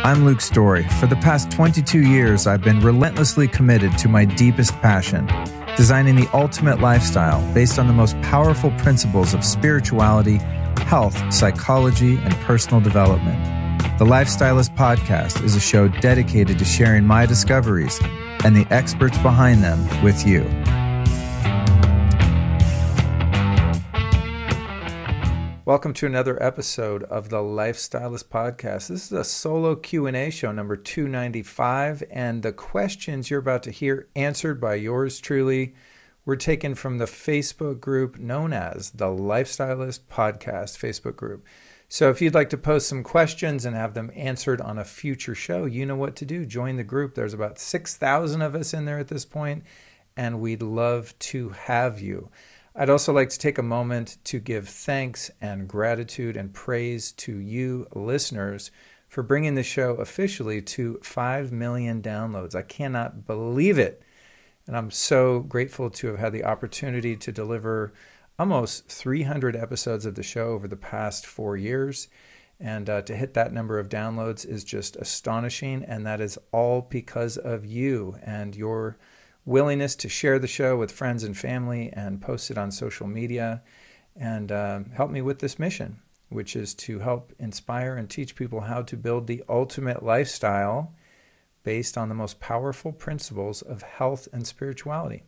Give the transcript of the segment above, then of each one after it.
I'm Luke Story. For the past 22 years, I've been relentlessly committed to my deepest passion, designing the ultimate lifestyle based on the most powerful principles of spirituality, health, psychology, and personal development. The Lifestylist Podcast is a show dedicated to sharing my discoveries and the experts behind them with you. Welcome to another episode of the Lifestylist Podcast. This is a solo Q&A show number 295, and the questions you're about to hear answered by yours truly were taken from the Facebook group known as the Lifestylist Podcast Facebook group. So if you'd like to post some questions and have them answered on a future show, you know what to do. Join the group. There's about 6,000 of us in there at this point, and we'd love to have you. I'd also like to take a moment to give thanks and gratitude and praise to you listeners for bringing the show officially to 5 million downloads. I cannot believe it. And I'm so grateful to have had the opportunity to deliver almost 300 episodes of the show over the past 4 years. And to hit that number of downloads is just astonishing. And that is all because of you and your willingness to share the show with friends and family and post it on social media and help me with this mission, which is to help inspire and teach people how to build the ultimate lifestyle based on the most powerful principles of health and spirituality.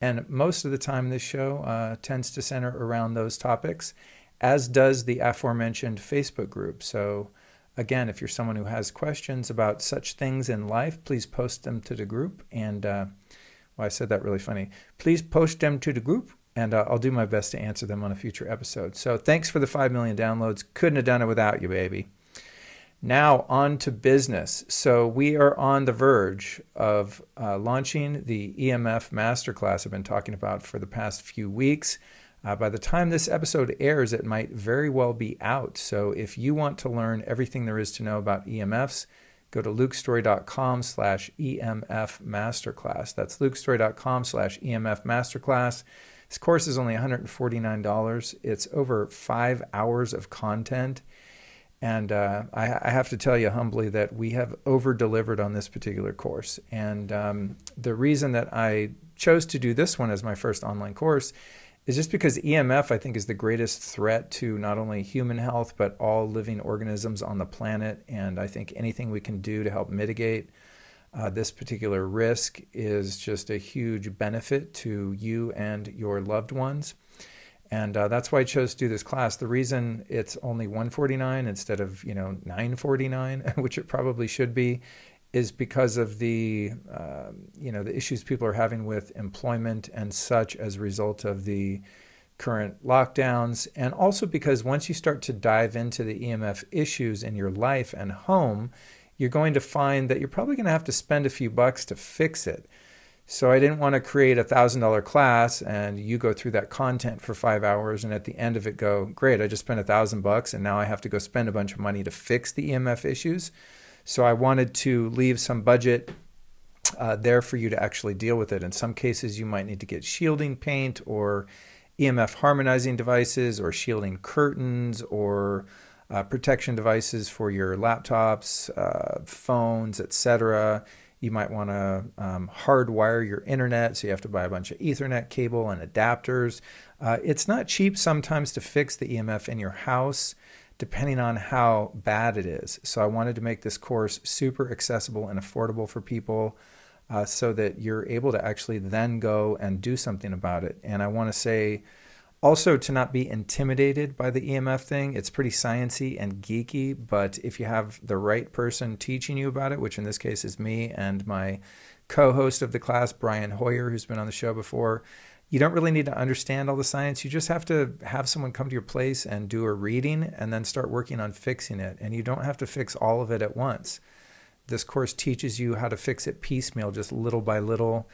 And most of the time this show tends to center around those topics, as does the aforementioned Facebook group. So again, if you're someone who has questions about such things in life, please post them to the group. And I said that really funny. Please post them to the group, and I'll do my best to answer them on a future episode. So thanks for the 5 million downloads. Couldn't have done it without you, baby. Now on to business. So we are on the verge of launching the EMF Masterclass I've been talking about for the past few weeks. By the time this episode airs, it might very well be out. So if you want to learn everything there is to know about EMFs, go to lukestory.com/EMF Masterclass. That's lukestory.com/EMF Masterclass. This course is only $149. It's over 5 hours of content. And I have to tell you humbly that we have over-delivered on this particular course. And the reason that I chose to do this one as my first online course is just because EMF, I think, is the greatest threat to not only human health, but all living organisms on the planet. And I think anything we can do to help mitigate this particular risk is just a huge benefit to you and your loved ones. And that's why I chose to do this class. The reason it's only $149 instead of, $949, which it probably should be, is because of the issues people are having with employment and such as a result of the current lockdowns. And also because once you start to dive into the EMF issues in your life and home, you're going to find that you're probably going to have to spend a few bucks to fix it. So I didn't want to create a $1,000 class and you go through that content for 5 hours and at the end of it go, great, I just spent $1,000 and now I have to go spend a bunch of money to fix the EMF issues. So I wanted to leave some budget there for you to actually deal with it. In some cases, you might need to get shielding paint or EMF harmonizing devices or shielding curtains or protection devices for your laptops, phones, etc. You might want to hardwire your internet, so you have to buy a bunch of Ethernet cable and adapters. It's not cheap sometimes to fix the EMF in your house, depending on how bad it is. So I wanted to make this course super accessible and affordable for people so that you're able to actually then go and do something about it. And I want to say also to not be intimidated by the EMF thing. It's pretty sciencey and geeky, but if you have the right person teaching you about it, which in this case is me and my co-host of the class, Brian Hoyer, who's been on the show before, you don't really need to understand all the science. You just have to have someone come to your place and do a reading and then start working on fixing it. And you don't have to fix all of it at once. This course teaches you how to fix it piecemeal, just little by little,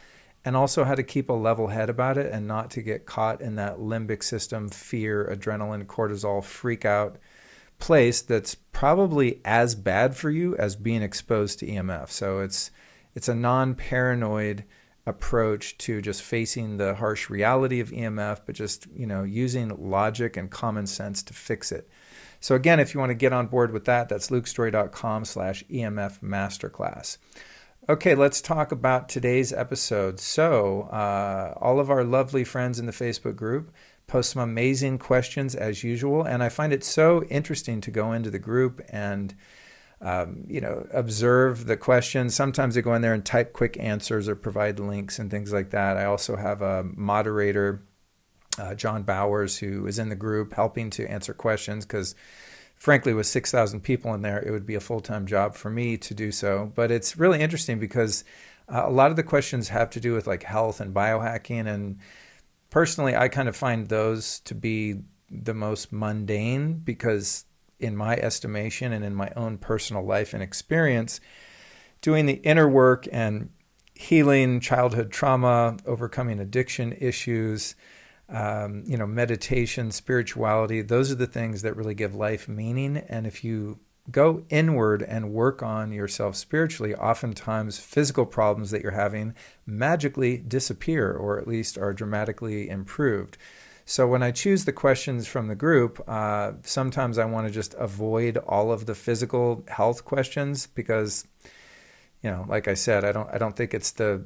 and also how to keep a level head about it and not to get caught in that limbic system, fear, adrenaline, cortisol, freak out place that's probably as bad for you as being exposed to EMF. So it's a non-paranoid approach to just facing the harsh reality of EMF, but just, using logic and common sense to fix it. So again, if you want to get on board with that, that's lukestory.com/EMF Masterclass. Okay, let's talk about today's episode. So all of our lovely friends in the Facebook group post some amazing questions as usual. And I find it so interesting to go into the group and observe the questions. Sometimes they go in there and type quick answers or provide links and things like that. I also have a moderator, John Bowers, who is in the group helping to answer questions because, frankly, with 6,000 people in there, it would be a full-time job for me to do so. But it's really interesting because a lot of the questions have to do with like health and biohacking. And personally, I kind of find those to be the most mundane because in my estimation and in my own personal life and experience, doing the inner work and healing childhood trauma, overcoming addiction issues, meditation, spirituality, those are the things that really give life meaning. And if you go inward and work on yourself spiritually, oftentimes physical problems that you're having magically disappear or at least are dramatically improved. So when I choose the questions from the group, sometimes I want to just avoid all of the physical health questions because, like I said, I don't think it's the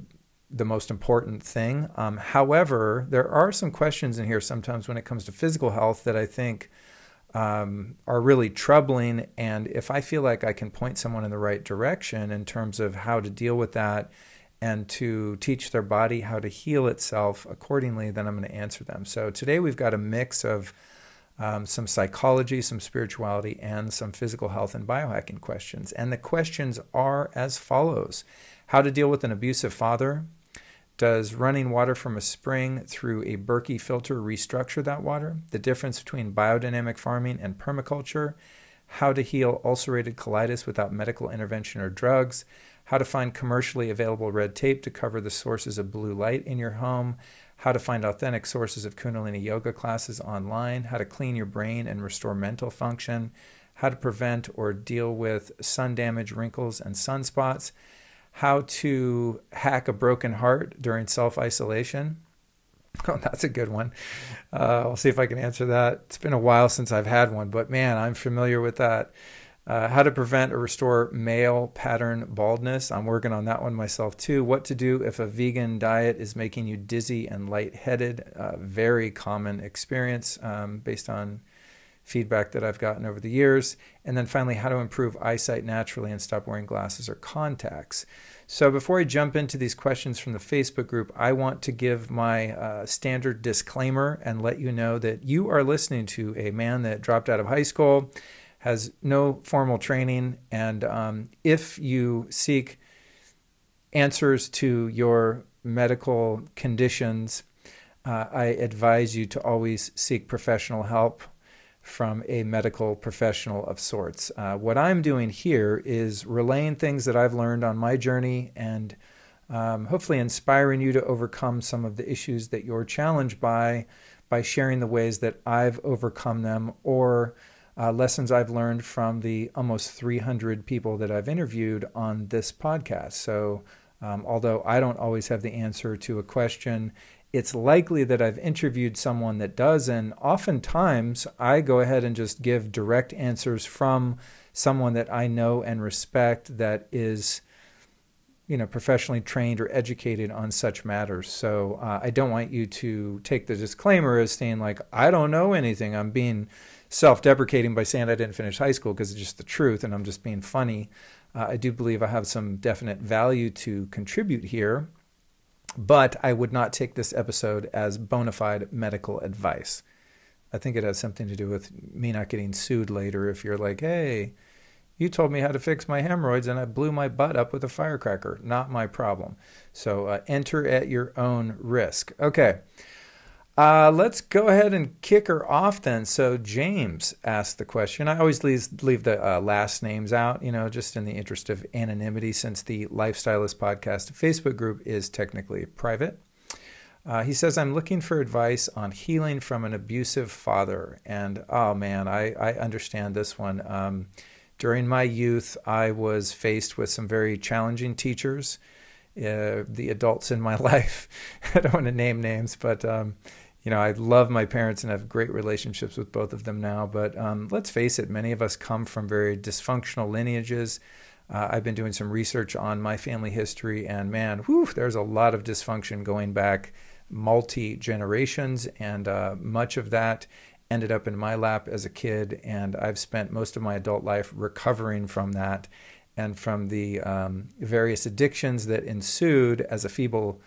most important thing. However, there are some questions in here sometimes when it comes to physical health that I think are really troubling. And if I feel like I can point someone in the right direction in terms of how to deal with that and to teach their body how to heal itself accordingly, then I'm going to answer them. So today we've got a mix of some psychology, some spirituality, and some physical health and biohacking questions. And the questions are as follows. How to deal with an abusive father? Does running water from a spring through a Berkey filter restructure that water? The difference between biodynamic farming and permaculture? How to heal ulcerated colitis without medical intervention or drugs? How to find commercially available red tape to cover the sources of blue light in your home? How to find authentic sources of Kundalini yoga classes online? How to clean your brain and restore mental function? How to prevent or deal with sun damage, wrinkles, and sunspots? How to hack a broken heart during self-isolation? Oh, that's a good one. I'll see if I can answer that. It's been a while since I've had one, but man, I'm familiar with that. How to prevent or restore male pattern baldness. I'm working on that one myself too. What to do if a vegan diet is making you dizzy and lightheaded. Very common experience based on feedback that I've gotten over the years. And then finally, how to improve eyesight naturally and stop wearing glasses or contacts. So before I jump into these questions from the Facebook group, I want to give my standard disclaimer and let you know that you are listening to a man that dropped out of high school, has no formal training, and if you seek answers to your medical conditions, I advise you to always seek professional help from a medical professional of sorts. What I'm doing here is relaying things that I've learned on my journey and hopefully inspiring you to overcome some of the issues that you're challenged by sharing the ways that I've overcome them or lessons I've learned from the almost 300 people that I've interviewed on this podcast. So although I don't always have the answer to a question, it's likely that I've interviewed someone that does, and oftentimes I go ahead and just give direct answers from someone that I know and respect that is, professionally trained or educated on such matters. So I don't want you to take the disclaimer as saying like, I don't know anything. I'm being self-deprecating by saying I didn't finish high school because it's just the truth and I'm just being funny. I do believe I have some definite value to contribute here. But I would not take this episode as bona fide medical advice. I think it has something to do with me not getting sued later if you're like, hey, you told me how to fix my hemorrhoids and I blew my butt up with a firecracker. Not my problem. So enter at your own risk. Okay. Let's go ahead and kick her off then. So James asked the question. I always leave the last names out, just in the interest of anonymity since the Lifestylist Podcast Facebook group is technically private. He says, I'm looking for advice on healing from an abusive father. And oh man, I understand this one. During my youth, I was faced with some very challenging teachers. The adults in my life, I don't want to name names, but I love my parents and have great relationships with both of them now. But let's face it, many of us come from very dysfunctional lineages. I've been doing some research on my family history, and man, whew, there's a lot of dysfunction going back multi-generations, and much of that ended up in my lap as a kid, and I've spent most of my adult life recovering from that and from the various addictions that ensued as a feeble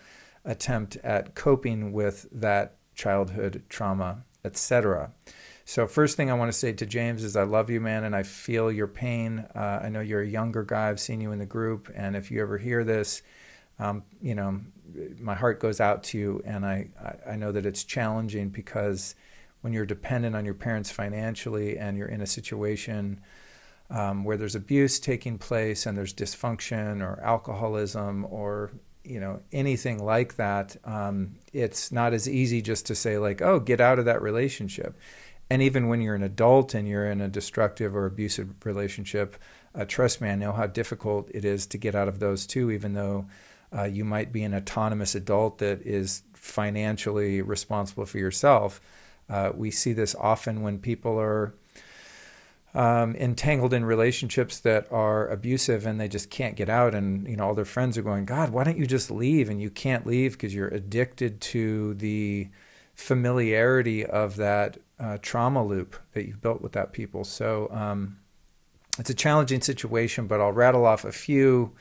attempt at coping with that childhood trauma, etc. So first thing I want to say to James is I love you, man, and I feel your pain. I know you're a younger guy. I've seen you in the group, and if you ever hear this, my heart goes out to you, and I know that it's challenging because when you're dependent on your parents financially and you're in a situation where there's abuse taking place and there's dysfunction or alcoholism or anything like that, it's not as easy just to say like, oh, get out of that relationship. And even when you're an adult and you're in a destructive or abusive relationship, trust me, I know how difficult it is to get out of those too, even though you might be an autonomous adult that is financially responsible for yourself. We see this often when people are entangled in relationships that are abusive and they just can't get out, and all their friends are going, God, why don't you just leave? And you can't leave because you're addicted to the familiarity of that trauma loop that you've built with that people. So it's a challenging situation, but I'll rattle off a few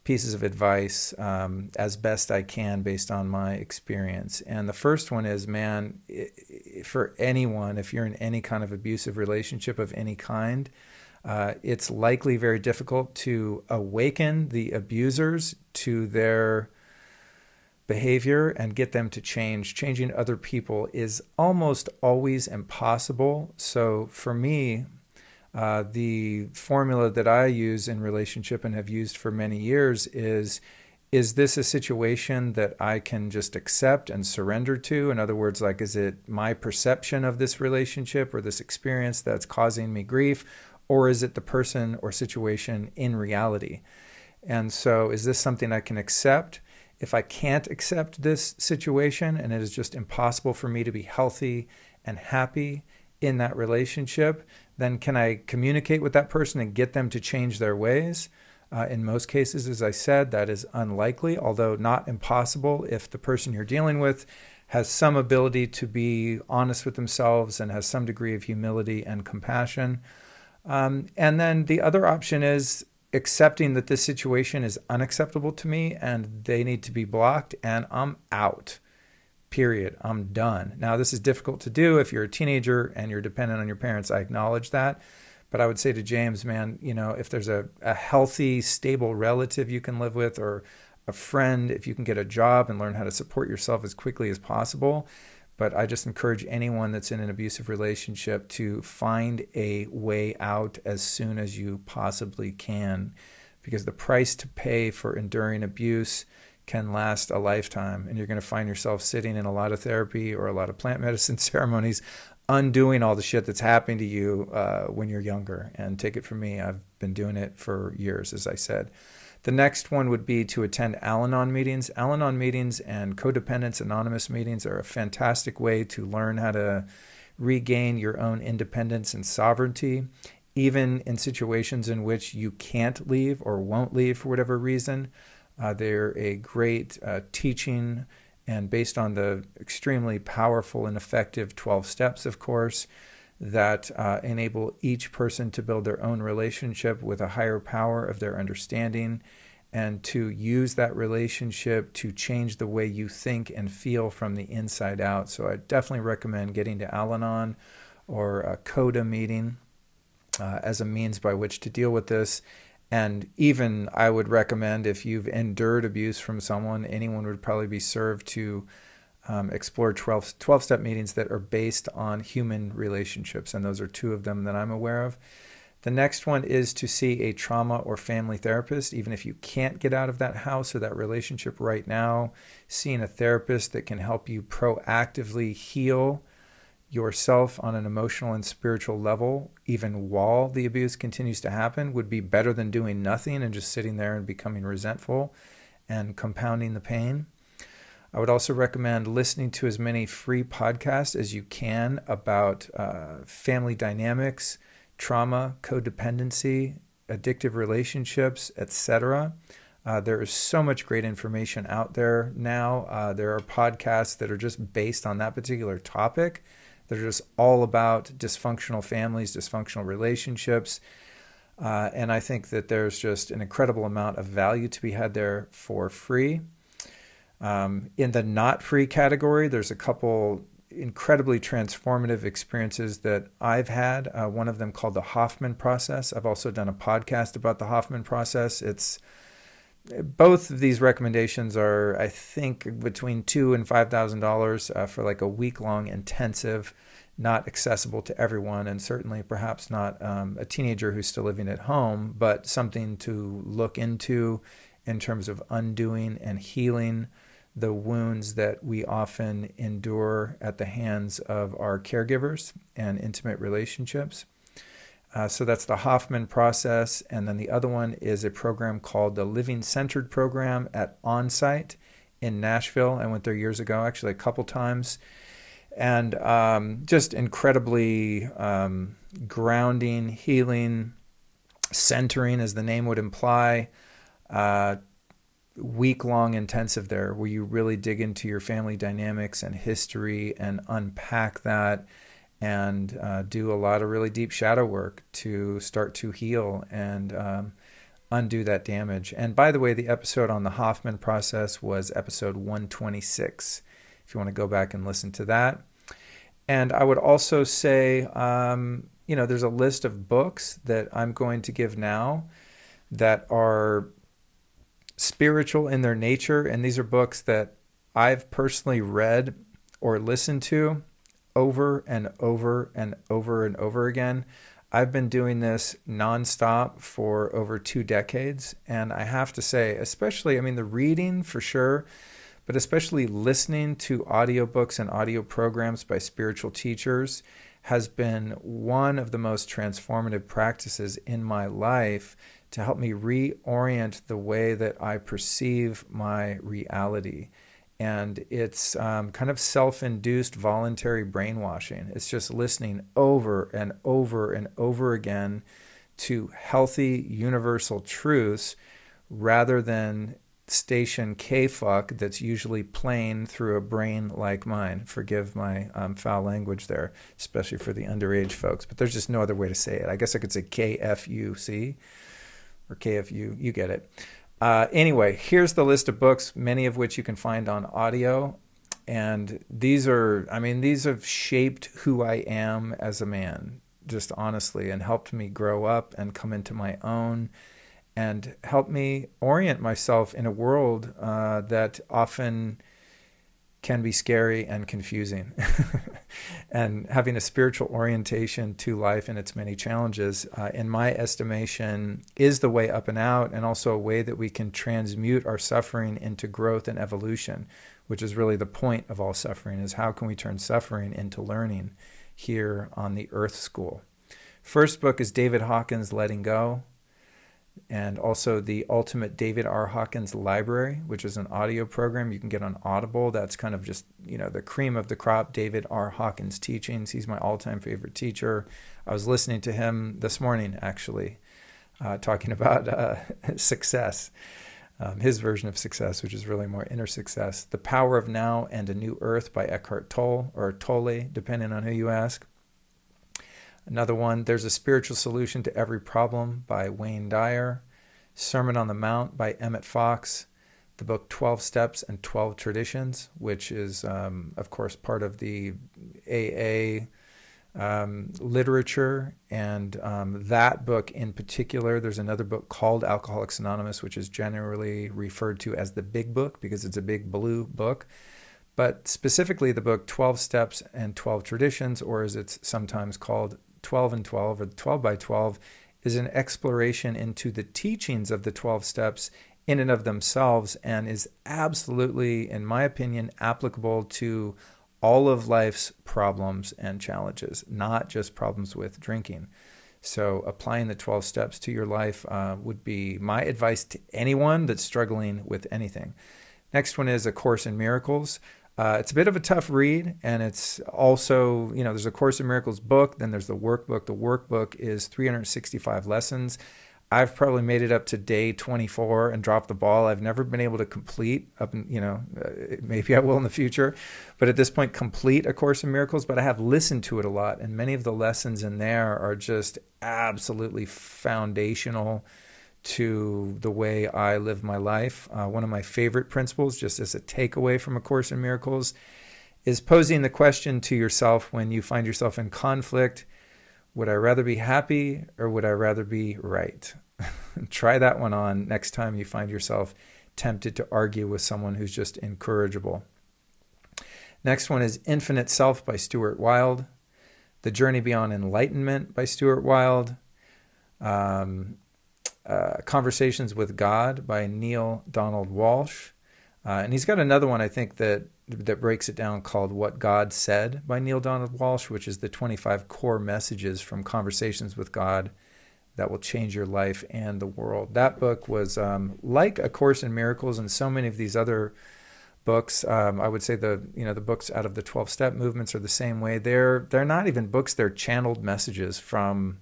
pieces of advice as best I can based on my experience. And the first one is, man, for anyone, if you're in any kind of abusive relationship of any kind, it's likely very difficult to awaken the abusers to their behavior and get them to change. Changing other people is almost always impossible. So for me, the formula that I use in relationship and have used for many years is this a situation that I can just accept and surrender to? In other words, like, is it my perception of this relationship or this experience that's causing me grief, or is it the person or situation in reality? And so is this something I can accept? If I can't accept this situation and it is just impossible for me to be healthy and happy in that relationship, then can I communicate with that person and get them to change their ways? In most cases, as I said, that is unlikely, although not impossible if the person you're dealing with has some ability to be honest with themselves and has some degree of humility and compassion. And then the other option is accepting that this situation is unacceptable to me and they need to be blocked, and I'm out. Period. I'm done. Now, this is difficult to do if you're a teenager and you're dependent on your parents. I acknowledge that. But I would say to James, man, if there's a healthy, stable relative you can live with, or a friend, if you can get a job and learn how to support yourself as quickly as possible. But I just encourage anyone that's in an abusive relationship to find a way out as soon as you possibly can, because the price to pay for enduring abuse can last a lifetime, and you're going to find yourself sitting in a lot of therapy or a lot of plant medicine ceremonies undoing all the shit that's happening to you when you're younger. And take it from me, I've been doing it for years, as I said. The next one would be to attend Al-Anon meetings. Al-Anon meetings and Codependence Anonymous meetings are a fantastic way to learn how to regain your own independence and sovereignty, even in situations in which you can't leave or won't leave for whatever reason. They're a great teaching, and based on the extremely powerful and effective 12 steps, of course, that enable each person to build their own relationship with a higher power of their understanding, and to use that relationship to change the way you think and feel from the inside out. So I definitely recommend getting to Al-Anon or a CODA meeting as a means by which to deal with this. And even I would recommend, if you've endured abuse from someone, anyone would probably be served to explore 12-step meetings that are based on human relationships. And those are two of them that I'm aware of. The next one is to see a trauma or family therapist. Even if you can't get out of that house or that relationship right now, seeing a therapist that can help you proactively heal yourself on an emotional and spiritual level, even while the abuse continues to happen, would be better than doing nothing and just sitting there and becoming resentful and compounding the pain. I would also recommend listening to as many free podcasts as you can about family dynamics, trauma, codependency, addictive relationships, etc. There is so much great information out there now. There are podcasts that are just based on that particular topic. They're just all about dysfunctional families, dysfunctional relationships. And I think that there's just an incredible amount of value to be had there for free. In the not free category, there's a couple incredibly transformative experiences that I've had. One of them called the Hoffman Process. I've also done a podcast about the Hoffman Process. Both of these recommendations are, I think, between $2,000 and $5,000 for like a week-long intensive, not accessible to everyone, and certainly perhaps not a teenager who's still living at home, but something to look into in terms of undoing and healing the wounds that we often endure at the hands of our caregivers and intimate relationships. So that's the Hoffman Process. And then the other one is a program called the Living Centered Program at Onsite in Nashville. I went there years ago, actually a couple times. And just incredibly grounding, healing, centering, as the name would imply. Week-long intensive there where you really dig into your family dynamics and history and unpack that and do a lot of really deep shadow work to start to heal and undo that damage. And by the way, the episode on the Hoffman Process was episode 126, if you want to go back and listen to that. And I would also say, there's a list of books that I'm going to give now that are spiritual in their nature, and these are books that I've personally read or listened to over and over and over and over again. I've been doing this nonstop for over 2 decades, and I have to say, especially, the reading for sure, but especially listening to audiobooks and audio programs by spiritual teachers has been one of the most transformative practices in my life to help me reorient the way that I perceive my reality. And it's kind of self-induced voluntary brainwashing. It's just listening over and over and over again to healthy universal truths rather than station K-fuck that's usually playing through a brain like mine. Forgive my foul language there, especially for the underage folks, but there's just no other way to say it. I guess I could say KFUC or KFU, you get it. Anyway, here's the list of books, many of which you can find on audio. And these have shaped who I am as a man, just honestly, and helped me grow up and come into my own and helped me orient myself in a world that often can be scary and confusing. And having a spiritual orientation to life and its many challenges, in my estimation, is the way up and out, and also a way that we can transmute our suffering into growth and evolution, which is really the point of all suffering, is how can we turn suffering into learning here on the Earth School. First book is David Hawkins' Letting Go, and also the Ultimate David R. Hawkins Library, which is an audio program you can get on Audible. That's kind of just, the cream of the crop, David R. Hawkins teachings. He's my all-time favorite teacher. I was listening to him this morning, actually, talking about success, his version of success, which is really more inner success. The Power of Now and a New Earth by Eckhart Tolle, or Tolle, depending on who you ask. Another one, There's a Spiritual Solution to Every Problem by Wayne Dyer. Sermon on the Mount by Emmett Fox. The book 12 Steps and 12 Traditions, which is, of course, part of the AA literature. And that book in particular, there's another book called Alcoholics Anonymous, which is generally referred to as the Big Book because it's a big blue book. But specifically the book 12 Steps and 12 Traditions, or as it's sometimes called 12 and 12, or 12 by 12, is an exploration into the teachings of the 12 steps in and of themselves, and is absolutely, in my opinion, applicable to all of life's problems and challenges, not just problems with drinking. So applying the 12 steps to your life would be my advice to anyone that's struggling with anything. Next one is A Course in Miracles. It's a bit of a tough read, and it's also, there's a Course in Miracles book, then there's the workbook. The workbook is 365 lessons. I've probably made it up to day 24 and dropped the ball. I've never been able to complete maybe I will in the future, but at this point, complete A Course in Miracles. But I have listened to it a lot, and many of the lessons in there are just absolutely foundational to the way I live my life. One of my favorite principles, just as a takeaway from A Course in Miracles, is posing the question to yourself when you find yourself in conflict: would I rather be happy or would I rather be right? Try that one on next time you find yourself tempted to argue with someone who's just incorrigible. Next one is Infinite Self by Stuart Wilde. The Journey Beyond Enlightenment by Stuart Wilde. Conversations with God by Neale Donald Walsh. And he's got another one, I think, that breaks it down, called What God Said by Neale Donald Walsh, which is the 25 core messages from Conversations with God that will change your life and the world. That book was like A Course in Miracles and so many of these other books. I would say the books out of the 12-step movements are the same way. They're not even books, they're channeled messages from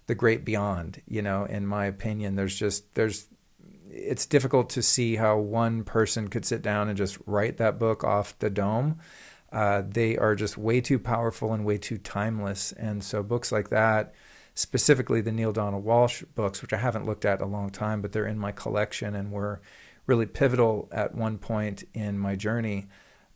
the great beyond. In my opinion, it's difficult to see how one person could sit down and just write that book off the dome. They are just way too powerful and way too timeless. And so books like that, specifically the Neale Donald Walsh books, which I haven't looked at in a long time, but they're in my collection and were really pivotal at one point in my journey.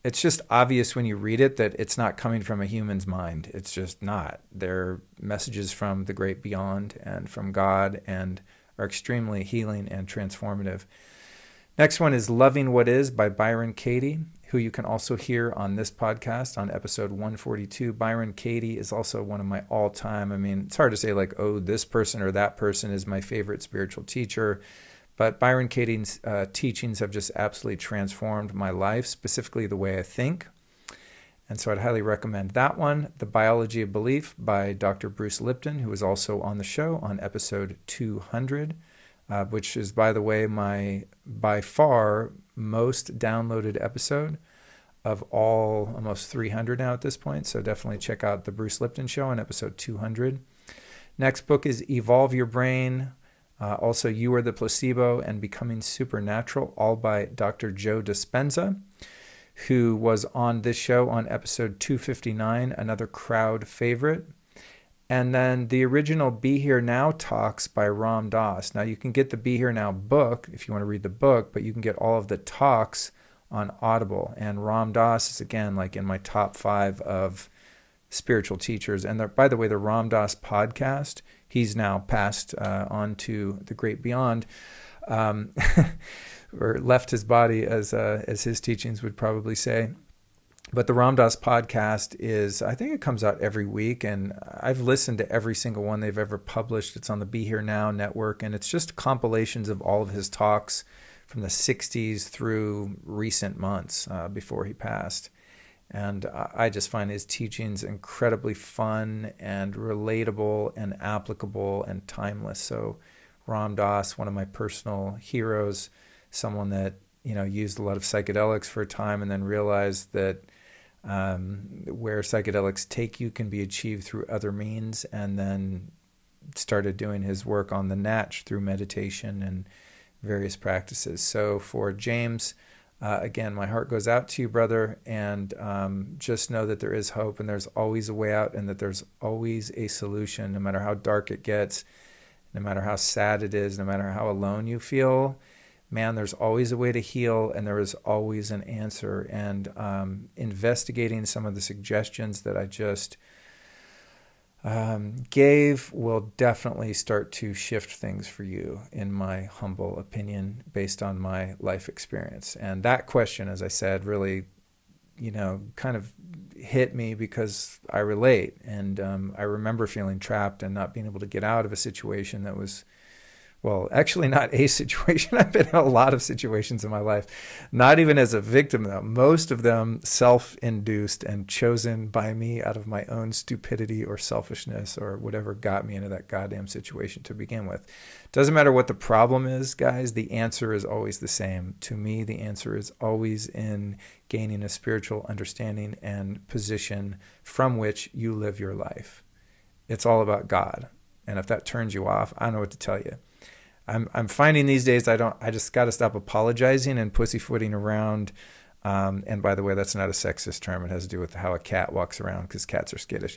It's just obvious when you read it that it's not coming from a human's mind. It's just not. They're messages from the great beyond and from God, and are extremely healing and transformative. Next one is Loving What Is by Byron Katie, who you can also hear on this podcast on episode 142. Byron Katie is also one of my all-time, it's hard to say this person or that person is my favorite spiritual teacher, but Byron Katie's teachings have just absolutely transformed my life, specifically the way I think. And so I'd highly recommend that one. The Biology of Belief by Dr. Bruce Lipton, who was also on the show on episode 200, which is, by the way, my by far most downloaded episode of all, almost 300 now at this point. So definitely check out the Bruce Lipton show on episode 200. Next book is Evolve Your Brain. Also, You Are the Placebo and Becoming Supernatural, all by Dr. Joe Dispenza, who was on this show on episode 259, another crowd favorite. And then the original Be Here Now talks by Ram Dass. Now, you can get the Be Here Now book if you want to read the book, but you can get all of the talks on Audible. And Ram Dass is, again, in my top 5 of spiritual teachers. And by the way, the Ram Dass podcast, he's now passed on to the great beyond, or left his body, as his teachings would probably say. But the Ram Dass podcast I think it comes out every week, and I've listened to every single one they've ever published. It's on the Be Here Now network, and it's just compilations of all of his talks from the 60s through recent months before he passed. And I just find his teachings incredibly fun and relatable and applicable and timeless. So Ram Dass, one of my personal heroes, someone that used a lot of psychedelics for a time and then realized that where psychedelics take you can be achieved through other means, and then started doing his work on the natch through meditation and various practices. So for James, again, my heart goes out to you, brother, and just know that there is hope and there's always a way out, and that there's always a solution, no matter how dark it gets, no matter how sad it is, no matter how alone you feel. Man, there's always a way to heal, and there is always an answer. And investigating some of the suggestions that I just gave will definitely start to shift things for you, in my humble opinion, based on my life experience. And that question, as I said, really, kind of hit me because I relate. And I remember feeling trapped and not being able to get out of a situation that was Well, actually not a situation. I've been in a lot of situations in my life, not even as a victim though. Most of them self-induced and chosen by me out of my own stupidity or selfishness or whatever got me into that goddamn situation to begin with. Doesn't matter what the problem is, guys, the answer is always the same. To me, the answer is always in gaining a spiritual understanding and position from which you live your life. It's all about God. And if that turns you off, I don't know what to tell you. I'm finding these days I just got to stop apologizing and pussyfooting around. And by the way, that's not a sexist term. It has to do with how a cat walks around because cats are skittish.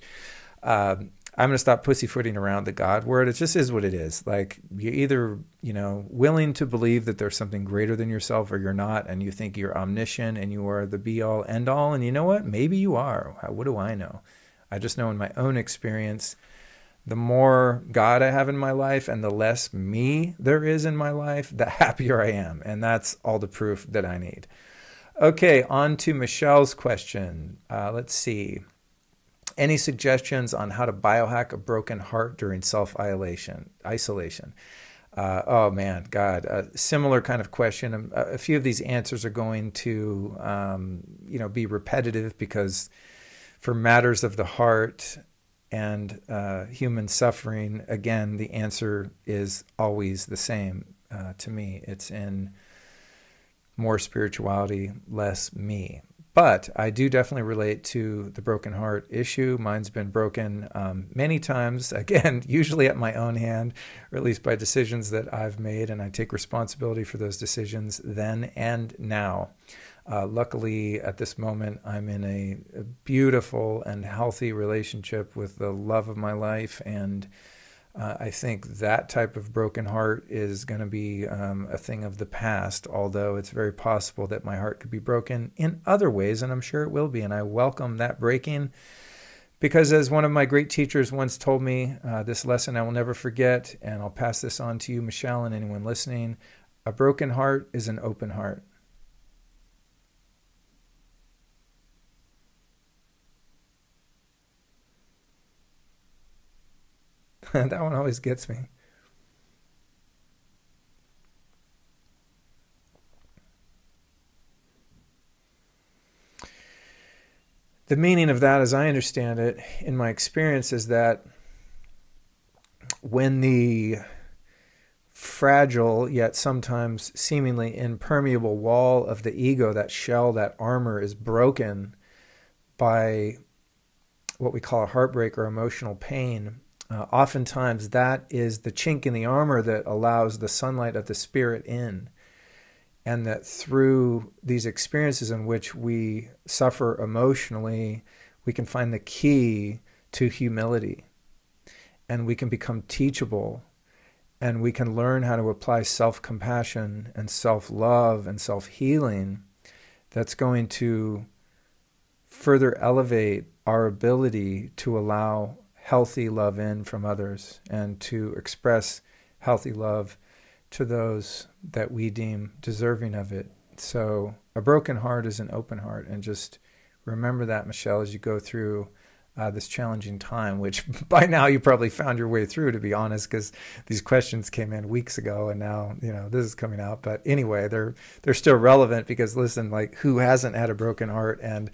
I'm going to stop pussyfooting around the God word. It just is what it is. Like you're either, willing to believe that there's something greater than yourself or you're not. And you think you're omniscient and you are the be all end all. And you know what? Maybe you are. What do I know? I just know in my own experience, the more God I have in my life and the less me there is in my life, the happier I am. And that's all the proof that I need. Okay, on to Michelle's question. Let's see. Any suggestions on how to biohack a broken heart during self-isolation? Oh man, God, similar kind of question. A few of these answers are going to, be repetitive because for matters of the heart and human suffering, again, the answer is always the same to me. It's in more spirituality, less me. But I do definitely relate to the broken heart issue. Mine's been broken many times, again, usually at my own hand, or at least by decisions that I've made, and I take responsibility for those decisions then and now. Luckily, at this moment, I'm in a beautiful and healthy relationship with the love of my life, and I think that type of broken heart is going to be a thing of the past, although it's very possible that my heart could be broken in other ways, and I'm sure it will be, and I welcome that breaking, because as one of my great teachers once told me, this lesson I will never forget, and I'll pass this on to you, Michelle, and anyone listening, a broken heart is an open heart. That one always gets me. The meaning of that, as I understand it, in my experience, is that when the fragile yet sometimes seemingly impermeable wall of the ego, that shell, that armor, is broken by what we call a heartbreak or emotional pain, oftentimes that is the chink in the armor that allows the sunlight of the spirit in. And that through these experiences in which we suffer emotionally, we can find the key to humility. And we can become teachable. And we can learn how to apply self-compassion and self-love and self-healing that's going to further elevate our ability to allow healthy love in from others and to express healthy love to those that we deem deserving of it. So a broken heart is an open heart, and just remember that, Michelle, as you go through this challenging time, which by now you probably found your way through, to be honest, because these questions came in weeks ago and now, this is coming out. But anyway, they're still relevant because, listen, like, who hasn't had a broken heart? And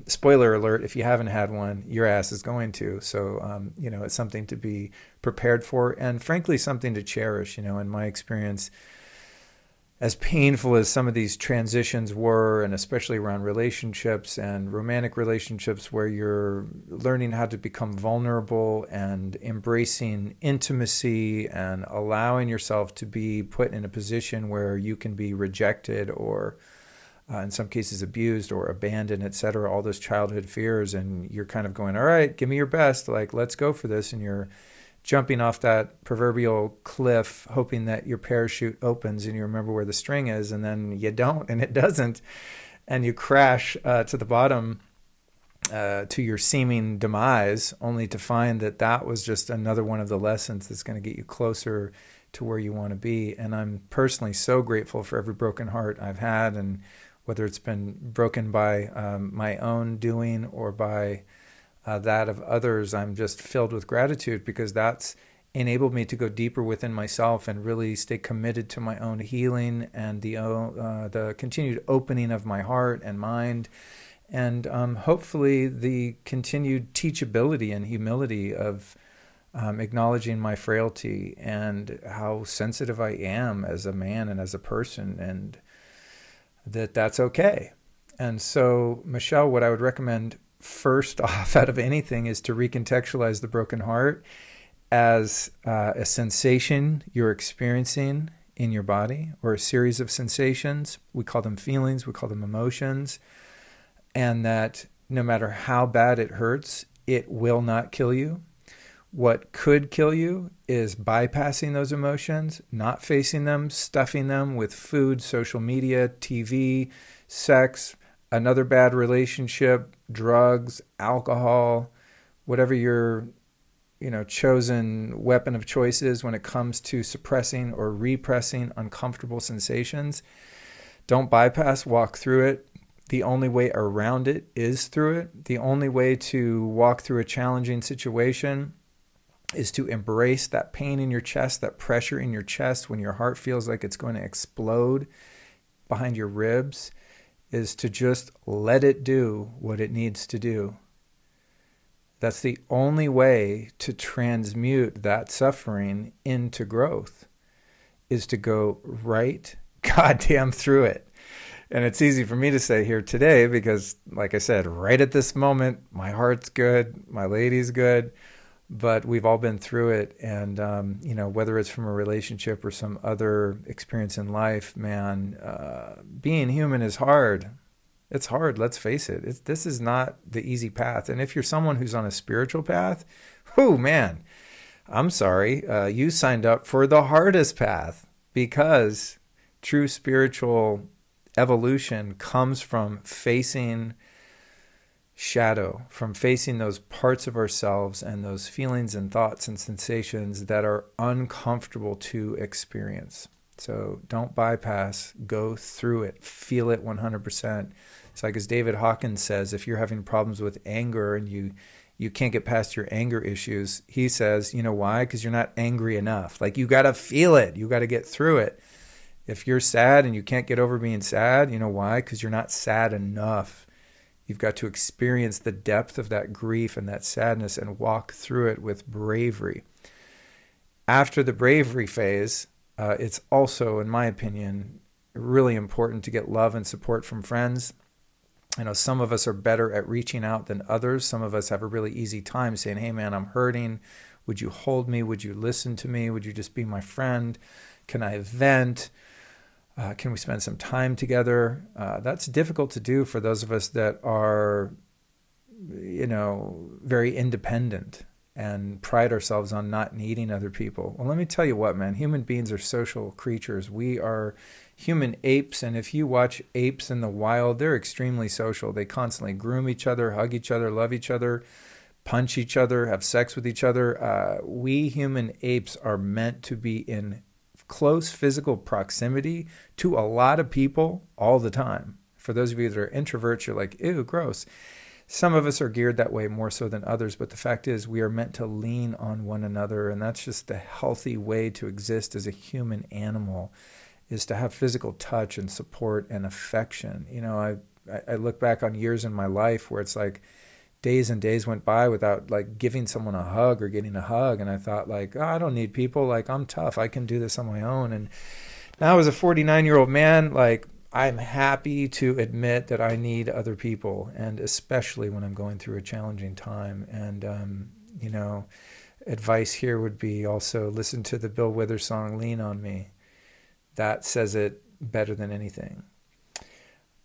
spoiler alert, if you haven't had one, your ass is going to. So, it's something to be prepared for, and frankly, something to cherish. In my experience, as painful as some of these transitions were, and especially around relationships and romantic relationships where you're learning how to become vulnerable and embracing intimacy and allowing yourself to be put in a position where you can be rejected or in some cases abused or abandoned, etc., all those childhood fears, and you're kind of going, all right, give me your best, like, let's go for this, and you're jumping off that proverbial cliff, hoping that your parachute opens and you remember where the string is, and then you don't, and it doesn't, and you crash to the bottom to your seeming demise, only to find that that was just another one of the lessons that's going to get you closer to where you want to be. And I'm personally so grateful for every broken heart I've had, and whether it's been broken by my own doing or by that of others, I'm just filled with gratitude, because that's enabled me to go deeper within myself and really stay committed to my own healing and the continued opening of my heart and mind, and hopefully the continued teachability and humility of acknowledging my frailty and how sensitive I am as a man and as a person, and that's okay. And so, Michelle, what I would recommend first off out of anything is to recontextualize the broken heart as a sensation you're experiencing in your body, or a series of sensations. We call them feelings, we call them emotions, and that no matter how bad it hurts, it will not kill you. What could kill you is bypassing those emotions, not facing them, stuffing them with food, social media, TV, sex, another bad relationship, drugs, alcohol, whatever your chosen weapon of choice is when it comes to suppressing or repressing uncomfortable sensations. Don't bypass, walk through it. The only way around it is through it. The only way to walk through a challenging situation is to embrace that pain in your chest, that pressure in your chest when your heart feels like it's going to explode behind your ribs, is to just let it do what it needs to do. That's the only way to transmute that suffering into growth, is to go right goddamn through it. And it's easy for me to say here today because, like I said, right at this moment, my heart's good, my lady's good, but we've all been through it. And, whether it's from a relationship or some other experience in life, man, being human is hard. It's hard, let's face it. This is not the easy path. And if you're someone who's on a spiritual path, whoo, man, I'm sorry. You signed up for the hardest path, because true spiritual evolution comes from facing shadow, from facing those parts of ourselves and those feelings and thoughts and sensations that are uncomfortable to experience. So don't bypass, go through it, feel it 100%. It's like, as David Hawkins says, if you're having problems with anger and you can't get past your anger issues, he says, you know why? Because you're not angry enough. Like, you got to feel it. You got to get through it. If you're sad and you can't get over being sad, you know why? Because you're not sad enough. You've got to experience the depth of that grief and that sadness and walk through it with bravery. After the bravery phase, it's also, in my opinion, really important to get love and support from friends. I know some of us are better at reaching out than others. Some of us have a really easy time saying, hey, man, I'm hurting. Would you hold me? Would you listen to me? Would you just be my friend? Can I vent? Can we spend some time together? That's difficult to do for those of us that are, very independent and pride ourselves on not needing other people. Well, let me tell you what, man, human beings are social creatures. We are human apes, and if you watch apes in the wild, they're extremely social. They constantly groom each other, hug each other, love each other, punch each other, have sex with each other. We human apes are meant to be in close physical proximity to a lot of people all the time. For those of you that are introverts, you're like, ew, gross. Some of us are geared that way more so than others, but the fact is we are meant to lean on one another, and that's just the healthy way to exist as a human animal, is to have physical touch and support and affection. I look back on years in my life where it's like days and days went by without like giving someone a hug or getting a hug, and I thought like, oh, I don't need people, like I'm tough, I can do this on my own. And now as a 49-year-old man, like I'm happy to admit that I need other people, and especially when I'm going through a challenging time. And advice here would be also listen to the Bill Withers song Lean on Me. That says it better than anything.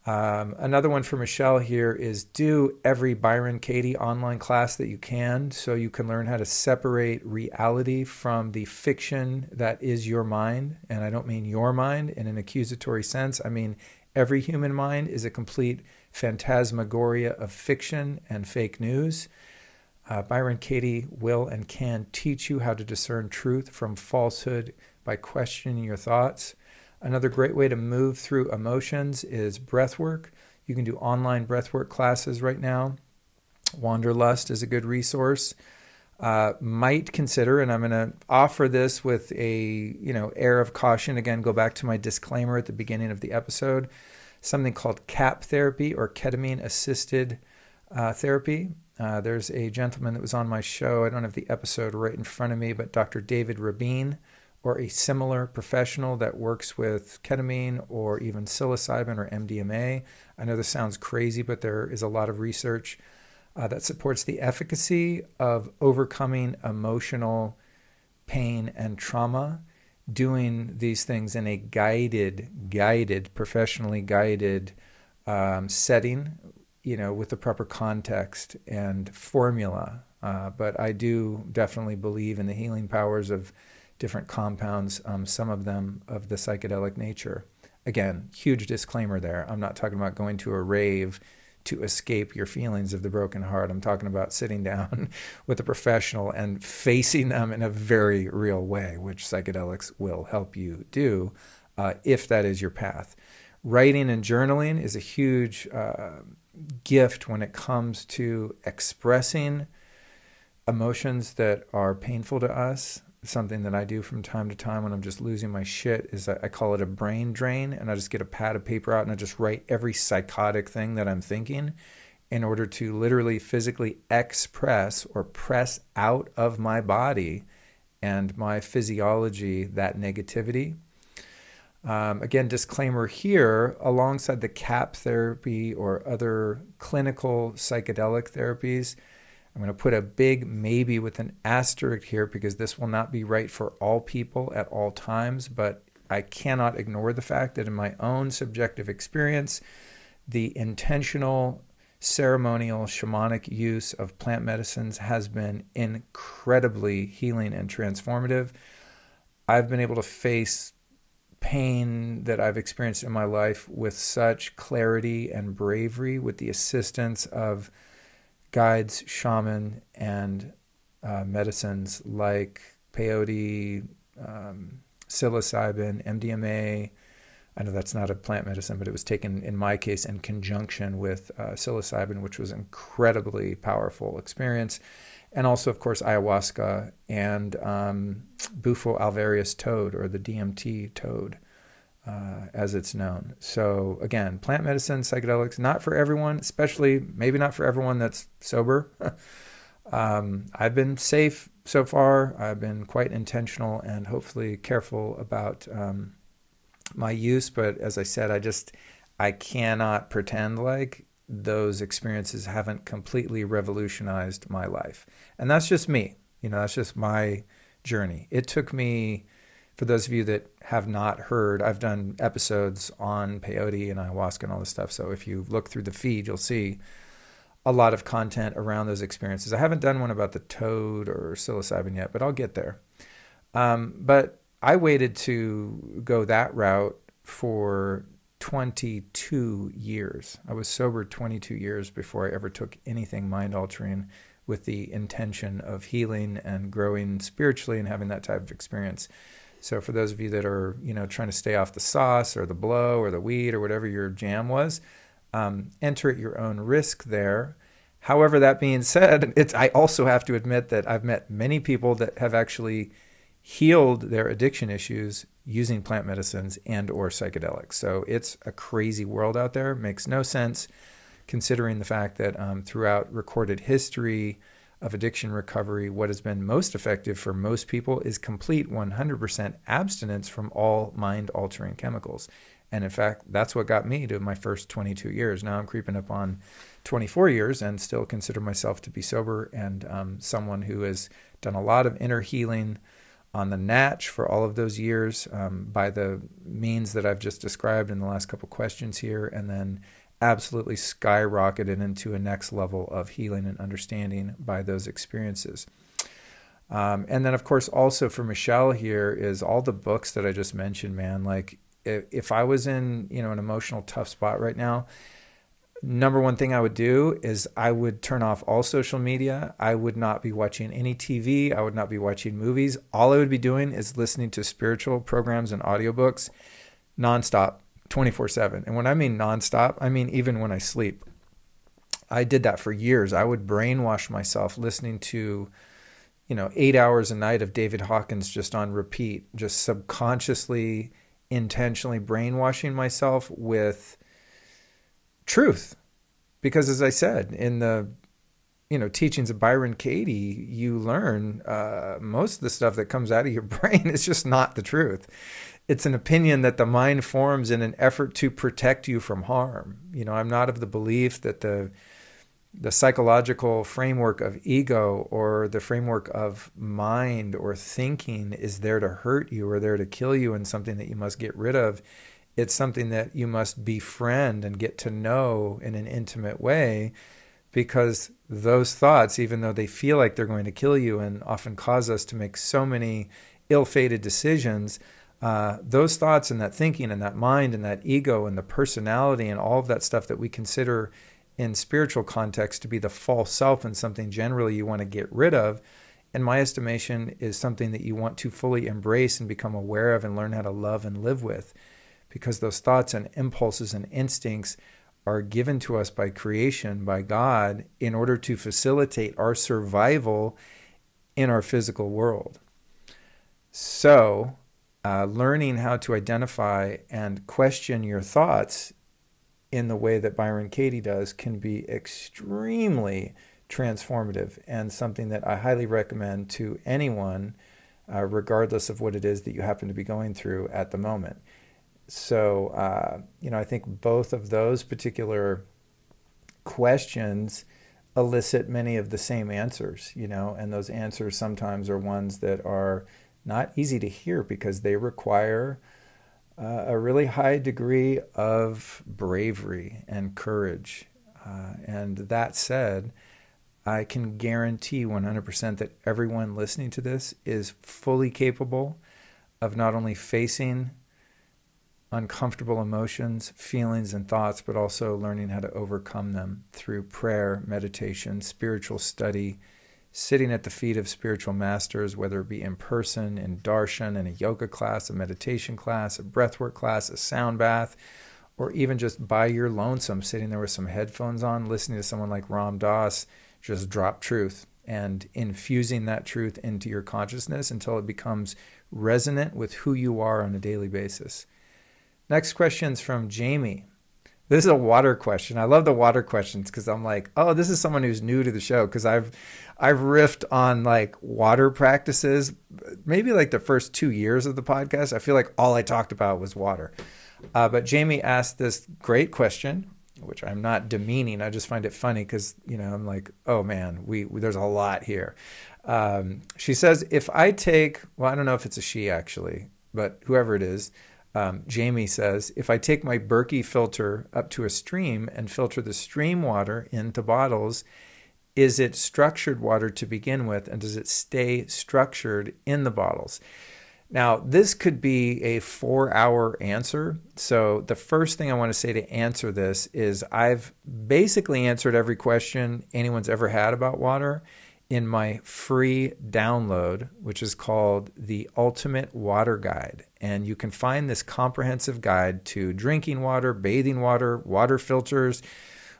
Another one for Michelle here is do every Byron Katie online class that you can, so you can learn how to separate reality from the fiction that is your mind. And I don't mean your mind in an accusatory sense. I mean every human mind is a complete phantasmagoria of fiction and fake news. Byron Katie will and can teach you how to discern truth from falsehood by questioning your thoughts. Another great way to move through emotions is breath work. You can do online breath work classes right now. Wanderlust is a good resource. might consider, and I'm going to offer this with a air of caution. Again, go back to my disclaimer at the beginning of the episode. Something called CAP therapy, or ketamine assisted therapy. There's a gentleman that was on my show. I don't have the episode right in front of me, but Dr. David Rabin, or a similar professional that works with ketamine or even psilocybin or MDMA. I know this sounds crazy, but there is a lot of research that supports the efficacy of overcoming emotional pain and trauma, doing these things in a guided, professionally guided setting, with the proper context and formula. But I do definitely believe in the healing powers of different compounds, some of them of the psychedelic nature. Again, huge disclaimer there. I'm not talking about going to a rave to escape your feelings of the broken heart. I'm talking about sitting down with a professional and facing them in a very real way, which psychedelics will help you do if that is your path. Writing and journaling is a huge gift when it comes to expressing emotions that are painful to us. Something that I do from time to time when I'm just losing my shit is I call it a brain drain, and I just get a pad of paper out and I just write every psychotic thing that I'm thinking in order to literally physically express or press out of my body and my physiology that negativity. Again, disclaimer here, alongside the CAP therapy or other clinical psychedelic therapies, I'm going to put a big maybe with an asterisk here, because this will not be right for all people at all times, but I cannot ignore the fact that in my own subjective experience, the intentional ceremonial shamanic use of plant medicines has been incredibly healing and transformative. I've been able to face pain that I've experienced in my life with such clarity and bravery with the assistance of guides, shaman, and medicines like peyote, psilocybin, MDMA. I know that's not a plant medicine, but it was taken, in my case, in conjunction with psilocybin, which was an incredibly powerful experience. And also, of course, ayahuasca and Bufo alvarius toad, or the DMT toad, as it's known. So again, plant medicine, psychedelics, not for everyone, especially maybe not for everyone that's sober. I've been safe so far. I've been quite intentional and hopefully careful about my use. But as I said, I cannot pretend like those experiences haven't completely revolutionized my life. And that's just me. That's just my journey. It took me, for those of you that have not heard, I've done episodes on peyote and ayahuasca and all this stuff. So if you look through the feed, you'll see a lot of content around those experiences. I haven't done one about the toad or psilocybin yet, but I'll get there. But I waited to go that route for 22 years. I was sober 22 years before I ever took anything mind-altering with the intention of healing and growing spiritually and having that type of experience. So for those of you that are, trying to stay off the sauce or the blow or the weed or whatever your jam was, enter at your own risk there. However, that being said, I also have to admit that I've met many people that have actually healed their addiction issues using plant medicines and or psychedelics. So it's a crazy world out there. It makes no sense considering the fact that throughout recorded history of addiction recovery, what has been most effective for most people is complete 100% abstinence from all mind-altering chemicals. And in fact, that's what got me to my first 22 years. Now I'm creeping up on 24 years and still consider myself to be sober and someone who has done a lot of inner healing on the natch for all of those years by the means that I've just described in the last couple questions here, and then absolutely skyrocketed into a next level of healing and understanding by those experiences. And then, of course, also for Michelle here is all the books that I just mentioned, man. Like if I was in, an emotional tough spot right now, number one thing I would do is I would turn off all social media. I would not be watching any TV. I would not be watching movies. All I would be doing is listening to spiritual programs and audiobooks nonstop, 24/7. And when I mean nonstop, I mean even when I sleep. I did that for years. I would brainwash myself listening to 8 hours a night of David Hawkins just on repeat, just subconsciously, intentionally brainwashing myself with truth. Because as I said, in the teachings of Byron Katie, you learn most of the stuff that comes out of your brain is just not the truth. It's an opinion that the mind forms in an effort to protect you from harm. I'm not of the belief that the psychological framework of ego or the framework of mind or thinking is there to hurt you or there to kill you and something that you must get rid of. It's something that you must befriend and get to know in an intimate way, because those thoughts, even though they feel like they're going to kill you and often cause us to make so many ill-fated decisions, those thoughts and that thinking and that mind and that ego and the personality and all of that stuff that we consider in spiritual context to be the false self and something generally you want to get rid of, in my estimation, is something that you want to fully embrace and become aware of and learn how to love and live with. Because those thoughts and impulses and instincts are given to us by creation, by God, in order to facilitate our survival in our physical world. So, learning how to identify and question your thoughts in the way that Byron Katie does can be extremely transformative and something that I highly recommend to anyone, regardless of what it is that you happen to be going through at the moment. So, I think both of those particular questions elicit many of the same answers, and those answers sometimes are ones that are not easy to hear because they require a really high degree of bravery and courage. And that said, I can guarantee 100% that everyone listening to this is fully capable of not only facing uncomfortable emotions, feelings, and thoughts, but also learning how to overcome them through prayer, meditation, spiritual study, sitting at the feet of spiritual masters, whether it be in person, in darshan, in a yoga class, a meditation class, a breathwork class, a sound bath, or even just by your lonesome, sitting there with some headphones on, listening to someone like Ram Dass just drop truth and infusing that truth into your consciousness until it becomes resonant with who you are on a daily basis. Next question's from Jamie. This is a water question. I love the water questions because I'm like, oh, this is someone who's new to the show, because I've riffed on like water practices, maybe like the first 2 years of the podcast. I feel like all I talked about was water. But Jamie asked this great question, which I'm not demeaning. I just find it funny because, I'm like, oh man, there's a lot here. She says, if I take, well, I don't know if it's a she actually, but whoever it is, Jamie says, if I take my Berkey filter up to a stream and filter the stream water into bottles, is it structured water to begin with, and does it stay structured in the bottles? Now, this could be a 4-hour answer. So the first thing I want to say to answer this is I've basically answered every question anyone's ever had about water in my free download, which is called the Ultimate Water Guide. And you can find this comprehensive guide to drinking water, bathing water, water filters,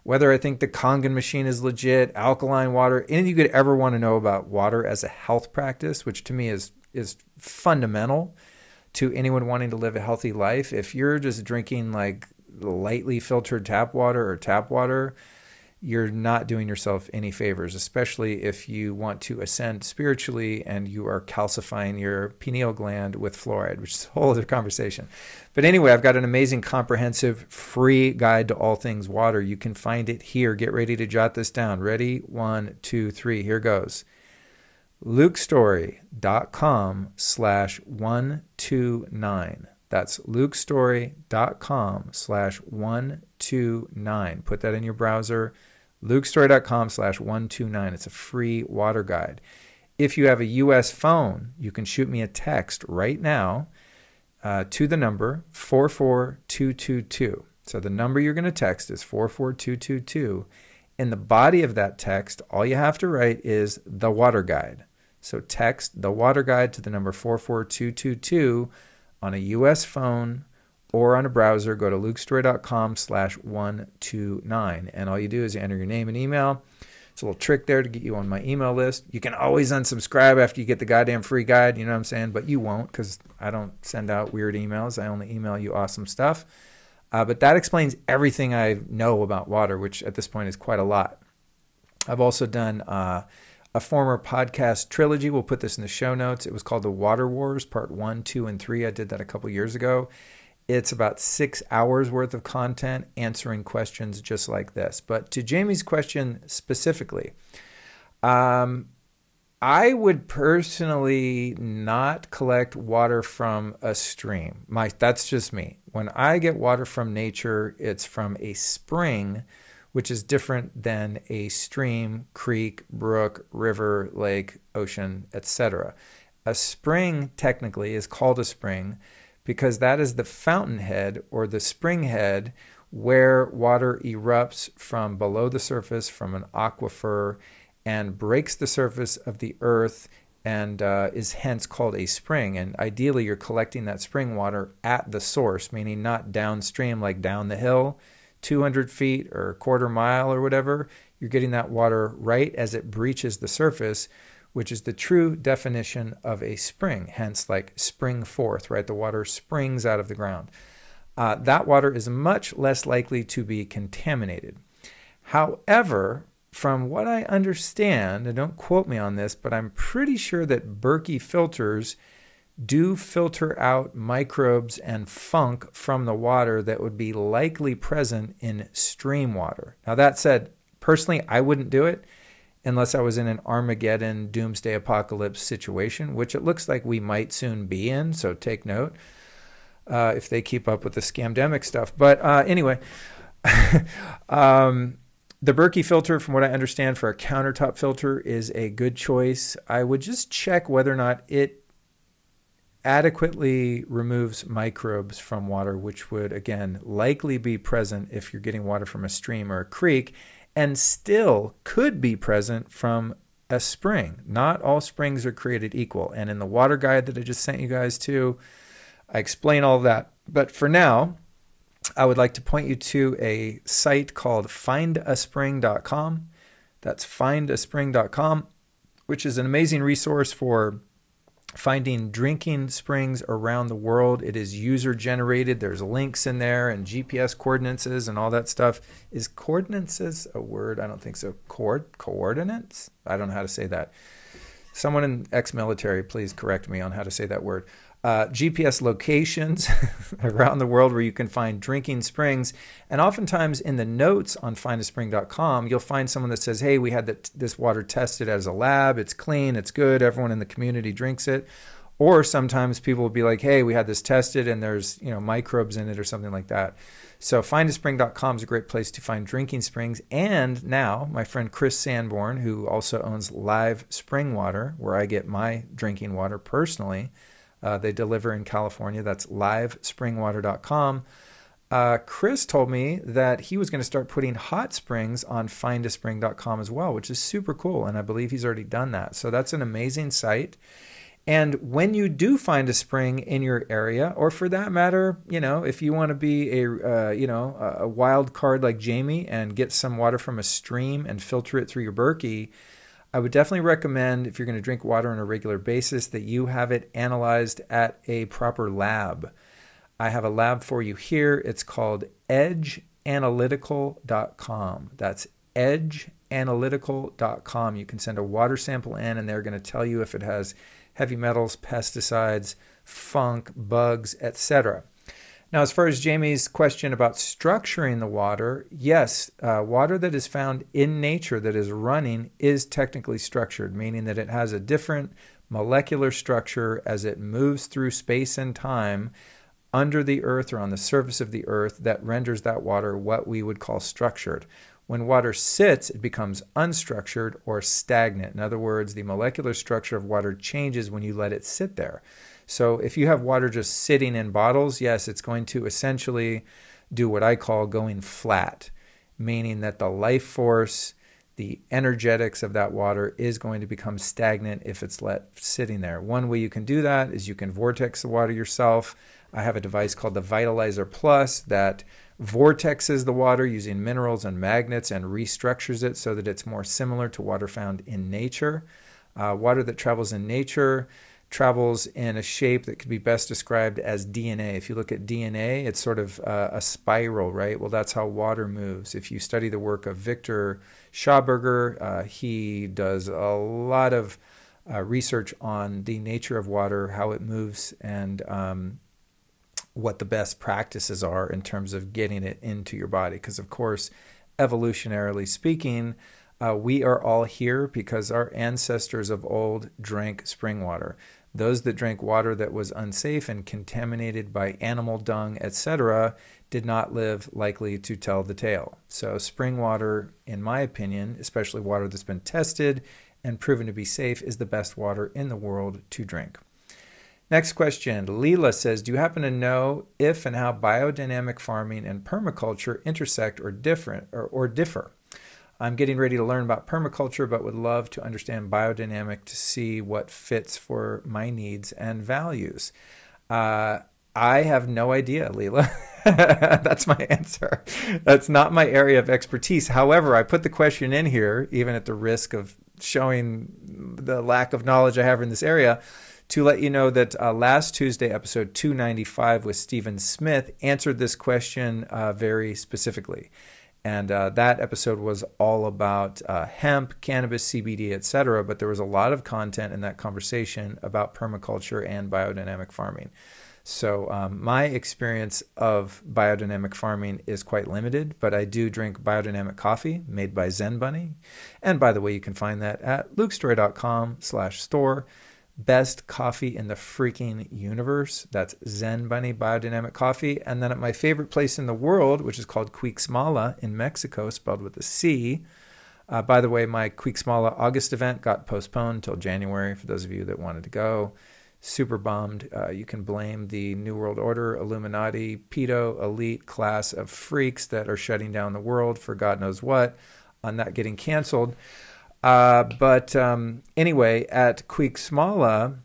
whether I think the Kangen machine is legit, alkaline water, anything you could ever want to know about water as a health practice, which to me is fundamental to anyone wanting to live a healthy life. If you're just drinking like lightly filtered tap water, you're not doing yourself any favors, especially if you want to ascend spiritually and you are calcifying your pineal gland with fluoride, which is a whole other conversation. But anyway, I've got an amazing, comprehensive, free guide to all things water. You can find it here. Get ready to jot this down. Ready? 1, 2, 3. Here goes. lukestory.com/129. That's lukestory.com/129. Put that in your browser. lukestory.com/129. It's a free water guide. If you have a US phone, you can shoot me a text right now to the number 44222. So the number you're going to text is 44222. In the body of that text, all you have to write is the water guide. So text the water guide to the number 44222 on a US phone or on a browser. Go to lukestory.com/129. And all you do is you enter your name and email, It's a little trick there to get you on my email list. You can always unsubscribe after you get the goddamn free guide, you know what I'm saying? But you won't, because I don't send out weird emails. I only email you awesome stuff. But that explains everything I know about water, which at this point is quite a lot. I've also done a former podcast trilogy. We'll put this in the show notes. It was called The Water Wars, Part 1, 2, and 3. I did that a couple years ago. It's about 6 hours worth of content answering questions just like this. But to Jamie's question specifically, I would personally not collect water from a stream. That's just me. When I get water from nature, it's from a spring, which is different than a stream, creek, brook, river, lake, ocean, etc. A spring technically is called a spring because that is the fountainhead or the spring head where water erupts from below the surface from an aquifer and breaks the surface of the earth and is hence called a spring. And ideally, you're collecting that spring water at the source, meaning not downstream, like down the hill, 200 feet or a quarter mile or whatever. You're getting that water right as it breaches the surface, which is the true definition of a spring, hence like spring forth, right? The water springs out of the ground. That water is much less likely to be contaminated. However, from what I understand, and don't quote me on this, but I'm pretty sure that Berkey filters do filter out microbes and funk from the water that would be likely present in stream water. Now that said, personally, I wouldn't do it unless I was in an Armageddon doomsday apocalypse situation, which it looks like we might soon be in, so take note if they keep up with the scamdemic stuff. But anyway, the Berkey filter, from what I understand, for a countertop filter is a good choice. I would just check whether or not it adequately removes microbes from water, which would, again, likely be present if you're getting water from a stream or a creek, and still could be present from a spring. Not all springs are created equal. And in the water guide that I just sent you guys to, I explain all of that. But for now, I would like to point you to a site called findaspring.com. That's findaspring.com, which is an amazing resource for finding drinking springs around the world. It is user generated. There's links in there and GPS coordinates and all that stuff. Is coordinates a word? I don't think so. Coordinates? I don't know how to say that. Someone in ex-military, please correct me on how to say that word. GPS locations around the world where you can find drinking springs. And oftentimes in the notes on findaspring.com, you'll find someone that says, hey, we had this water tested as a lab. It's clean. It's good. Everyone in the community drinks it. Or sometimes people will be like, hey, we had this tested and there's, microbes in it or something like that. So findaspring.com is a great place to find drinking springs. And now my friend Chris Sanborn, who also owns Live Spring Water, where I get my drinking water personally, they deliver in California. That's livespringwater.com. Chris told me that he was going to start putting hot springs on findaspring.com as well, which is super cool. And I believe he's already done that. So that's an amazing site. And when you do find a spring in your area, or for that matter, if you want to be a wild card like Jamie and get some water from a stream and filter it through your Berkey, I would definitely recommend, if you're going to drink water on a regular basis, that you have it analyzed at a proper lab. I have a lab for you here. It's called edgeanalytical.com. That's edgeanalytical.com. You can send a water sample in, and they're going to tell you if it has heavy metals, pesticides, funk, bugs, etc. Now, as far as Jamie's question about structuring the water, yes, water that is found in nature that is running is technically structured, meaning that it has a different molecular structure as it moves through space and time under the earth or on the surface of the earth that renders that water what we would call structured. When water sits, it becomes unstructured or stagnant. In other words, the molecular structure of water changes when you let it sit there. So if you have water just sitting in bottles, yes, it's going to essentially do what I call going flat, meaning that the life force, the energetics of that water is going to become stagnant if it's let sitting there. One way you can do that is you can vortex the water yourself. I have a device called the Vitalizer Plus that vortexes the water using minerals and magnets and restructures it so that it's more similar to water found in nature. Water that travels in nature travels in a shape that could be best described as DNA. If you look at DNA, it's sort of a spiral, right? Well, that's how water moves. If you study the work of Victor Schauberger, he does a lot of research on the nature of water, how it moves, and what the best practices are in terms of getting it into your body. Because, of course, evolutionarily speaking, we are all here because our ancestors of old drank spring water. Those that drank water that was unsafe and contaminated by animal dung, etc., did not live likely to tell the tale. So spring water, in my opinion, especially water that's been tested and proven to be safe, is the best water in the world to drink. Next question. Leela says, do you happen to know if and how biodynamic farming and permaculture intersect or differ? I'm getting ready to learn about permaculture, but would love to understand biodynamic to see what fits for my needs and values. I have no idea, Leela. That's my answer. That's not my area of expertise. However, I put the question in here, even at the risk of showing the lack of knowledge I have in this area, to let you know that last Tuesday, episode 295 with Stephen Smith, answered this question very specifically. And that episode was all about hemp, cannabis, CBD, etc. But there was a lot of content in that conversation about permaculture and biodynamic farming. So my experience of biodynamic farming is quite limited, but I do drink biodynamic coffee made by Zen Bunny. And by the way, you can find that at lukestory.com/store. Best coffee in the freaking universe. That's Zen Bunny Biodynamic Coffee. And then at my favorite place in the world, which is called Cuixmala in Mexico, spelled with a C. By the way, my Cuixmala August event got postponed till January for those of you that wanted to go. Super bummed. You can blame the New World Order, Illuminati, pedo, elite class of freaks that are shutting down the world for God knows what on that getting canceled. But anyway, at Cuixmala,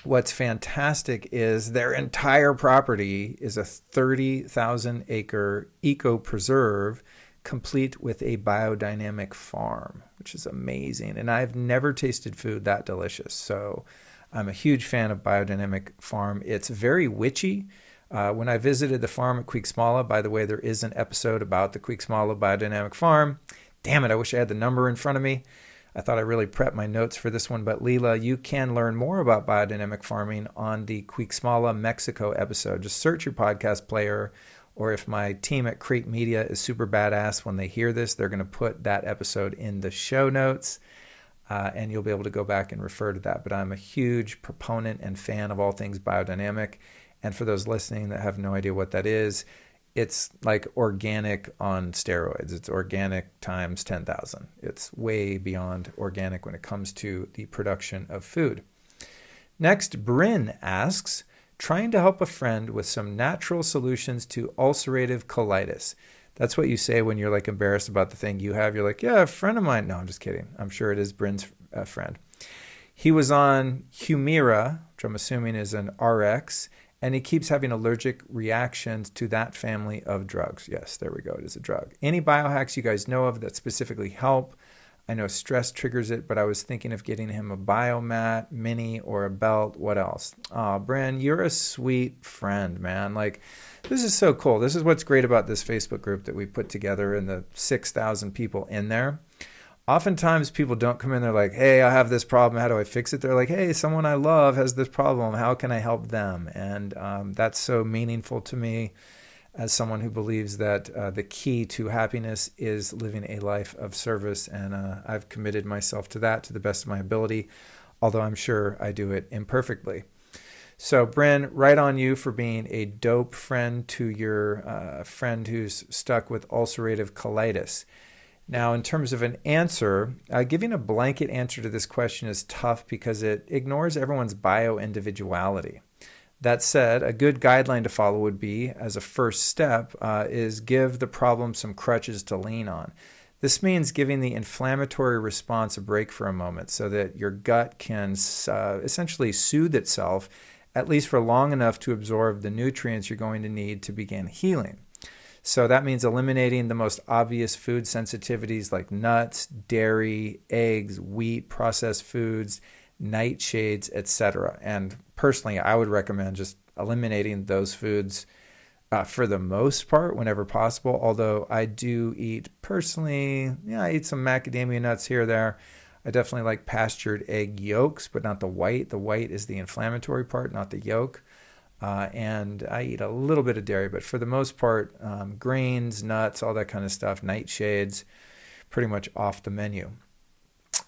what's fantastic is their entire property is a 30,000 acre eco-preserve complete with a biodynamic farm, which is amazing. And I've never tasted food that delicious. So I'm a huge fan of biodynamic farm. It's very witchy. When I visited the farm at Cuixmala, by the way, there is an episode about the Cuixmala biodynamic farm. Damn it, I wish I had the number in front of me. I thought I really prepped my notes for this one, but Leela, you can learn more about biodynamic farming on the Cuixmala, Mexico episode. Just search your podcast player, or if my team at Crate Media is super badass, when they hear this, they're going to put that episode in the show notes, and you'll be able to go back and refer to that. But I'm a huge proponent and fan of all things biodynamic, and for those listening that have no idea what that is, it's like organic on steroids. It's organic times 10,000. It's way beyond organic when it comes to the production of food. Next, Bryn asks, trying to help a friend with some natural solutions to ulcerative colitis. That's what you say when you're like embarrassed about the thing you have. You're like, yeah, a friend of mine. No, I'm just kidding. I'm sure it is Bryn's friend. He was on Humira, which I'm assuming is an RX, and he keeps having allergic reactions to that family of drugs. Yes, there we go. It is a drug. Any biohacks you guys know of that specifically help? I know stress triggers it, but I was thinking of getting him a biomat, mini, or a belt. What else? Oh, Bren, you're a sweet friend, man. Like, this is so cool. This is what's great about this Facebook group that we put together and the 6,000 people in there. Oftentimes people don't come in, they're like, hey, I have this problem, how do I fix it? They're like, hey, someone I love has this problem, how can I help them? And that's so meaningful to me as someone who believes that the key to happiness is living a life of service. And I've committed myself to that to the best of my ability, although I'm sure I do it imperfectly. So, Bryn, right on you for being a dope friend to your friend who's stuck with ulcerative colitis. Now, in terms of an answer, giving a blanket answer to this question is tough because it ignores everyone's bio-individuality. That said, a good guideline to follow would be, as a first step, is give the problem some crutches to lean on. This means giving the inflammatory response a break for a moment so that your gut can essentially soothe itself at least for long enough to absorb the nutrients you're going to need to begin healing. So that means eliminating the most obvious food sensitivities like nuts, dairy, eggs, wheat, processed foods, nightshades, etc. And personally, I would recommend just eliminating those foods for the most part whenever possible. Although I do eat personally, I eat some macadamia nuts here or there. I definitely like pastured egg yolks, but not the white. The white is the inflammatory part, not the yolk. And I eat a little bit of dairy, but for the most part, grains, nuts, all that kind of stuff, nightshades, pretty much off the menu.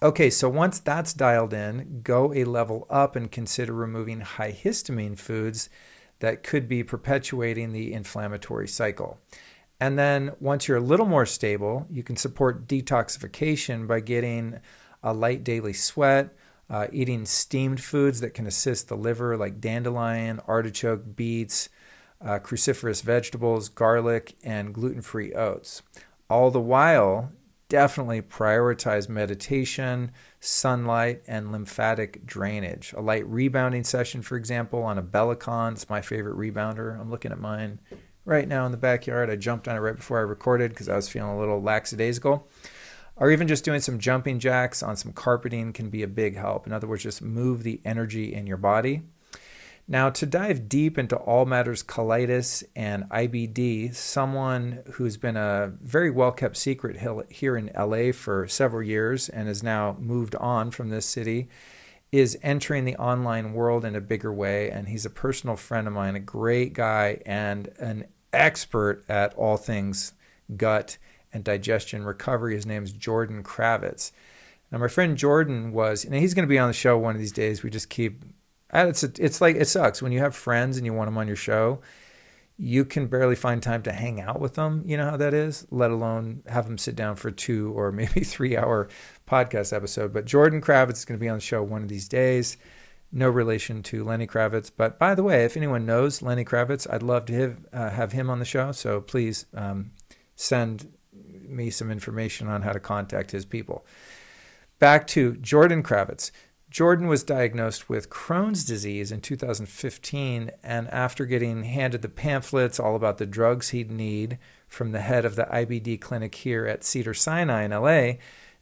Okay, so once that's dialed in, go a level up and consider removing high histamine foods that could be perpetuating the inflammatory cycle. And then once you're a little more stable, you can support detoxification by getting a light daily sweat, eating steamed foods that can assist the liver like dandelion, artichoke, beets, cruciferous vegetables, garlic, and gluten-free oats. All the while, definitely prioritize meditation, sunlight, and lymphatic drainage. A light rebounding session, for example, on a Bellicon. It's my favorite rebounder. I'm looking at mine right now in the backyard. I jumped on it right before I recorded because I was feeling a little lackadaisical. Or even just doing some jumping jacks on some carpeting can be a big help. In other words, just move the energy in your body. Now, to dive deep into all matters colitis and IBD, someone who's been a very well-kept secret here in LA for several years and has now moved on from this city is entering the online world in a bigger way. And he's a personal friend of mine, a great guy and an expert at all things gut and digestion recovery. His name's Jordan Kravitz. Now, my friend Jordan he's going to be on the show one of these days. We just keep, it's like, it sucks. When you have friends and you want them on your show, you can barely find time to hang out with them. You know how that is, let alone have them sit down for 2 or maybe 3 hour podcast episode. But Jordan Kravitz is going to be on the show one of these days. No relation to Lenny Kravitz. But by the way, if anyone knows Lenny Kravitz, I'd love to have him on the show. So please send me some information on how to contact his people. Back to Jordan Kravitz. Jordan was diagnosed with Crohn's disease in 2015, and after getting handed the pamphlets all about the drugs he'd need from the head of the IBD clinic here at Cedars-Sinai in LA,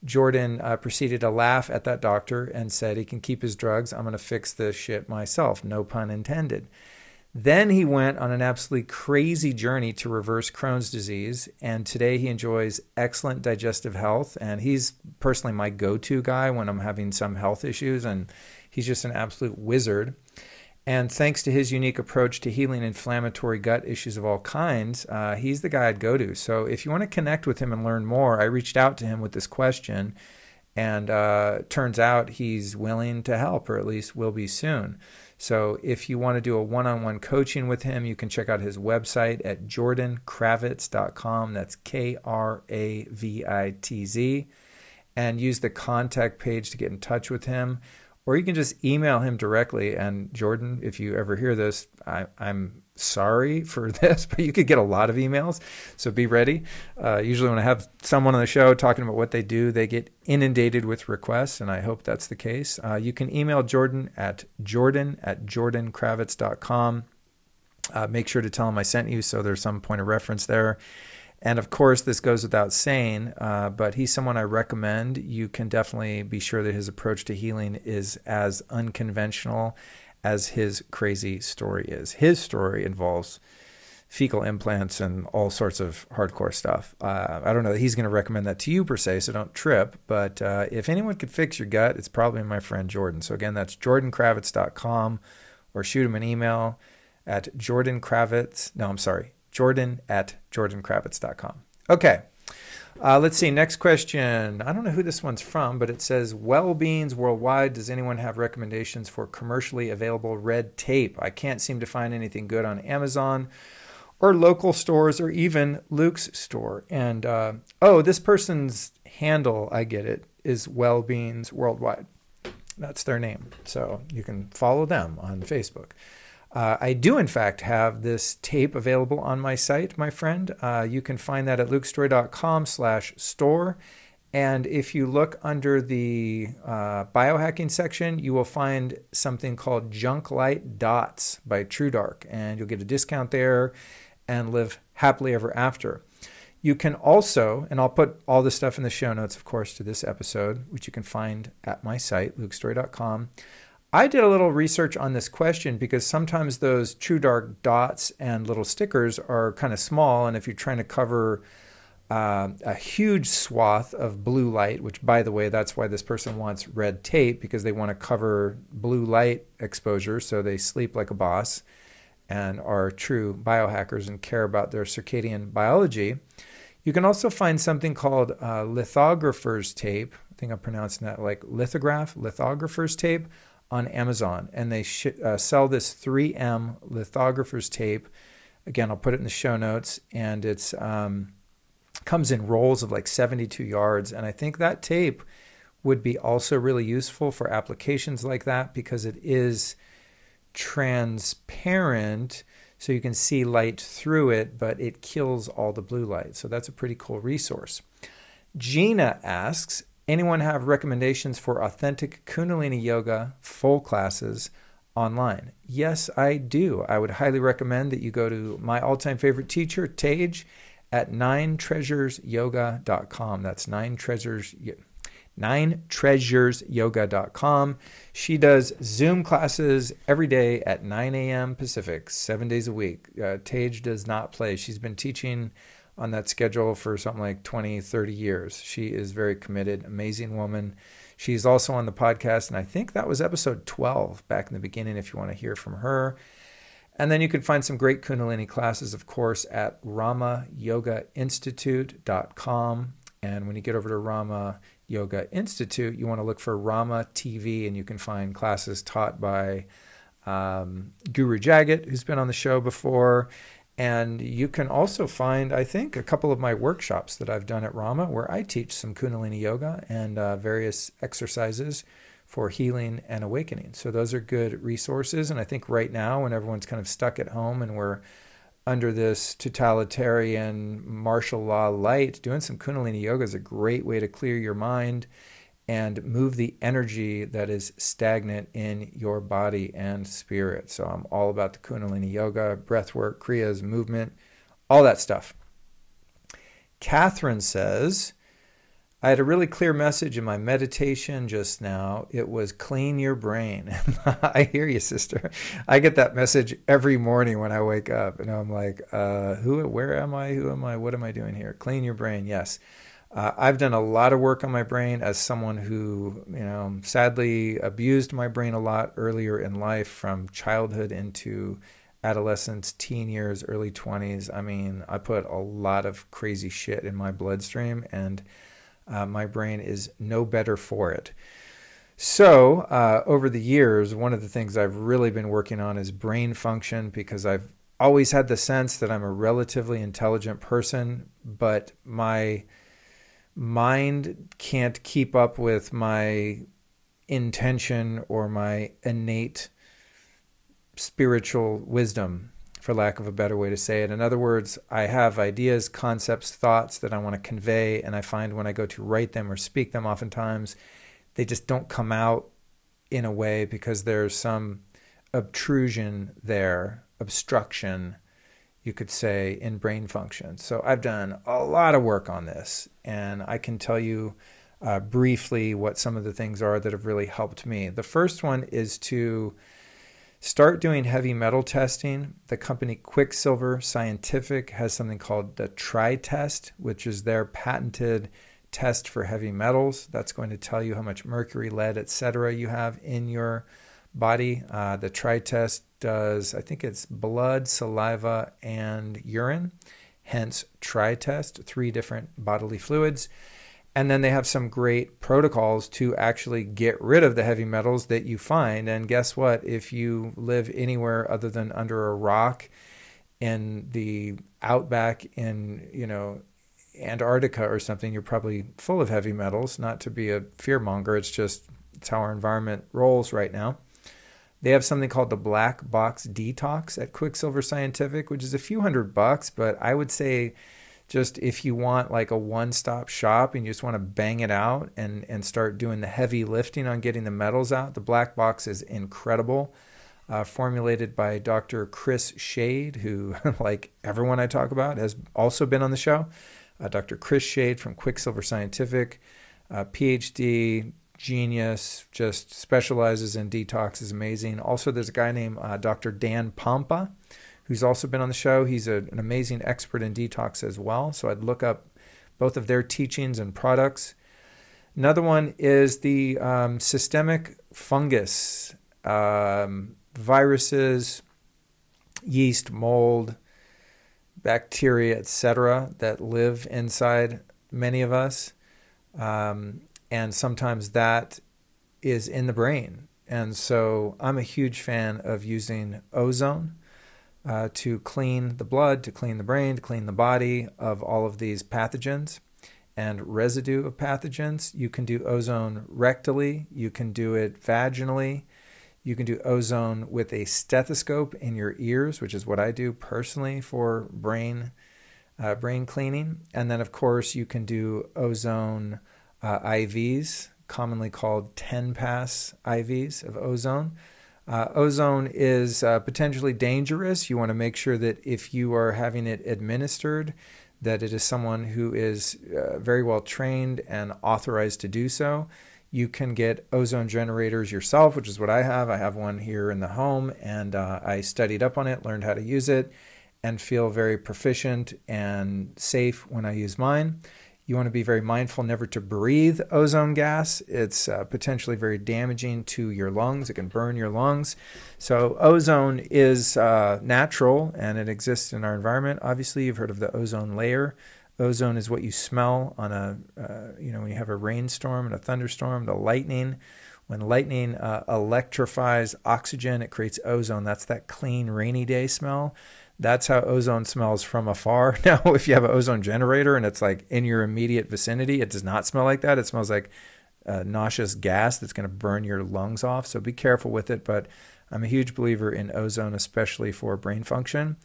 Jordan proceeded to laugh at that doctor and said he can keep his drugs. I'm going to fix this shit myself. No pun intended. Then he went on an absolutely crazy journey to reverse Crohn's disease, and today he enjoys excellent digestive health, and he's personally my go-to guy when I'm having some health issues, and he's just an absolute wizard. And thanks to his unique approach to healing inflammatory gut issues of all kinds, he's the guy I'd go to. So if you want to connect with him and learn more, I reached out to him with this question, and turns out he's willing to help, or at least will be soon. So if you want to do a one-on-one coaching with him, you can check out his website at jordankravitz.com. That's Kravitz. And use the contact page to get in touch with him. Or you can just email him directly. And Jordan, if you ever hear this, I'm sorry for this, but you could get a lot of emails. So be ready. Usually when I have someone on the show talking about what they do, they get inundated with requests, and I hope that's the case. You can email Jordan at jordankravitz.com. Make sure to tell him I sent you so there's some point of reference there. And of course, this goes without saying, but he's someone I recommend. You can definitely be sure that his approach to healing is as unconventional as his crazy story is. His story involves fecal implants and all sorts of hardcore stuff. I don't know that he's going to recommend that to you per se, so don't trip. But if anyone could fix your gut, it's probably my friend Jordan. So again, that's jordankravitz.com, or shoot him an email at jordan@jordankravitz.com. Okay. Let's see. Next question. I don't know who this one's from, but it says, Well Beans Worldwide. Does anyone have recommendations for commercially available red tape? I can't seem to find anything good on Amazon or local stores or even Luke's store. And, this person's handle, I get it, is Well Beans Worldwide. That's their name. So you can follow them on Facebook. I do, in fact, have this tape available on my site, my friend. You can find that at lukestory.com/store. And if you look under the biohacking section, you will find something called Junk Light Dots by True Dark, and you'll get a discount there and live happily ever after. You can also, and I'll put all this stuff in the show notes, of course, to this episode, which you can find at my site, lukestory.com. I did a little research on this question because sometimes those True Dark dots and little stickers are kind of small, and if you're trying to cover a huge swath of blue light, which, by the way, that's why this person wants red tape, because they want to cover blue light exposure so they sleep like a boss and are true biohackers and care about their circadian biology. You can also find something called lithographer's tape. I think I'm pronouncing that like lithographer's tape on Amazon. And they sell this 3M lithographer's tape. Again, I'll put it in the show notes. And it's comes in rolls of like 72 yards. And I think that tape would be also really useful for applications like that because it is transparent, so you can see light through it, but it kills all the blue light. So that's a pretty cool resource. Gina asks, anyone have recommendations for authentic Kundalini yoga full classes online? Yes, I do. I would highly recommend that you go to my all-time favorite teacher, Tage, at 9treasuresyoga.com. That's 9treasuresyoga.com. She does Zoom classes every day at 9 a.m. Pacific, 7 days a week. Tage does not play. She's been teaching on that schedule for something like 20, 30 years. She is very committed, amazing woman. She's also on the podcast, and I think that was episode 12 back in the beginning if you want to hear from her. And then you can find some great Kundalini classes, of course, at ramayogainstitute.com. And when you get over to Rama Yoga Institute, you want to look for Rama TV, and you can find classes taught by Guru Jagat, who's been on the show before. And you can also find, I think, a couple of my workshops that I've done at Rama where I teach some Kundalini yoga and various exercises for healing and awakening. So those are good resources. And I think right now, when everyone's kind of stuck at home and we're under this totalitarian martial law light, doing some Kundalini yoga is a great way to clear your mind and move the energy that is stagnant in your body and spirit. So I'm all about the Kundalini yoga, breath work, kriyas, movement, all that stuff. Catherine says, I had a really clear message in my meditation just now. It was clean your brain. I hear you, sister. I get that message every morning when I wake up, and I'm like, where am I? Who am I? What am I doing here? Clean your brain. Yes. I've done a lot of work on my brain as someone who, sadly abused my brain a lot earlier in life, from childhood into adolescence, teen years, early 20s. I mean, I put a lot of crazy shit in my bloodstream, and my brain is no better for it. So over the years, one of the things I've really been working on is brain function, because I've always had the sense that I'm a relatively intelligent person, but my mind can't keep up with my intention or my innate spiritual wisdom, for lack of a better way to say it. In other words, I have ideas, concepts, thoughts that I want to convey, and I find when I go to write them or speak them, oftentimes they just don't come out in a way because there's some obtrusion there, obstruction, you could say, in brain function. So I've done a lot of work on this, and I can tell you briefly what some of the things are that have really helped me. The first one is to start doing heavy metal testing. The company Quicksilver Scientific has something called the Tri-Test, which is their patented test for heavy metals. That's going to tell you how much mercury, lead, etc. you have in your body. The Tri-Test does, I think it's blood, saliva, and urine, hence Tri-Test, 3 different bodily fluids. And then they have some great protocols to actually get rid of the heavy metals that you find. And guess what? If you live anywhere other than under a rock in the outback in, Antarctica or something, you're probably full of heavy metals. Not to be a fearmonger, it's how our environment rolls right now. They have something called the Black Box Detox at Quicksilver Scientific, which is a few $100, but I would say just if you want like a one-stop shop and you just want to bang it out and start doing the heavy lifting on getting the metals out, the Black Box is incredible. Formulated by Dr. Chris Shade, who, like everyone I talk about, has also been on the show. Dr. Chris Shade from Quicksilver Scientific, PhD, genius, just specializes in detox, is amazing. Also, there's a guy named Dr. Dan Pompa, who's also been on the show. He's an amazing expert in detox as well. So I'd look up both of their teachings and products. Another one is the systemic fungus, viruses, yeast, mold, bacteria, etc., that live inside many of us. And sometimes that is in the brain. And so I'm a huge fan of using ozone to clean the blood, to clean the brain, to clean the body of all of these pathogens and residue of pathogens. You can do ozone rectally. You can do it vaginally. You can do ozone with a stethoscope in your ears, which is what I do personally for brain cleaning. And then, of course, you can do ozone IVs, commonly called 10-pass IVs of ozone. Ozone is potentially dangerous. You want to make sure that if you are having it administered, that it is someone who is very well trained and authorized to do so. You can get ozone generators yourself, which is what I have. I have one here in the home, and I studied up on it, learned how to use it, and feel very proficient and safe when I use mine. You want to be very mindful never to breathe ozone gas. It's potentially very damaging to your lungs. It can burn your lungs. So ozone is natural, and it exists in our environment. Obviously, you've heard of the ozone layer. Ozone is what you smell on when you have a rainstorm and a thunderstorm, the lightning. When lightning electrifies oxygen, it creates ozone. That's that clean, rainy day smell. That's how ozone smells from afar. Now, if you have an ozone generator and it's like in your immediate vicinity, it does not smell like that. It smells like nauseous gas that's going to burn your lungs off. So be careful with it. But I'm a huge believer in ozone, especially for brain function.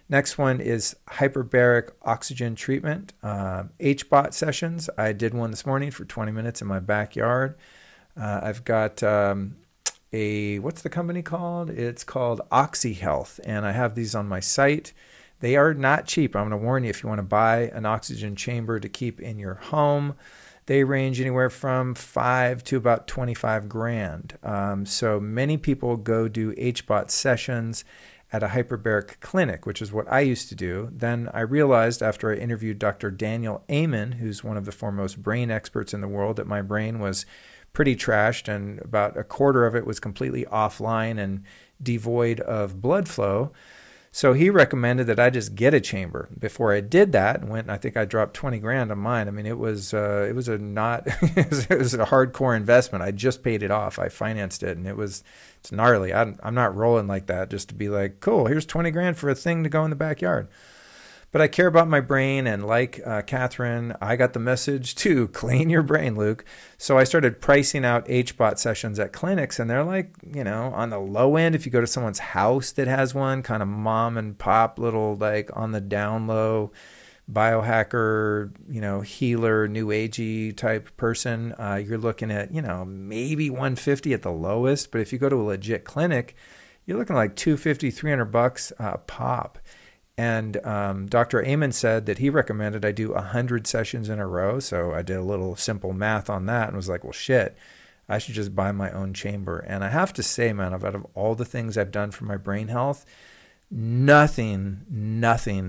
Next one is hyperbaric oxygen treatment, HBOT sessions. I did one this morning for 20 minutes in my backyard. I've got what's the company called? It's called OxyHealth, and I have these on my site. They are not cheap. I'm going to warn you, if you want to buy an oxygen chamber to keep in your home, they range anywhere from $5,000 to about $25,000. So many people go do HBOT sessions at a hyperbaric clinic, which is what I used to do. Then I realized after I interviewed Dr. Daniel Amen, who's one of the foremost brain experts in the world, that my brain was pretty trashed and about a quarter of it was completely offline and devoid of blood flow. So he recommended that I just get a chamber. Before I did that, I think I dropped $20,000 on mine. I mean, it was a hardcore investment. I just paid it off. I financed it, and it's gnarly. I'm not rolling like that just to be like, cool, here's $20,000 for a thing to go in the backyard. But I care about my brain, and like Catherine, I got the message to clean your brain, Luke. So I started pricing out HBOT sessions at clinics, and they're like, on the low end, if you go to someone's house that has one, kind of mom and pop little, like on the down low, biohacker, healer, new agey type person, you're looking at, maybe $150 at the lowest. But if you go to a legit clinic, you're looking like $250, $300 pop. And Dr. Amen said that he recommended I do 100 sessions in a row. So I did a little simple math on that and was like, well, shit, I should just buy my own chamber. And I have to say, man, out of all the things I've done for my brain health, nothing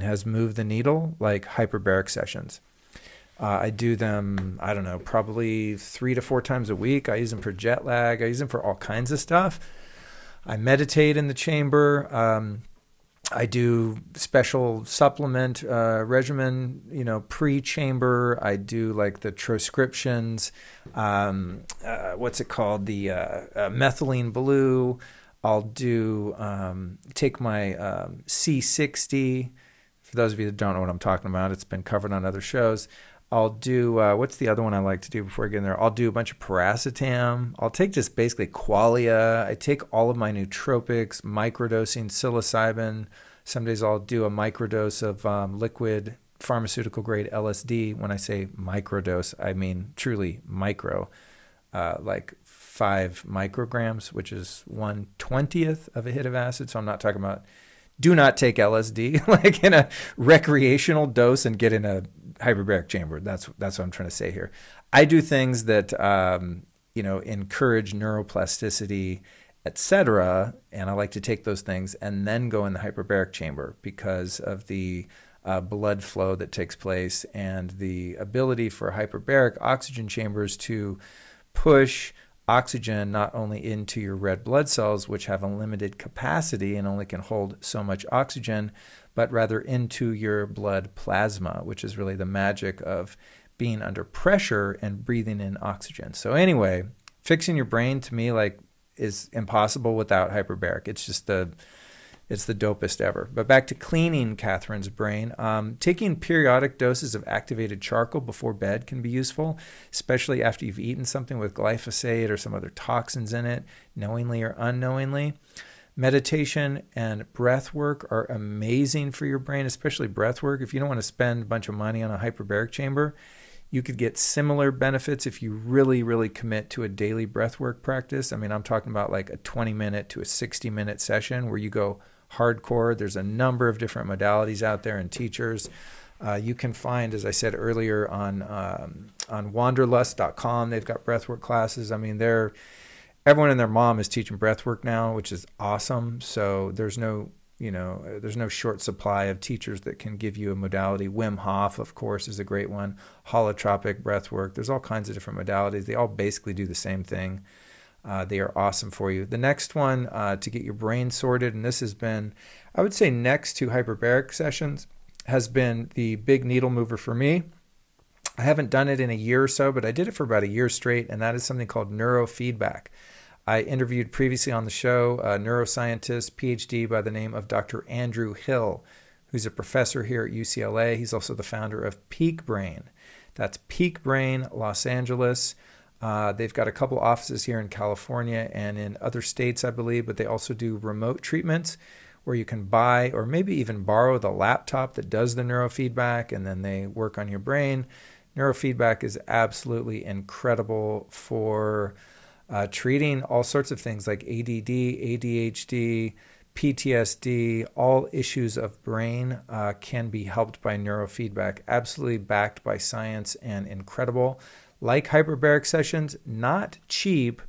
has moved the needle like hyperbaric sessions. I do them, I don't know, probably 3 to 4 times a week. I use them for jet lag. I use them for all kinds of stuff. I meditate in the chamber. I do special supplement regimen, pre-chamber. I do like the transcriptions. What's it called? The methylene blue. I'll do take my C60. For those of you that don't know what I'm talking about, it's been covered on other shows. I'll do, what's the other one I like to do before I get in there? I'll do a bunch of paracetam. I'll take just basically qualia. I take all of my nootropics, microdosing psilocybin. Some days I'll do a microdose of liquid pharmaceutical grade LSD. When I say microdose, I mean truly micro, like 5 micrograms, which is 1/20th of a hit of acid. So I'm not talking about, do not take LSD like in a recreational dose and get in a hyperbaric chamber. That's what I'm trying to say here. I do things that, encourage neuroplasticity, etc. And I like to take those things and then go in the hyperbaric chamber because of the blood flow that takes place and the ability for hyperbaric oxygen chambers to push oxygen not only into your red blood cells, which have a limited capacity and only can hold so much oxygen, but rather into your blood plasma, which is really the magic of being under pressure and breathing in oxygen. So anyway, fixing your brain to me is impossible without hyperbaric. It's just it's the dopest ever. But back to cleaning Catherine's brain. Taking periodic doses of activated charcoal before bed can be useful, especially after you've eaten something with glyphosate or some other toxins in it, knowingly or unknowingly. Meditation and breath work are amazing for your brain, especially breath work. If you don't want to spend a bunch of money on a hyperbaric chamber, you could get similar benefits if you really, really commit to a daily breath work practice. I mean, I'm talking about like a 20-minute to a 60-minute session where you go hardcore. There's a number of different modalities out there and teachers. You can find, as I said earlier, on wanderlust.com, they've got breathwork classes. I mean, everyone and their mom is teaching breathwork now, which is awesome. So there's no short supply of teachers that can give you a modality. Wim Hof, of course, is a great one. Holotropic breathwork. There's all kinds of different modalities. They all basically do the same thing. They are awesome for you. The next one to get your brain sorted, and this has been, I would say next to hyperbaric sessions, has been the big needle mover for me. I haven't done it in a year or so, but I did it for about a year straight, and that is something called neurofeedback. I interviewed previously on the show a neuroscientist, PhD by the name of Dr. Andrew Hill, who's a professor here at UCLA. He's also the founder of Peak Brain. That's Peak Brain, Los Angeles. They've got a couple offices here in California and in other states, I believe, but they also do remote treatments where you can buy or maybe even borrow the laptop that does the neurofeedback, and then they work on your brain. Neurofeedback is absolutely incredible for treating all sorts of things like ADD, ADHD, PTSD. All issues of brain can be helped by neurofeedback. Absolutely backed by science and incredible. Like hyperbaric sessions, not cheap,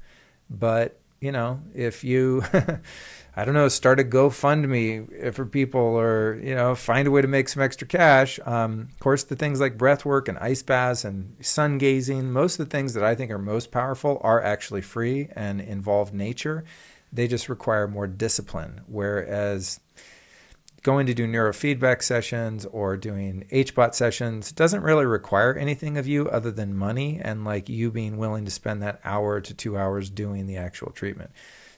but if you, I don't know, start a GoFundMe for people or, find a way to make some extra cash. Of course, the things like breath work and ice baths and sun gazing, most of the things that I think are most powerful are actually free and involve nature. They just require more discipline, whereas going to do neurofeedback sessions or doing HBOT sessions doesn't really require anything of you other than money and like you being willing to spend that hour to 2 hours doing the actual treatment.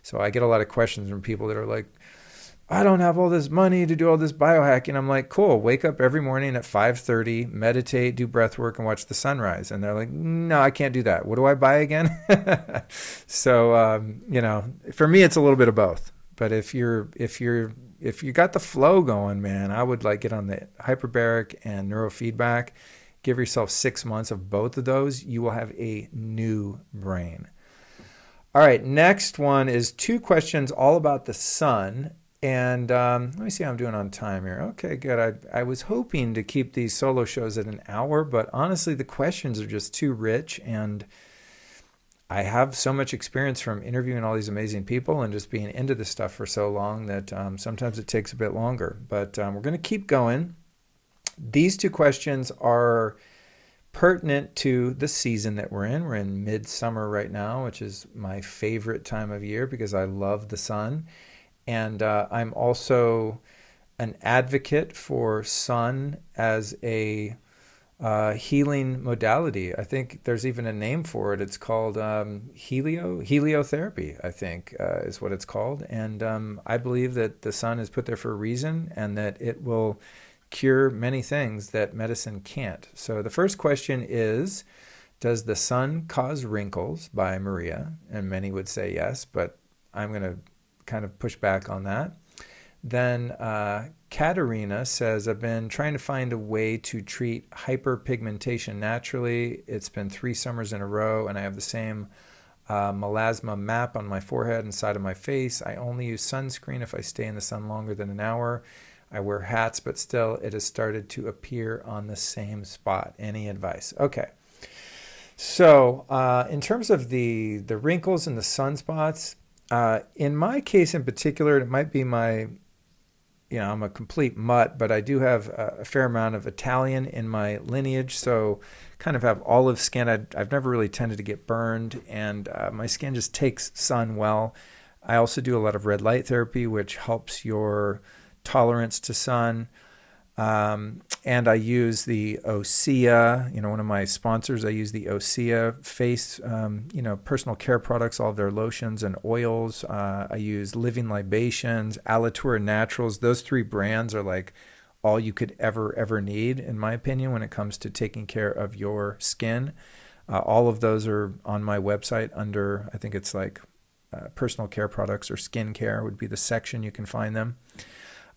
So I get a lot of questions from people that are like, I don't have all this money to do all this biohacking. I'm like, cool, wake up every morning at 5:30, meditate, do breath work, and watch the sunrise. And they're like, no, I can't do that. What do I buy again? So, for me, it's a little bit of both. But if you got the flow going, man, I would get on the hyperbaric and neurofeedback. Give yourself 6 months of both of those. You will have a new brain. All right, next one is 2 questions all about the sun. And let me see how I'm doing on time here. Okay, good. I was hoping to keep these solo shows at an hour, but honestly, the questions are just too rich. And I have so much experience from interviewing all these amazing people and just being into this stuff for so long that sometimes it takes a bit longer. But we're going to keep going. These 2 questions are pertinent to the season that we're in. We're in midsummer right now, which is my favorite time of year because I love the sun. And I'm also an advocate for sun as a healing modality. I think there's even a name for it. It's called heliotherapy, I think is what it's called. And I believe that the sun is put there for a reason and that it will cure many things that medicine can't. So the first question is, does the sun cause wrinkles, by Maria? And many would say yes, but I'm going to kind of push back on that. Then Katerina says, I've been trying to find a way to treat hyperpigmentation naturally. It's been 3 summers in a row, and I have the same melasma map on my forehead and side of my face. I only use sunscreen if I stay in the sun longer than an hour. I wear hats, but still it has started to appear on the same spot. Any advice? Okay. So in terms of the wrinkles and the sunspots, in my case in particular, it might be I'm a complete mutt, but I do have a fair amount of Italian in my lineage, so kind of have olive skin. I've never really tended to get burned, and my skin just takes sun well. I also do a lot of red light therapy, which helps your tolerance to sun. And I use the Osea, one of my sponsors. I use the Osea face, personal care products, all of their lotions and oils. I use Living Libations, Alitura Naturals. Those 3 brands are like all you could ever need, in my opinion, when it comes to taking care of your skin. All of those are on my website under, I think it's like personal care products or skin care would be the section you can find them.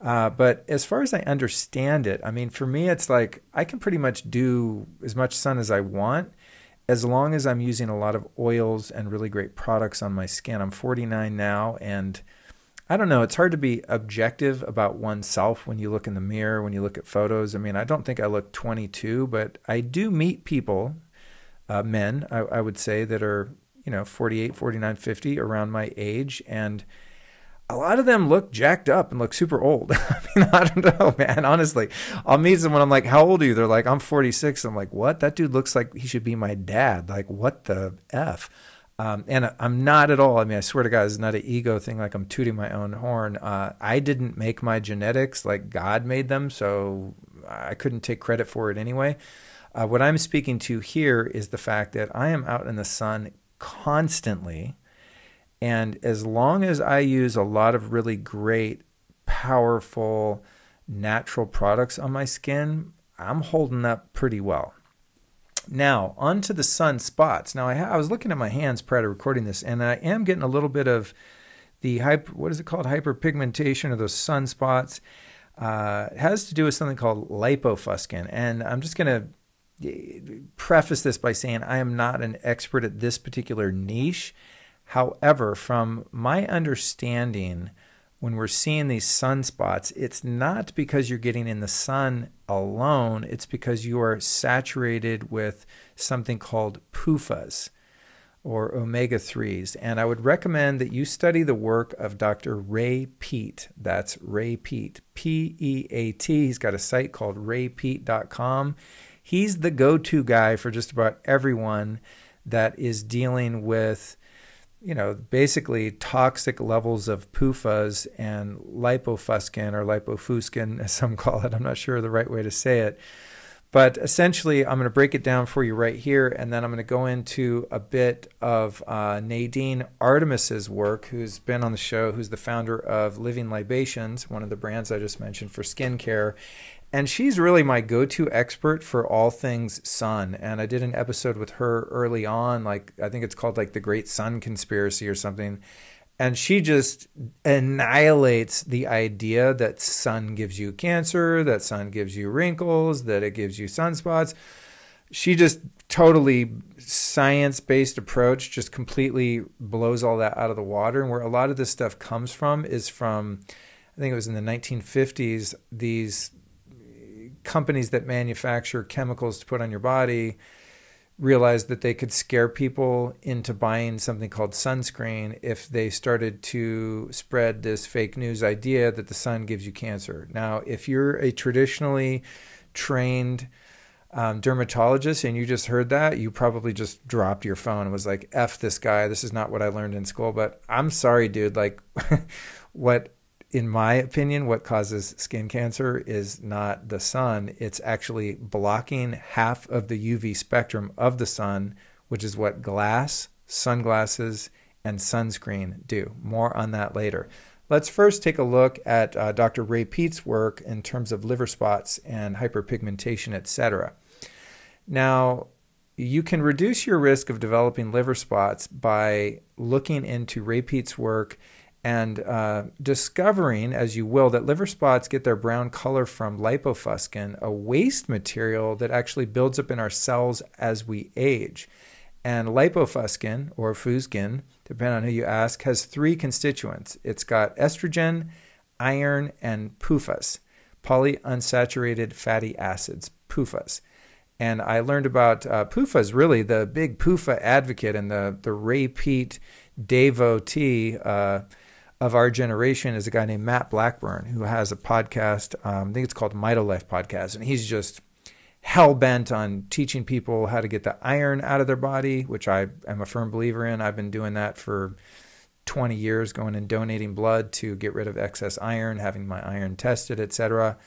But as far as I understand it, I mean, for me, it's like I can pretty much do as much sun as I want as long as I'm using a lot of oils and really great products on my skin. I'm 49 now, and I don't know, it's hard to be objective about oneself when you look in the mirror, when you look at photos. I mean, I don't think I look 22, but I do meet people, men, I would say, that are, 48, 49, 50, around my age, and a lot of them look jacked up and look super old. I mean, I don't know, man. Honestly, I'll meet someone. I'm like, how old are you? They're like, I'm 46. I'm like, what? That dude looks like he should be my dad. Like, what the F? And I'm not at all. I mean, I swear to God, it's not an ego thing. Like I'm tooting my own horn. I didn't make my genetics, like God made them. So I couldn't take credit for it anyway. What I'm speaking to here is the fact that I am out in the sun constantly. And as long as I use a lot of really great, powerful, natural products on my skin, I'm holding up pretty well. Now, onto the sunspots. Now, I was looking at my hands prior to recording this, and I am getting a little bit of the hyperpigmentation of those sunspots. It has to do with something called lipofuscin. And I'm just going to preface this by saying I am not an expert at this particular niche. However, from my understanding, when we're seeing these sunspots, it's not because you're getting in the sun alone. It's because you are saturated with something called PUFAs or omega-3s. And I would recommend that you study the work of Dr. Ray Peat. That's Ray Peat, P-E-A-T. He's got a site called raypeat.com. He's the go-to guy for just about everyone that is dealing with basically toxic levels of PUFAs and lipofuscin or lipofuscin, as some call it. I'm not sure the right way to say it. But essentially, I'm going to break it down for you right here, and then I'm going to go into a bit of Nadine Artemis's work, who's been on the show, who's the founder of Living Libations, one of the brands I just mentioned for skincare. And she's really my go-to expert for all things sun. And I did an episode with her early on, like I think it's called like the Great Sun Conspiracy or something. And she just annihilates the idea that sun gives you cancer, that sun gives you wrinkles, that it gives you sunspots. She just totally science-based approach, just completely blows all that out of the water. And where a lot of this stuff comes from is from, I think it was in the 1950s, these companies that manufacture chemicals to put on your body realized that they could scare people into buying something called sunscreen if they started to spread this fake news idea that the sun gives you cancer. Now, if you're a traditionally trained dermatologist and you just heard that, you probably just dropped your phone and was like, F this guy, this is not what I learned in school. But I'm sorry, dude, like in my opinion, what causes skin cancer is not the sun. It's actually blocking half of the UV spectrum of the sun, which is what glass, sunglasses, and sunscreen do. More on that later. Let's first take a look at Dr. Ray Peat's work in terms of liver spots and hyperpigmentation, etc. Now, you can reduce your risk of developing liver spots by looking into Ray Peat's work and discovering, as you will, that liver spots get their brown color from lipofuscin, a waste material that actually builds up in our cells as we age. And lipofuscin, or fuscin, depending on who you ask, has three constituents. It's got estrogen, iron, and PUFAs, polyunsaturated fatty acids, PUFAs. And I learned about PUFAs, really the big PUFA advocate and the repeat devotee of our generation is a guy named Matt Blackburn, who has a podcast, I think it's called MitoLife Podcast, and he's just hell-bent on teaching people how to get the iron out of their body, which I am a firm believer in. I've been doing that for 20 years, going and donating blood to get rid of excess iron, having my iron tested, etc.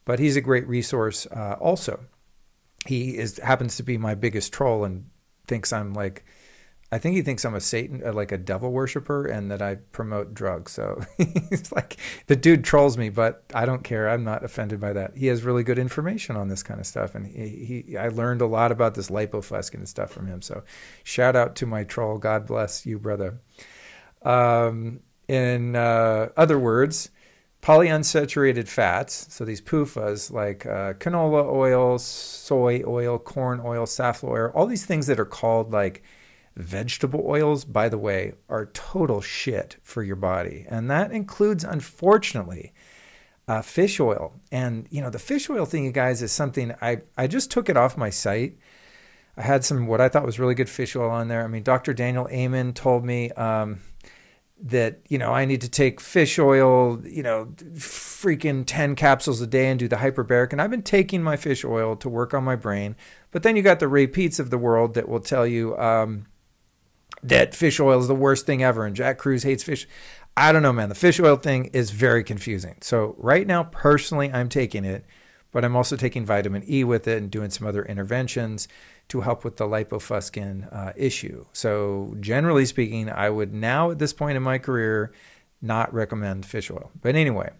But he's a great resource also. He happens to be my biggest troll and thinks I'm like, I think he thinks I'm a Satan, like a devil worshiper, and that I promote drugs. So he's like, the dude trolls me, but I don't care. I'm not offended by that. He has really good information on this kind of stuff. And I learned a lot about this lipofuscin and stuff from him. So shout out to my troll. God bless you, brother. In other words, polyunsaturated fats, so these PUFAs like canola oil, soy oil, corn oil, safflower oil, all these things that are called like vegetable oils, by the way, are total shit for your body. And that includes, unfortunately, fish oil. And, you know, the fish oil thing, you guys, is something I just took it off my site. I had some what I thought was really good fish oil on there. I mean, Dr. Daniel Amen told me that, you know, I need to take fish oil, you know, freaking 10 capsules a day and do the hyperbaric. And I've been taking my fish oil to work on my brain. But then you got the repeats of the world that will tell you that fish oil is the worst thing ever and Jack Cruz hates fish. I don't know, man. The fish oil thing is very confusing. So right now, personally, I'm taking it, but I'm also taking vitamin E with it and doing some other interventions to help with the lipofuscin issue. So generally speaking, I would now at this point in my career not recommend fish oil. But anyway,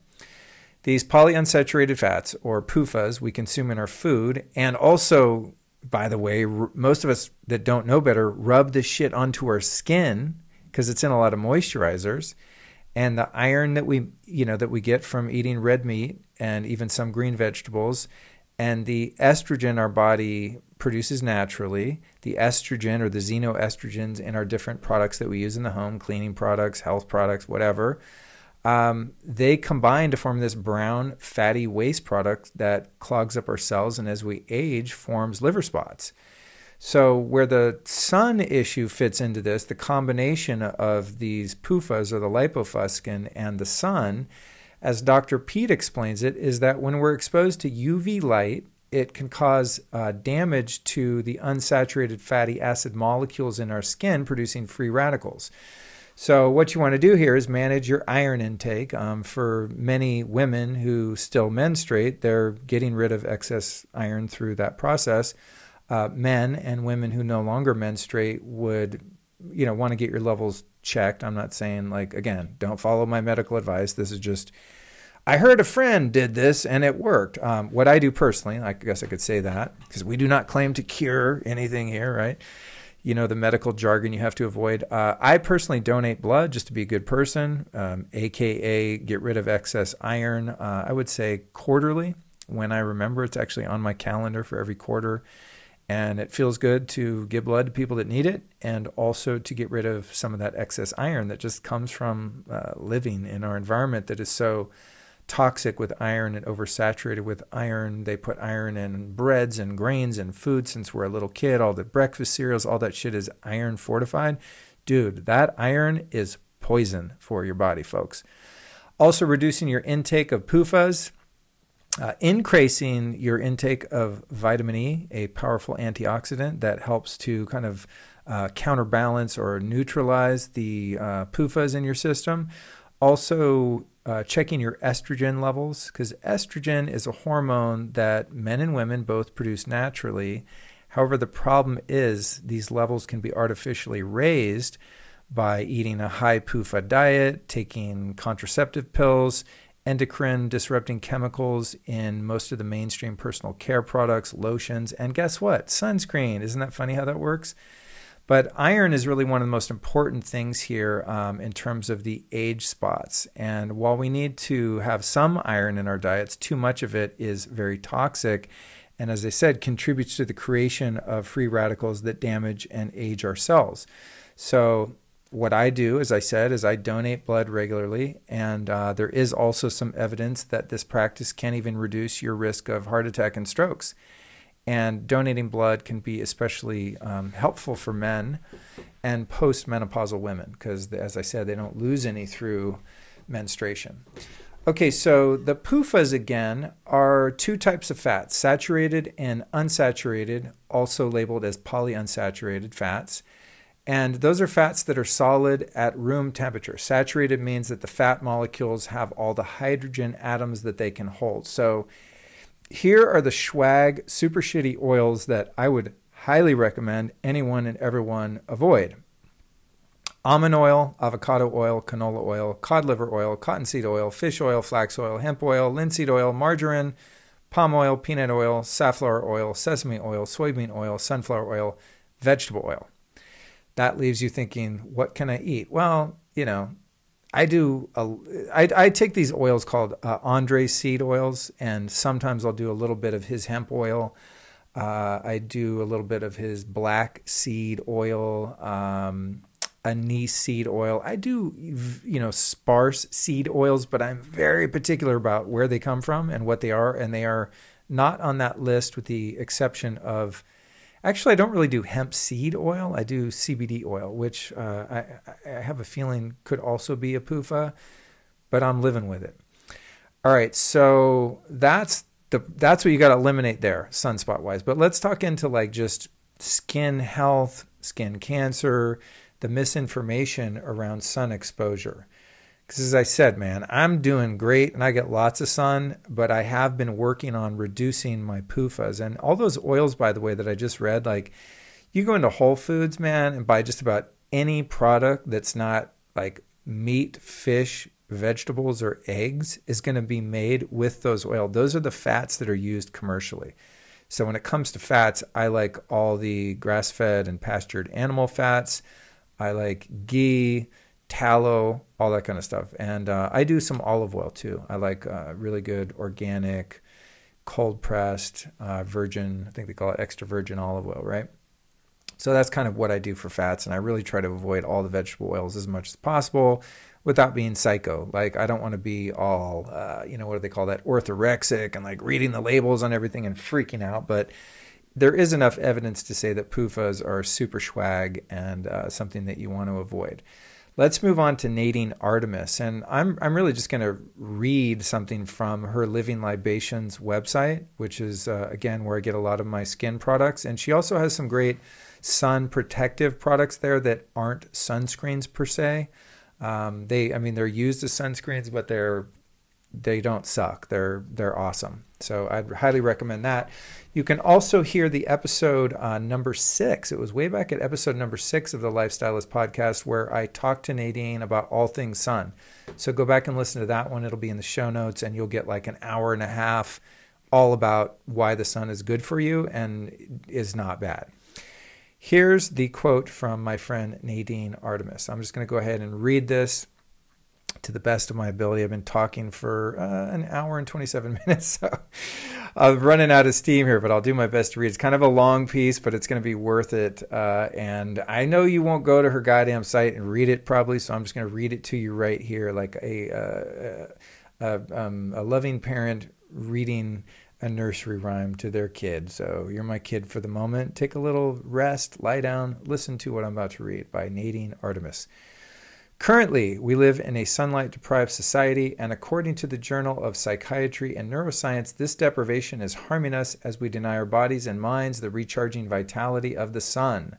these polyunsaturated fats, or PUFAs, we consume in our food, and also, by the way, most of us that don't know better rub this shit onto our skin because it's in a lot of moisturizers. And the iron that we get from eating red meat and even some green vegetables, and the estrogen our body produces naturally, the estrogen or the xenoestrogens in our different products that we use in the home, cleaning products, health products, whatever, they combine to form this brown fatty waste product that clogs up our cells, and as we age forms liver spots. So where the sun issue fits into this, the combination of these PUFAs, or the lipofuscin, and the sun, as Dr. Pete explains it, is that when we're exposed to UV light, it can cause damage to the unsaturated fatty acid molecules in our skin, producing free radicals. So what you want to do here is manage your iron intake. For many women who still menstruate, they're getting rid of excess iron through that process. Men and women who no longer menstruate would, want to get your levels checked. I'm not saying, like, again, don't follow my medical advice. This is just, I heard a friend did this and it worked. What I do personally, I guess I could say that, because we do not claim to cure anything here, right? You know, the medical jargon you have to avoid. I personally donate blood just to be a good person, AKA get rid of excess iron. I would say quarterly when I remember. It's actually on my calendar for every quarter. And it feels good to give blood to people that need it, and also to get rid of some of that excess iron that just comes from living in our environment that is so toxic with iron and oversaturated with iron. They put iron in breads and grains and food since we're a little kid. All the breakfast cereals, all that shit is iron fortified. Dude, that iron is poison for your body, folks. Also, reducing your intake of PUFAs. Increasing your intake of vitamin E, a powerful antioxidant that helps to kind of counterbalance or neutralize the PUFAs in your system. Also, checking your estrogen levels, because estrogen is a hormone that men and women both produce naturally. However, the problem is these levels can be artificially raised by eating a high PUFA diet, taking contraceptive pills, endocrine disrupting chemicals in most of the mainstream personal care products, lotions, and guess what? Sunscreen. Isn't that funny how that works? But iron is really one of the most important things here in terms of the age spots. And while we need to have some iron in our diets, too much of it is very toxic. And as I said, contributes to the creation of free radicals that damage and age our cells. So what I do, as I said, is I donate blood regularly. And there is also some evidence that this practice can even reduce your risk of heart attack and strokes. And donating blood can be especially helpful for men and postmenopausal women because, as I said, they don't lose any through menstruation. Okay, so the PUFAs, again, are two types of fats, saturated and unsaturated, also labeled as polyunsaturated fats. And those are fats that are solid at room temperature. Saturated means that the fat molecules have all the hydrogen atoms that they can hold. So here are the swag, super shitty oils that I would highly recommend anyone and everyone avoid. Almond oil, avocado oil, canola oil, cod liver oil, cottonseed oil, fish oil, flax oil, hemp oil, linseed oil, margarine, palm oil, peanut oil, safflower oil, sesame oil, soybean oil, sunflower oil, vegetable oil. That leaves you thinking, what can I eat? Well, you know, I take these oils called Andre seed oils, and sometimes I'll do a little bit of his hemp oil. I do a little bit of his black seed oil, anise seed oil. I do, you know, sparse seed oils, but I'm very particular about where they come from and what they are, and they are not on that list with the exception of, actually, I don't really do hemp seed oil. I do CBD oil, which I have a feeling could also be a PUFA, but I'm living with it. All right, so that's what you got to eliminate there, sunspot wise. But let's talk into like just skin health, skin cancer, the misinformation around sun exposure. Because as I said, man, I'm doing great and I get lots of sun, but I have been working on reducing my PUFAs. And all those oils, by the way, that I just read, like you go into Whole Foods, man, and buy just about any product that's not like meat, fish, vegetables, or eggs is going to be made with those oils. Those are the fats that are used commercially. So when it comes to fats, I like all the grass-fed and pastured animal fats. I like ghee, tallow, all that kind of stuff. And I do some olive oil too. I like really good organic, cold pressed, virgin, I think they call it extra virgin olive oil, right? So that's kind of what I do for fats. And I really try to avoid all the vegetable oils as much as possible without being psycho. Like I don't want to be all, you know, what do they call that? Orthorexic and like reading the labels on everything and freaking out. But there is enough evidence to say that PUFAs are super swag and something that you want to avoid. Let's move on to Nadine Artemis. And I'm really just going to read something from her Living Libations website, which is, again, where I get a lot of my skin products. And she also has some great sun protective products there that aren't sunscreens per se. I mean, they're used as sunscreens, but they don't suck. They're awesome. So I'd highly recommend that. You can also hear the episode number 6. It was way back at episode number 6 of the Lifestylist podcast where I talked to Nadine about all things sun. So go back and listen to that one. It'll be in the show notes and you'll get like an hour and a half all about why the sun is good for you and is not bad. Here's the quote from my friend Nadine Artemis. I'm just going to go ahead and read this to the best of my ability. I've been talking for an hour and 27 minutes, so I'm running out of steam here, but I'll do my best to read. It's kind of a long piece, but it's going to be worth it. And I know you won't go to her goddamn site and read it probably, so I'm just going to read it to you right here, like a loving parent reading a nursery rhyme to their kid. So you're my kid for the moment. Take a little rest, lie down, listen to what I'm about to read by Nadine Artemis. Currently, we live in a sunlight-deprived society, and according to the Journal of Psychiatry and Neuroscience, this deprivation is harming us as we deny our bodies and minds the recharging vitality of the sun.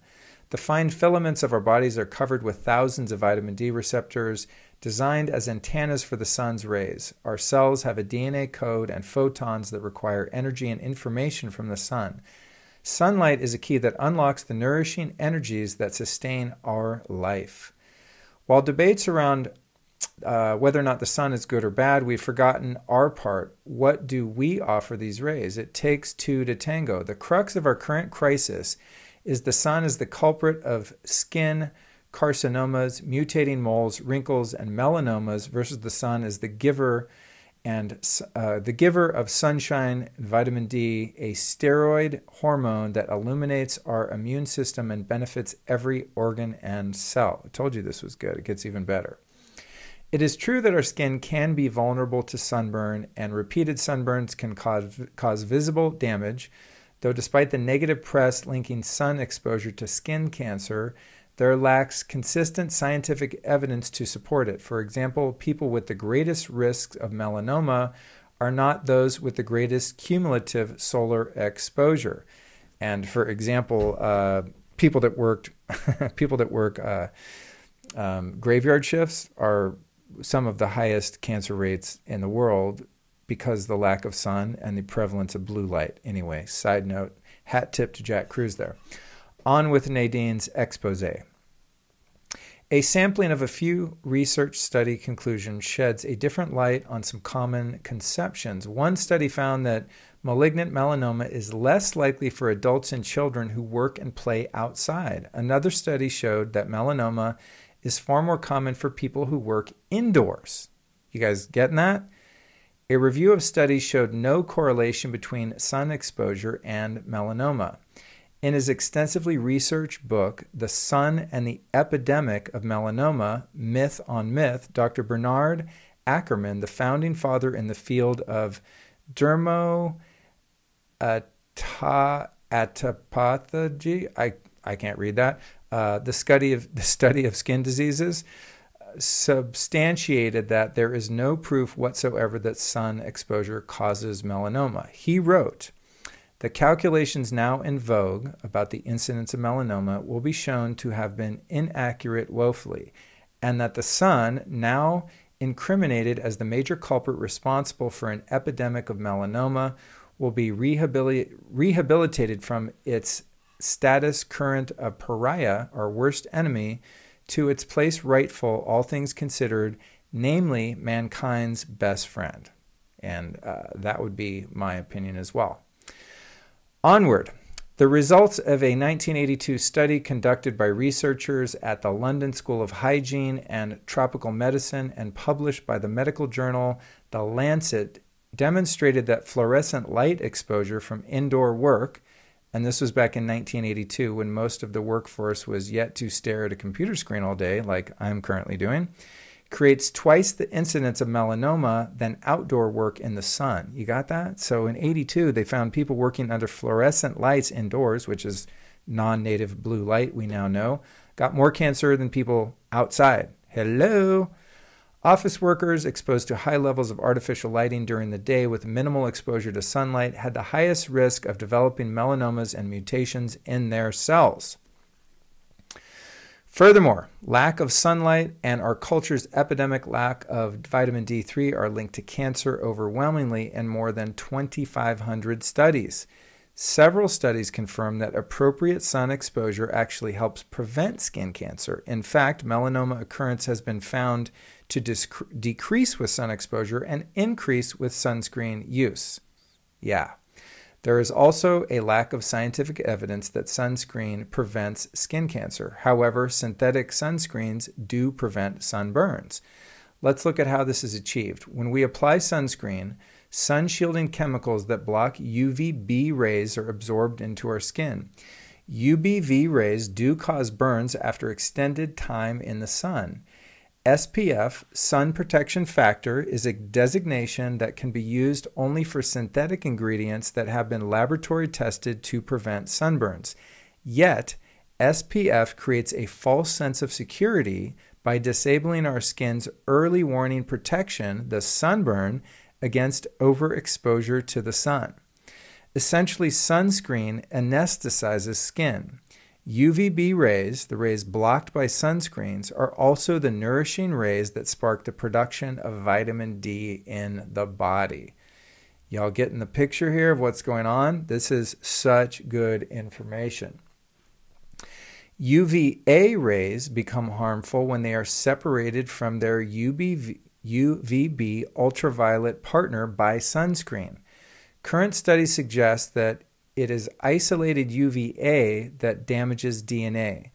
The fine filaments of our bodies are covered with thousands of vitamin D receptors designed as antennas for the sun's rays. Our cells have a DNA code and photons that require energy and information from the sun. Sunlight is a key that unlocks the nourishing energies that sustain our life. While debates around whether or not the sun is good or bad, we've forgotten our part. What do we offer these rays? It takes two to tango. The crux of our current crisis Is the sun as the culprit of skin carcinomas, mutating moles, wrinkles, and melanomas versus the sun as the giver of sunshine and vitamin D, a steroid hormone that illuminates our immune system and benefits every organ and cell. I told you this was good. It gets even better. It is true that our skin can be vulnerable to sunburn, and repeated sunburns can cause visible damage, though despite the negative press linking sun exposure to skin cancer, there lacks consistent scientific evidence to support it. For example, people with the greatest risks of melanoma are not those with the greatest cumulative solar exposure. And for example, people that work graveyard shifts are some of the highest cancer rates in the world because the lack of sun and the prevalence of blue light. Anyway, side note, hat tip to Jack Cruz there. On with Nadine's expose. A sampling of a few research study conclusions sheds a different light on some common conceptions. One study found that malignant melanoma is less likely for adults and children who work and play outside. Another study showed that melanoma is far more common for people who work indoors. You guys getting that? A review of studies showed no correlation between sun exposure and melanoma. In his extensively researched book, The Sun and the Epidemic of Melanoma, Myth on Myth, Dr. Bernard Ackerman, the founding father in the field of dermatopathy, I can't read that, the study of skin diseases, substantiated that there is no proof whatsoever that sun exposure causes melanoma. He wrote, the calculations now in vogue about the incidence of melanoma will be shown to have been inaccurate woefully, and that the sun, now incriminated as the major culprit responsible for an epidemic of melanoma, will be rehabilitated from its status current of pariah, or worst enemy, to its place rightful, all things considered, namely mankind's best friend. And that would be my opinion as well. Onward. The results of a 1982 study conducted by researchers at the London School of Hygiene and Tropical Medicine and published by the medical journal The Lancet demonstrated that fluorescent light exposure from indoor work, and this was back in 1982 when most of the workforce was yet to stare at a computer screen all day, like I'm currently doing, creates twice the incidence of melanoma than outdoor work in the sun. You got that? So in 82, they found people working under fluorescent lights indoors, which is non-native blue light, we now know, got more cancer than people outside. Hello? Office workers exposed to high levels of artificial lighting during the day with minimal exposure to sunlight had the highest risk of developing melanomas and mutations in their cells. Furthermore, lack of sunlight and our culture's epidemic lack of vitamin D3 are linked to cancer overwhelmingly in more than 2,500 studies. Several studies confirm that appropriate sun exposure actually helps prevent skin cancer. In fact, melanoma occurrence has been found to decrease with sun exposure and increase with sunscreen use. Yeah. There is also a lack of scientific evidence that sunscreen prevents skin cancer. However, synthetic sunscreens do prevent sunburns. Let's look at how this is achieved. When we apply sunscreen, sun-shielding chemicals that block UVB rays are absorbed into our skin. UVB rays do cause burns after extended time in the sun. SPF, sun protection factor, is a designation that can be used only for synthetic ingredients that have been laboratory tested to prevent sunburns. Yet, SPF creates a false sense of security by disabling our skin's early warning protection, the sunburn, against overexposure to the sun. Essentially, sunscreen anesthetizes skin. UVB rays, the rays blocked by sunscreens, are also the nourishing rays that spark the production of vitamin D in the body. Y'all getting the picture here of what's going on? This is such good information. UVA rays become harmful when they are separated from their UVB ultraviolet partner by sunscreen. Current studies suggest that it is isolated UVA that damages DNA.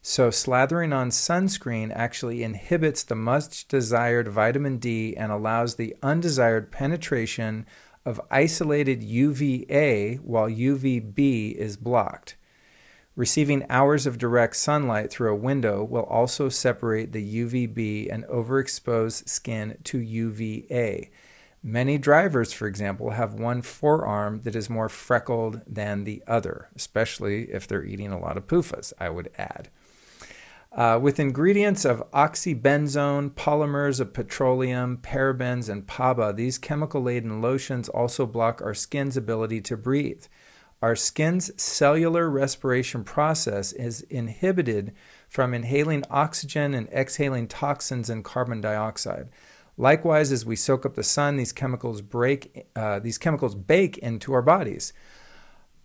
So slathering on sunscreen actually inhibits the much desired vitamin D and allows the undesired penetration of isolated UVA while UVB is blocked. Receiving hours of direct sunlight through a window will also separate the UVB and overexpose skin to UVA. Many drivers, for example, have one forearm that is more freckled than the other, especially if they're eating a lot of PUFAs, I would add. With ingredients of oxybenzone, polymers of petroleum, parabens, and PABA, these chemical-laden lotions also block our skin's ability to breathe. Our skin's cellular respiration process is inhibited from inhaling oxygen and exhaling toxins and carbon dioxide. Likewise, as we soak up the sun, these chemicals bake into our bodies.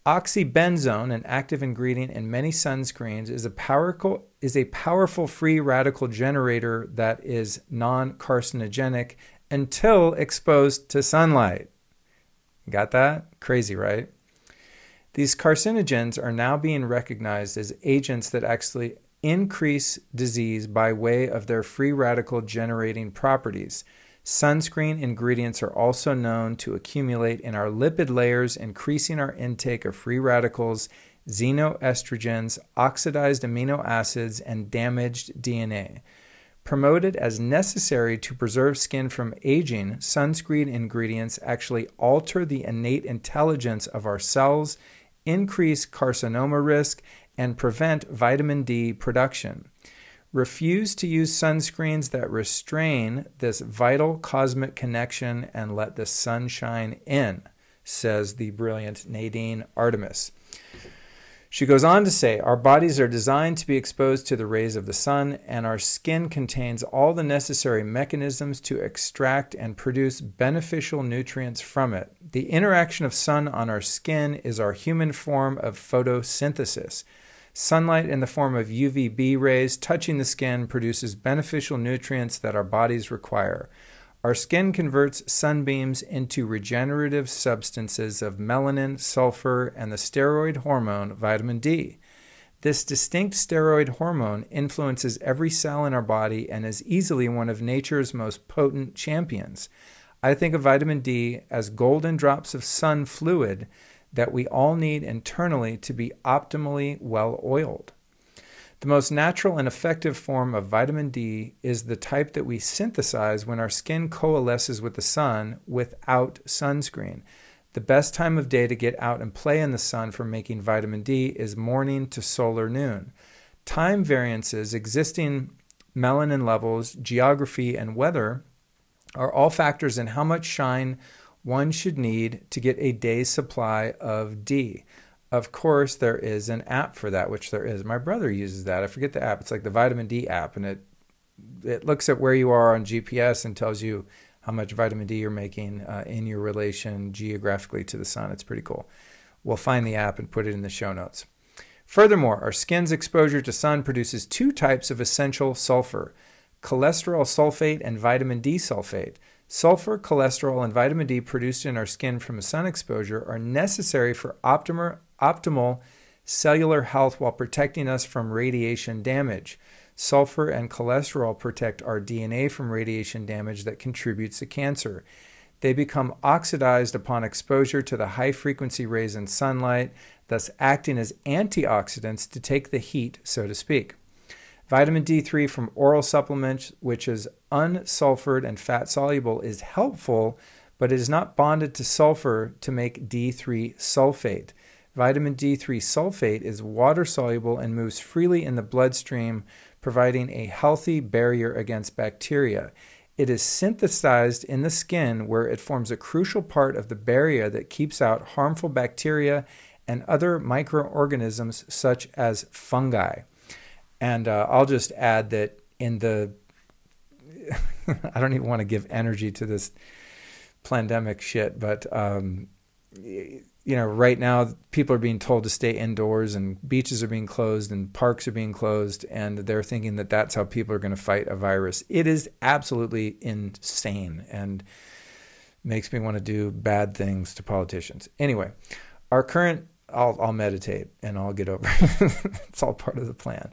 Oxybenzone, an active ingredient in many sunscreens, is a powerful free radical generator that is non-carcinogenic until exposed to sunlight. Got that? Crazy, right? These carcinogens are now being recognized as agents that actually increase disease by way of their free radical generating properties. Sunscreen ingredients are also known to accumulate in our lipid layers, increasing our intake of free radicals, xenoestrogens, oxidized amino acids, and damaged DNA. Promoted as necessary to preserve skin from aging, sunscreen ingredients actually alter the innate intelligence of our cells, increase carcinoma risk, and prevent vitamin D production. Refuse to use sunscreens that restrain this vital cosmic connection and let the sun shine in, says the brilliant Nadine Artemis. She goes on to say, our bodies are designed to be exposed to the rays of the sun, and our skin contains all the necessary mechanisms to extract and produce beneficial nutrients from it. The interaction of sun on our skin is our human form of photosynthesis. Sunlight in the form of UVB rays touching the skin produces beneficial nutrients that our bodies require. Our skin converts sunbeams into regenerative substances of melanin, sulfur, and the steroid hormone vitamin D. This distinct steroid hormone influences every cell in our body and is easily one of nature's most potent champions. I think of vitamin D as golden drops of sun fluid that we all need internally to be optimally well-oiled. The most natural and effective form of vitamin D is the type that we synthesize when our skin coalesces with the sun without sunscreen. The best time of day to get out and play in the sun for making vitamin D is morning to solar noon. Time variances, existing melanin levels, geography, and weather are all factors in how much shine one should need to get a day's supply of D. Of course, there is an app for that, which there is. My brother uses that. I forget the app. It's like the vitamin D app, and it looks at where you are on GPS and tells you how much vitamin D you're making in your relation geographically to the sun. It's pretty cool. We'll find the app and put it in the show notes. Furthermore, our skin's exposure to sun produces two types of essential sulfur, cholesterol sulfate and vitamin D sulfate. Sulfur, cholesterol, and vitamin D produced in our skin from sun exposure are necessary for optimal cellular health while protecting us from radiation damage. Sulfur and cholesterol protect our DNA from radiation damage that contributes to cancer. They become oxidized upon exposure to the high-frequency rays in sunlight, thus acting as antioxidants to take the heat, so to speak. Vitamin D3 from oral supplements, which is unsulfured and fat-soluble, is helpful, but it is not bonded to sulfur to make D3 sulfate. Vitamin D3 sulfate is water-soluble and moves freely in the bloodstream, providing a healthy barrier against bacteria. It is synthesized in the skin, where it forms a crucial part of the barrier that keeps out harmful bacteria and other microorganisms such as fungi. And I'll just add that in the, I don't even want to give energy to this pandemic shit, but, right now people are being told to stay indoors, and beaches are being closed and parks are being closed, and they're thinking that that's how people are going to fight a virus. It is absolutely insane and makes me want to do bad things to politicians. Anyway, our current I'll meditate and I'll get over it. It's all part of the plan.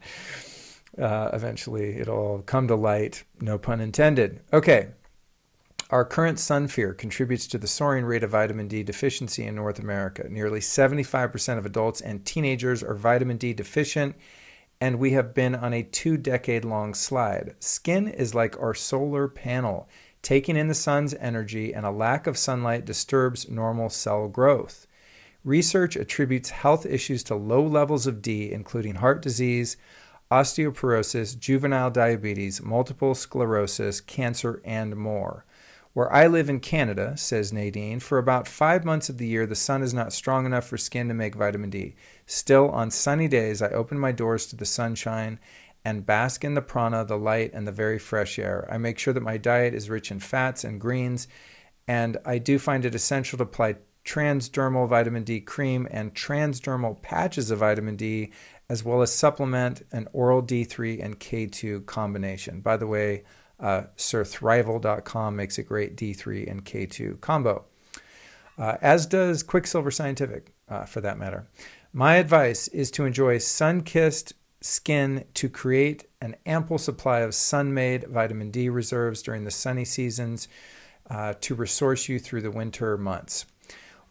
Eventually it'll come to light, no pun intended. Okay. Our current sun fear contributes to the soaring rate of vitamin D deficiency in North America. Nearly 75% of adults and teenagers are vitamin D deficient, and we have been on a 2-decade-long slide. Skin is like our solar panel, taking in the sun's energy, and a lack of sunlight disturbs normal cell growth. Research attributes health issues to low levels of D, including heart disease, osteoporosis, juvenile diabetes, multiple sclerosis, cancer, and more. Where I live in Canada, says Nadine, for about 5 months of the year, the sun is not strong enough for skin to make vitamin D. Still, on sunny days, I open my doors to the sunshine and bask in the prana, the light, and the very fresh air. I make sure that my diet is rich in fats and greens, and I do find it essential to apply transdermal vitamin D cream and transdermal patches of vitamin D, as well as supplement an oral D3 and K2 combination. By the way, SirThrival.com makes a great D3 and K2 combo, as does Quicksilver Scientific, for that matter. My advice is to enjoy sun-kissed skin to create an ample supply of sun-made vitamin D reserves during the sunny seasons to resource you through the winter months.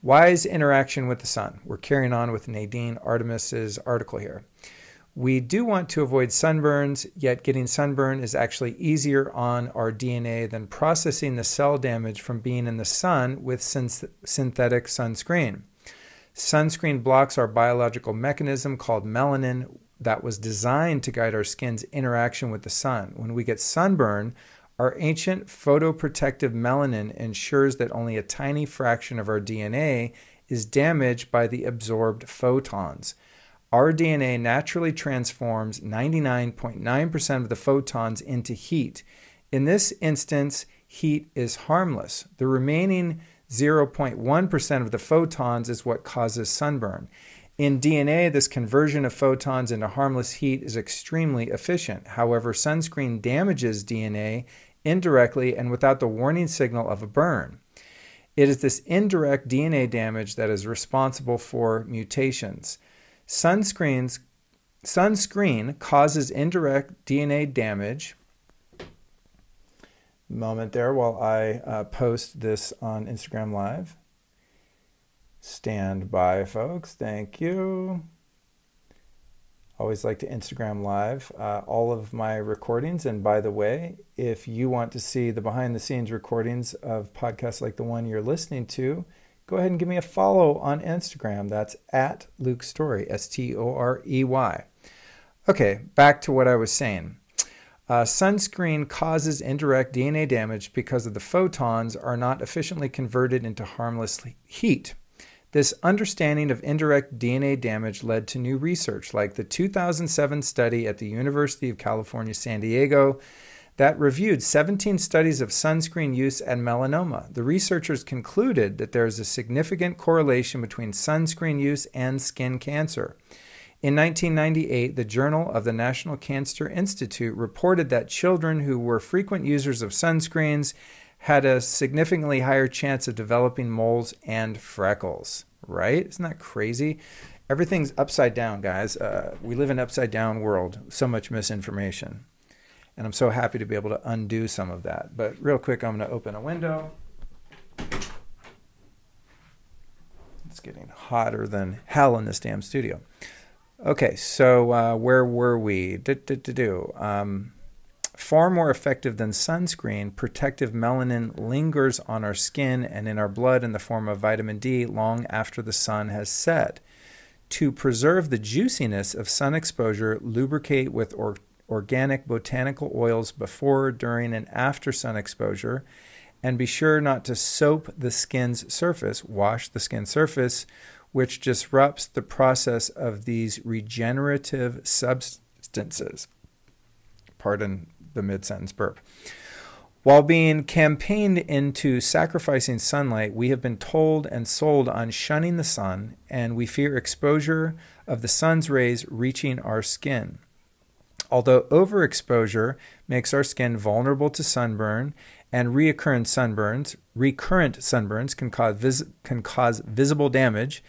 Wise interaction with the sun. We're carrying on with Nadine Artemis's article here. We do want to avoid sunburns, yet getting sunburn is actually easier on our DNA than processing the cell damage from being in the sun with synthetic sunscreen. Sunscreen blocks our biological mechanism called melanin that was designed to guide our skin's interaction with the sun. When we get sunburn, our ancient photoprotective melanin ensures that only a tiny fraction of our DNA is damaged by the absorbed photons. Our DNA naturally transforms 99.9% of the photons into heat. In this instance, heat is harmless. The remaining 0.1% of the photons is what causes sunburn. In DNA, this conversion of photons into harmless heat is extremely efficient. However, sunscreen damages DNA indirectly and without the warning signal of a burn. It is this indirect DNA damage that is responsible for mutations. Sunscreen causes indirect DNA damage. Moment there while I post this on Instagram Live. Stand by, folks. Thank you. Always like to Instagram Live all of my recordings. And by the way, if you want to see the behind-the-scenes recordings of podcasts like the one you're listening to, go ahead and give me a follow on Instagram. That's at Luke Story, Storey. Okay, back to what I was saying. Sunscreen causes indirect DNA damage because of the photons are not efficiently converted into harmless heat. This understanding of indirect DNA damage led to new research, like the 2007 study at the University of California, San Diego, that reviewed 17 studies of sunscreen use and melanoma. The researchers concluded that there is a significant correlation between sunscreen use and skin cancer. In 1998, the Journal of the National Cancer Institute reported that children who were frequent users of sunscreens had a significantly higher chance of developing moles and freckles. Right? Isn't that crazy? Everything's upside down, guys. We live in an upside down world. So much misinformation. And I'm so happy to be able to undo some of that. But real quick, I'm going to open a window. It's getting hotter than hell in this damn studio. Okay, so where were we? Far more effective than sunscreen, protective melanin lingers on our skin and in our blood in the form of vitamin D long after the sun has set. To preserve the juiciness of sun exposure, lubricate with organic botanical oils before, during, and after sun exposure, and be sure not to soap the skin's surface, wash the skin surface, which disrupts the process of these regenerative substances. Pardon the mid-sentence burp. While being campaigned into sacrificing sunlight, we have been told and sold on shunning the sun, and we fear exposure of the sun's rays reaching our skin. Although overexposure makes our skin vulnerable to sunburn, and recurrent sunburns can cause visible damage,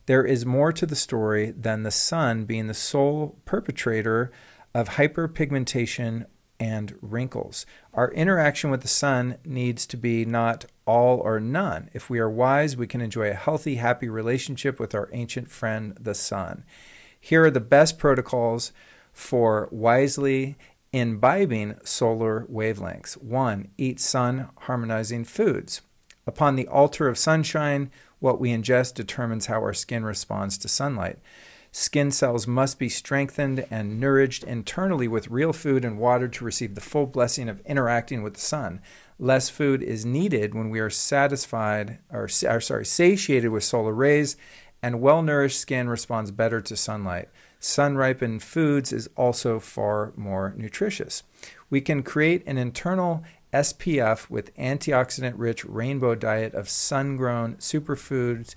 There is more to the story than the sun being the sole perpetrator of hyperpigmentation and wrinkles. Our interaction with the sun needs to be not all or none. If we are wise, we can enjoy a healthy, happy relationship with our ancient friend, the sun. Here are the best protocols for wisely imbibing solar wavelengths. 1. Eat sun-harmonizing foods. Upon the altar of sunshine, what we ingest determines how our skin responds to sunlight. Skin cells must be strengthened and nourished internally with real food and water to receive the full blessing of interacting with the sun. Less food is needed when we are satiated with solar rays, and well-nourished skin responds better to sunlight. Sun-ripened foods is also far more nutritious. We can create an internal SPF with antioxidant-rich rainbow diet of sun-grown superfoods,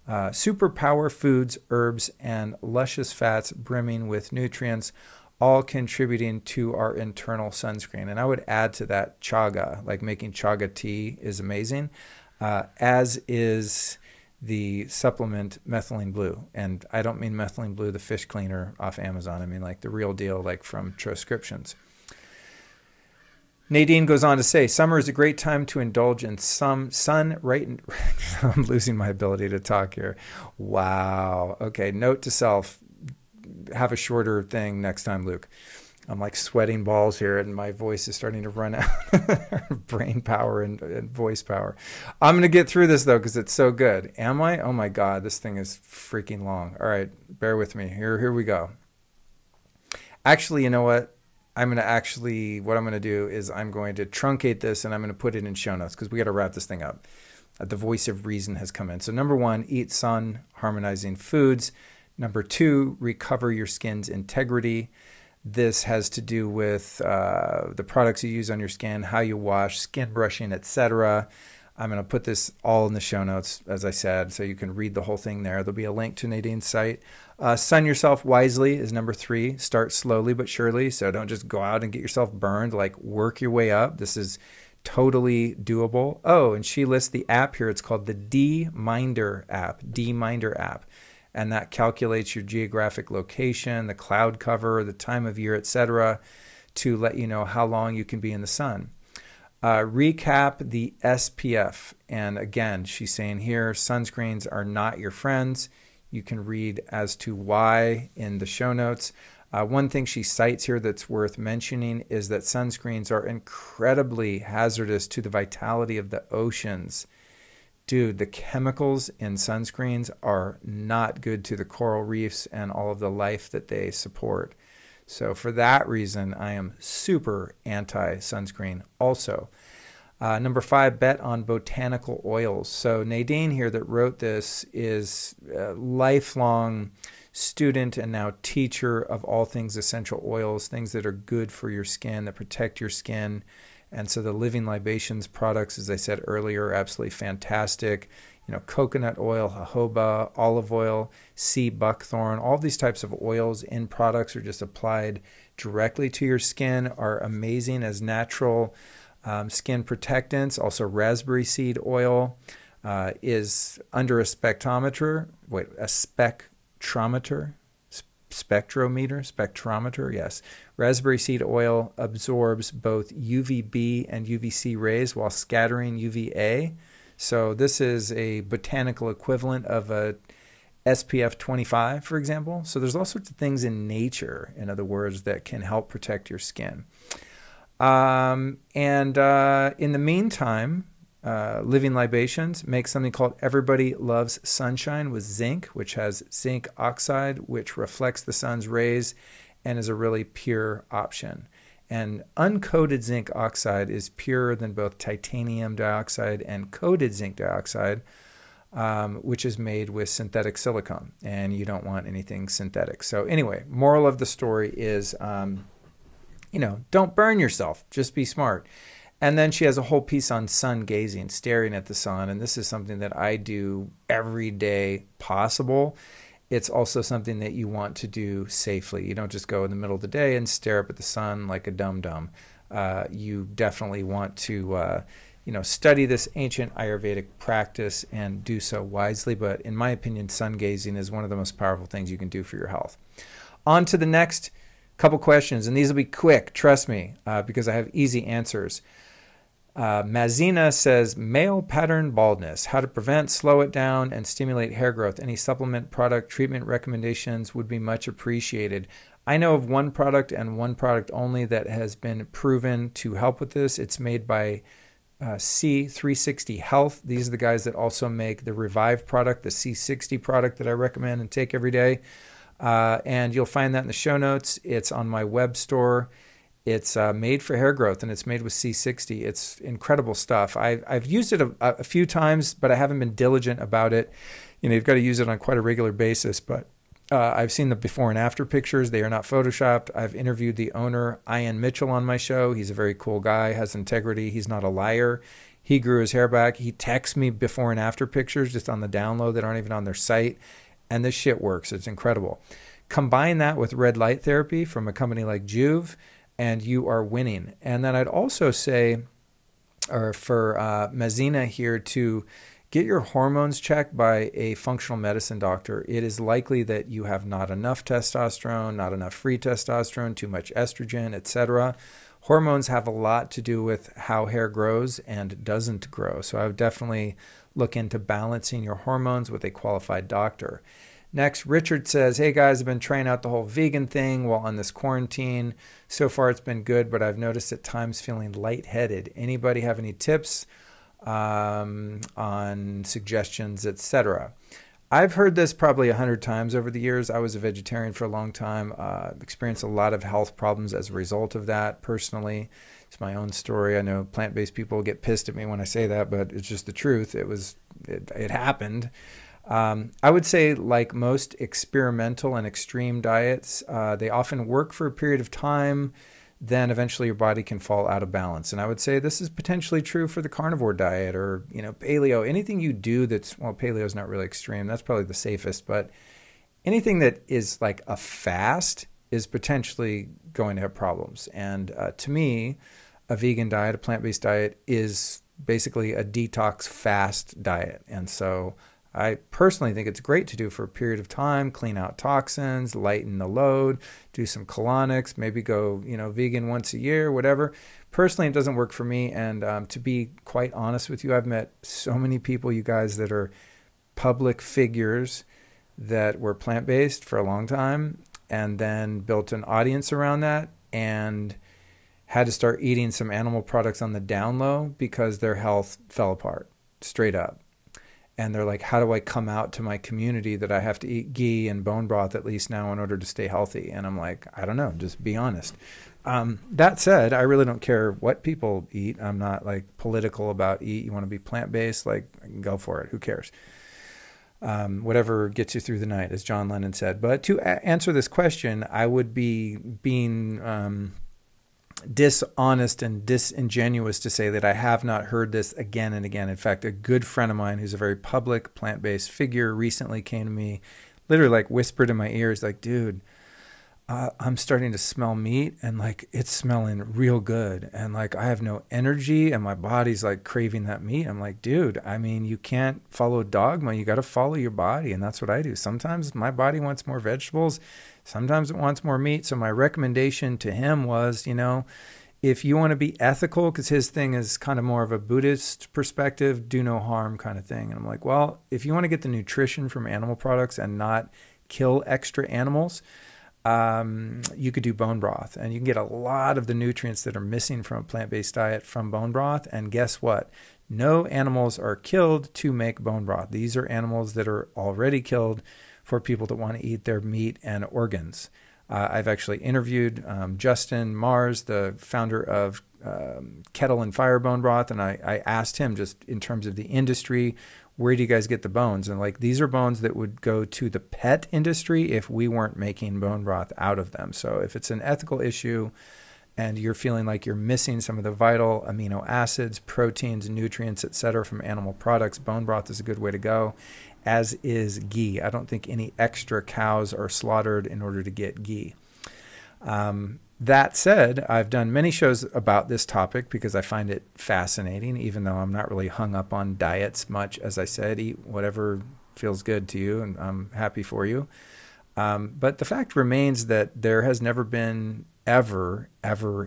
superpower foods, herbs, and luscious fats brimming with nutrients, all contributing to our internal sunscreen. And I would add to that chaga, like making chaga tea is amazing, as is the supplement methylene blue. And I don't mean methylene blue, the fish cleaner off Amazon. I mean like the real deal, like from Transcriptions. Nadine goes on to say, summer is a great time to indulge in some sun right. I'm losing my ability to talk here. Wow. Okay. Note to self, have a shorter thing next time, Luke. I'm like sweating balls here and my voice is starting to run out. Brain power and voice power. I'm going to get through this though, because it's so good. Am I? Oh my God, this thing is freaking long. All right. Bear with me. Here we go. Actually, you know what? What I'm going to do is I'm going to truncate this and I'm going to put it in show notes because we got to wrap this thing up. The voice of reason has come in. So number 1, eat sun harmonizing foods. Number 2, recover your skin's integrity. This has to do with the products you use on your skin, how you wash, skin brushing, etc. I'm going to put this all in the show notes, as I said, so you can read the whole thing there. There'll be a link to Nadine's site. Sun yourself wisely is number 3. Start slowly but surely. So don't just go out and get yourself burned. Like work your way up. This is totally doable. Oh, and she lists the app here. It's called the D-Minder app. D-Minder app. And that calculates your geographic location, the cloud cover, the time of year, etc., to let you know how long you can be in the sun. Recap the SPF. And again, she's saying here, sunscreens are not your friends. You can read as to why in the show notes. One thing she cites here that's worth mentioning is that sunscreens are incredibly hazardous to the vitality of the oceans. Dude, the chemicals in sunscreens are not good to the coral reefs and all of the life that they support. So for that reason, I am super anti-sunscreen also. Number 5, bet on botanical oils. So Nadine here that wrote this is a lifelong student and now teacher of all things essential oils, things that are good for your skin, that protect your skin. And so the Living Libations products, as I said earlier, are absolutely fantastic. You know, coconut oil, jojoba, olive oil, sea buckthorn, all these types of oils in products are just applied directly to your skin, are amazing as natural skin protectants. Also, raspberry seed oil is under a spectrometer, yes. Raspberry seed oil absorbs both UVB and UVC rays while scattering UVA. So this is a botanical equivalent of a SPF 25, for example. So there's all sorts of things in nature, in other words, that can help protect your skin. In the meantime, Living Libations makes something called Everybody Loves Sunshine with zinc, which has zinc oxide, which reflects the sun's rays and is a really pure option. And uncoated zinc oxide is purer than both titanium dioxide and coated zinc dioxide, which is made with synthetic silicone, and you don't want anything synthetic. So anyway, moral of the story is, don't burn yourself, just be smart. And then she has a whole piece on sun gazing, staring at the sun. And this is something that I do every day possible. It's also something that you want to do safely. You don't just go in the middle of the day and stare up at the sun like a dum-dum. You definitely want to, study this ancient Ayurvedic practice and do so wisely. But in my opinion, sun gazing is one of the most powerful things you can do for your health. On to the next couple questions, and these will be quick, trust me, because I have easy answers. Mazina says, male pattern baldness, how to prevent, slow it down, and stimulate hair growth. Any supplement, product, treatment recommendations would be much appreciated. I know of one product and one product only that has been proven to help with this. It's made by C360 Health. These are the guys that also make the Revive product, the C60 product that I recommend and take every day. And you'll find that in the show notes. It's on my web store. It's made for hair growth, and it's made with C60. It's incredible stuff. I've used it a few times, but I haven't been diligent about it. You've got to use it on quite a regular basis. But I've seen the before and after pictures. They are not photoshopped. I've interviewed the owner, Ian Mitchell, on my show. He's a very cool guy, has integrity. He's not a liar. He grew his hair back. He texts me before and after pictures just on the download that aren't even on their site. And this shit works. It's incredible. Combine that with red light therapy from a company like Juve, and you are winning. And then I'd also say, or for Mazina here, to get your hormones checked by a functional medicine doctor. It is likely that you have not enough testosterone, not enough free testosterone, too much estrogen, etc. Hormones have a lot to do with how hair grows and doesn't grow. So I would definitely look into balancing your hormones with a qualified doctor. Next, Richard says, hey guys, I've been trying out the whole vegan thing while on this quarantine. So far it's been good, but I've noticed at times feeling lightheaded. Anybody have any tips on suggestions, etc.? I've heard this probably 100 times over the years. I was a vegetarian for a long time, experienced a lot of health problems as a result of that personally. It's my own story. I know plant-based people get pissed at me when I say that, but it's just the truth. It happened. I would say, like most experimental and extreme diets, they often work for a period of time, then eventually your body can fall out of balance. And I would say this is potentially true for the carnivore diet or, paleo. Anything you do paleo is not really extreme. That's probably the safest, but anything that is like a fast is potentially going to have problems. And to me, a vegan diet, a plant-based diet is basically a detox fast diet. And so I personally think it's great to do for a period of time, clean out toxins, lighten the load, do some colonics, maybe go, vegan once a year, whatever. Personally, it doesn't work for me. And to be quite honest with you, I've met so many people, you guys, that are public figures that were plant-based for a long time and then built an audience around that and had to start eating some animal products on the down low because their health fell apart, straight up. And they're like, how do I come out to my community that I have to eat ghee and bone broth at least now in order to stay healthy? And I'm like, I don't know, just be honest. That said, I really don't care what people eat. I'm not like political about eat. You want to be plant-based, like go for it. Who cares? Whatever gets you through the night, as John Lennon said. But to answer this question, I would be being dishonest and disingenuous to say that I have not heard this again and again. In fact, a good friend of mine who's a very public plant-based figure recently came to me, literally like whispered in my ears, like, dude, I'm starting to smell meat and like it's smelling real good. And like I have no energy and my body's like craving that meat. I'm like, dude, I mean, you can't follow dogma. You got to follow your body. And that's what I do. Sometimes my body wants more vegetables. Sometimes it wants more meat. So my recommendation to him was, if you want to be ethical, because his thing is kind of more of a Buddhist perspective, do no harm kind of thing. And I'm like, well, if you want to get the nutrition from animal products and not kill extra animals, you could do bone broth, and you can get a lot of the nutrients that are missing from a plant-based diet from bone broth. And guess what? No animals are killed to make bone broth. These are animals that are already killed for people that want to eat their meat and organs. I've actually interviewed Justin Mars, the founder of Kettle and Fire Bone Broth, and I asked him, just in terms of the industry, where do you guys get the bones? And like, these are bones that would go to the pet industry if we weren't making bone broth out of them. So if it's an ethical issue and you're feeling like you're missing some of the vital amino acids, proteins, nutrients, etc. from animal products, bone broth is a good way to go, as is ghee. I don't think any extra cows are slaughtered in order to get ghee. That said, I've done many shows about this topic because I find it fascinating, even though I'm not really hung up on diets much. As I said, eat whatever feels good to you, and I'm happy for you. But the fact remains that there has never been ever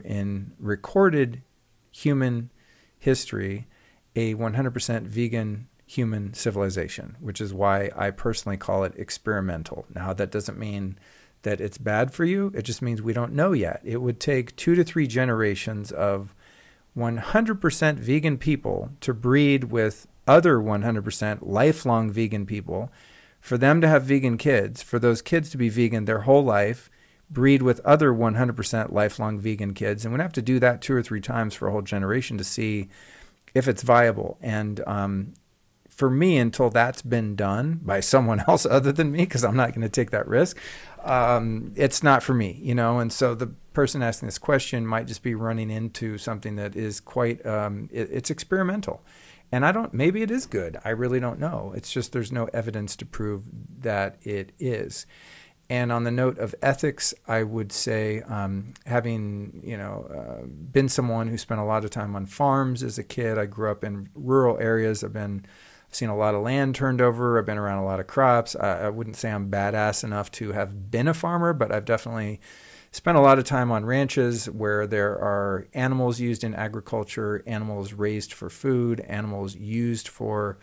in recorded human history a 100% vegan human civilization, which is why I personally call it experimental. Now, that doesn't mean that it's bad for you. It just means we don't know yet. It would take 2 to 3 generations of 100% vegan people to breed with other 100% lifelong vegan people, for them to have vegan kids, for those kids to be vegan their whole life, breed with other 100% lifelong vegan kids. And we'd have to do that 2 or 3 times for a whole generation to see if it's viable. And for me, until that's been done by someone else other than me, because I'm not going to take that risk, it's not for me, you know. And so the person asking this question might just be running into something that is quite, it's experimental. And maybe it is good. I really don't know. It's just there's no evidence to prove that it is. And on the note of ethics, I would say, having, been someone who spent a lot of time on farms as a kid, I grew up in rural areas. I've seen a lot of land turned over. I've been around a lot of crops. I wouldn't say I'm badass enough to have been a farmer, but I've definitely spent a lot of time on ranches where there are animals used in agriculture, animals raised for food, animals used for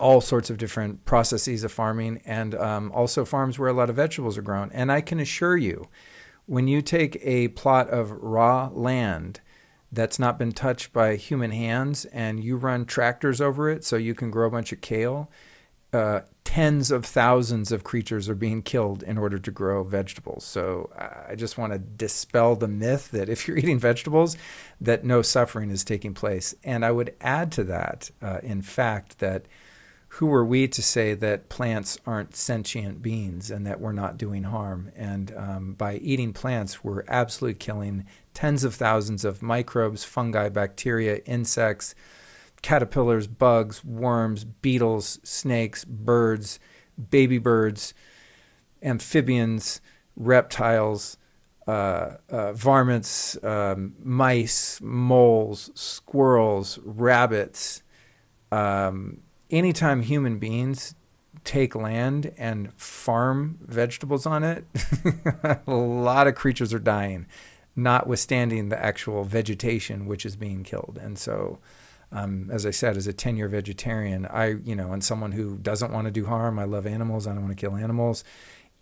all sorts of different processes of farming, and also farms where a lot of vegetables are grown. And I can assure you, when you take a plot of raw land that's not been touched by human hands and you run tractors over it so you can grow a bunch of kale, tens of thousands of creatures are being killed in order to grow vegetables. So I just want to dispel the myth that if you're eating vegetables, that no suffering is taking place. And I would add to that, in fact, that who are we to say that plants aren't sentient beings and that we're not doing harm? And by eating plants, we're absolutely killing tens of thousands of microbes, fungi, bacteria, insects, caterpillars, bugs, worms, beetles, snakes, birds, baby birds, amphibians, reptiles, varmints, mice, moles, squirrels, rabbits. Anytime human beings take land and farm vegetables on it, a lot of creatures are dying, notwithstanding the actual vegetation which is being killed. And so, as I said, as a 10-year vegetarian, and someone who doesn't want to do harm, I love animals, I don't want to kill animals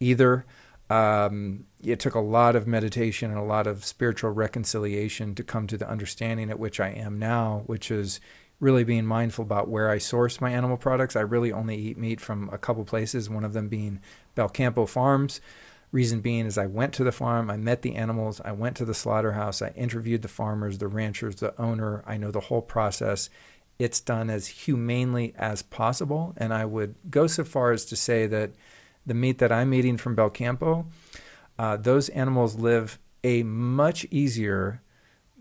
either. It took a lot of meditation and a lot of spiritual reconciliation to come to the understanding at which I am now, which is really being mindful about where I source my animal products. I really only eat meat from a couple places, one of them being Belcampo Farms. Reason being is I went to the farm, I met the animals, I went to the slaughterhouse, I interviewed the farmers, the ranchers, the owner. I know the whole process. It's done as humanely as possible. And I would go so far as to say that the meat that I'm eating from Belcampo, those animals live a much easier,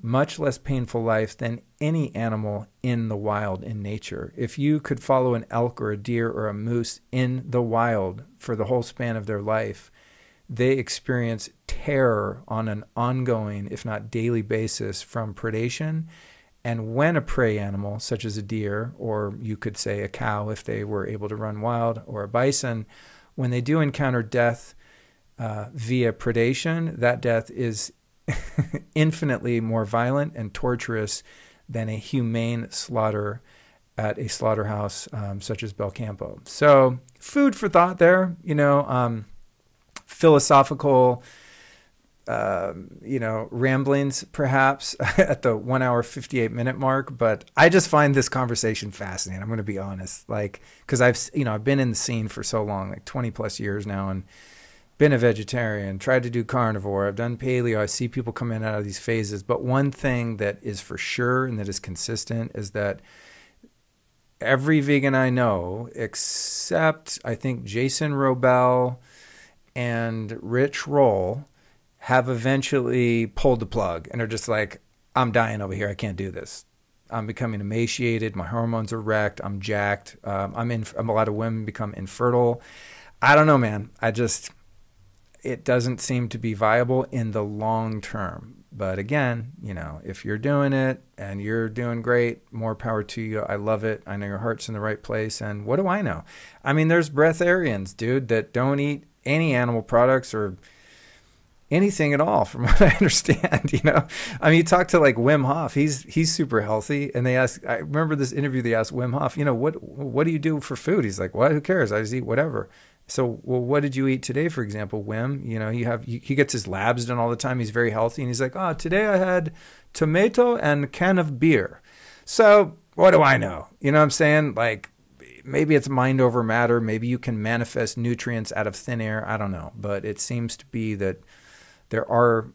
much less painful life than any animal in the wild, in nature. If you could follow an elk or a deer or a moose in the wild for the whole span of their life, they experience terror on an ongoing, if not daily basis from predation. And when a prey animal, such as a deer, or you could say a cow if they were able to run wild, or a bison, when they do encounter death via predation, that death is infinitely more violent and torturous than a humane slaughter at a slaughterhouse such as Belcampo. So food for thought there, philosophical, ramblings perhaps at the 1 hour, 58-minute mark. But I just find this conversation fascinating. I'm going to be honest, because I've been in the scene for so long, like 20 plus years now, and been a vegetarian, tried to do carnivore, I've done paleo. I see people come in and out of these phases. But one thing that is for sure and that is consistent is that every vegan I know, except I think Jason Robel and Rich Roll, have eventually pulled the plug and are just like, I'm dying over here. I can't do this. I'm becoming emaciated. My hormones are wrecked. I'm jacked. A lot of women become infertile. I don't know, man. it doesn't seem to be viable in the long term. But again, if you're doing it and you're doing great, more power to you. I love it. I know your heart's in the right place. And what do I know? I mean, there's breatharians, dude, that don't eat any animal products or anything at all, from what I understand. I mean, you talk to like Wim Hof, he's super healthy, and I remember this interview, they asked Wim Hof, what do you do for food? He's like, what? Who cares? I just eat whatever. So, well, what did you eat today, for example, Wim? He gets his labs done all the time. He's very healthy, and he's like, today I had tomato and a can of beer. So what do I know? You know what I'm saying? Like, maybe it's mind over matter. Maybe you can manifest nutrients out of thin air. I don't know, but it seems to be that there are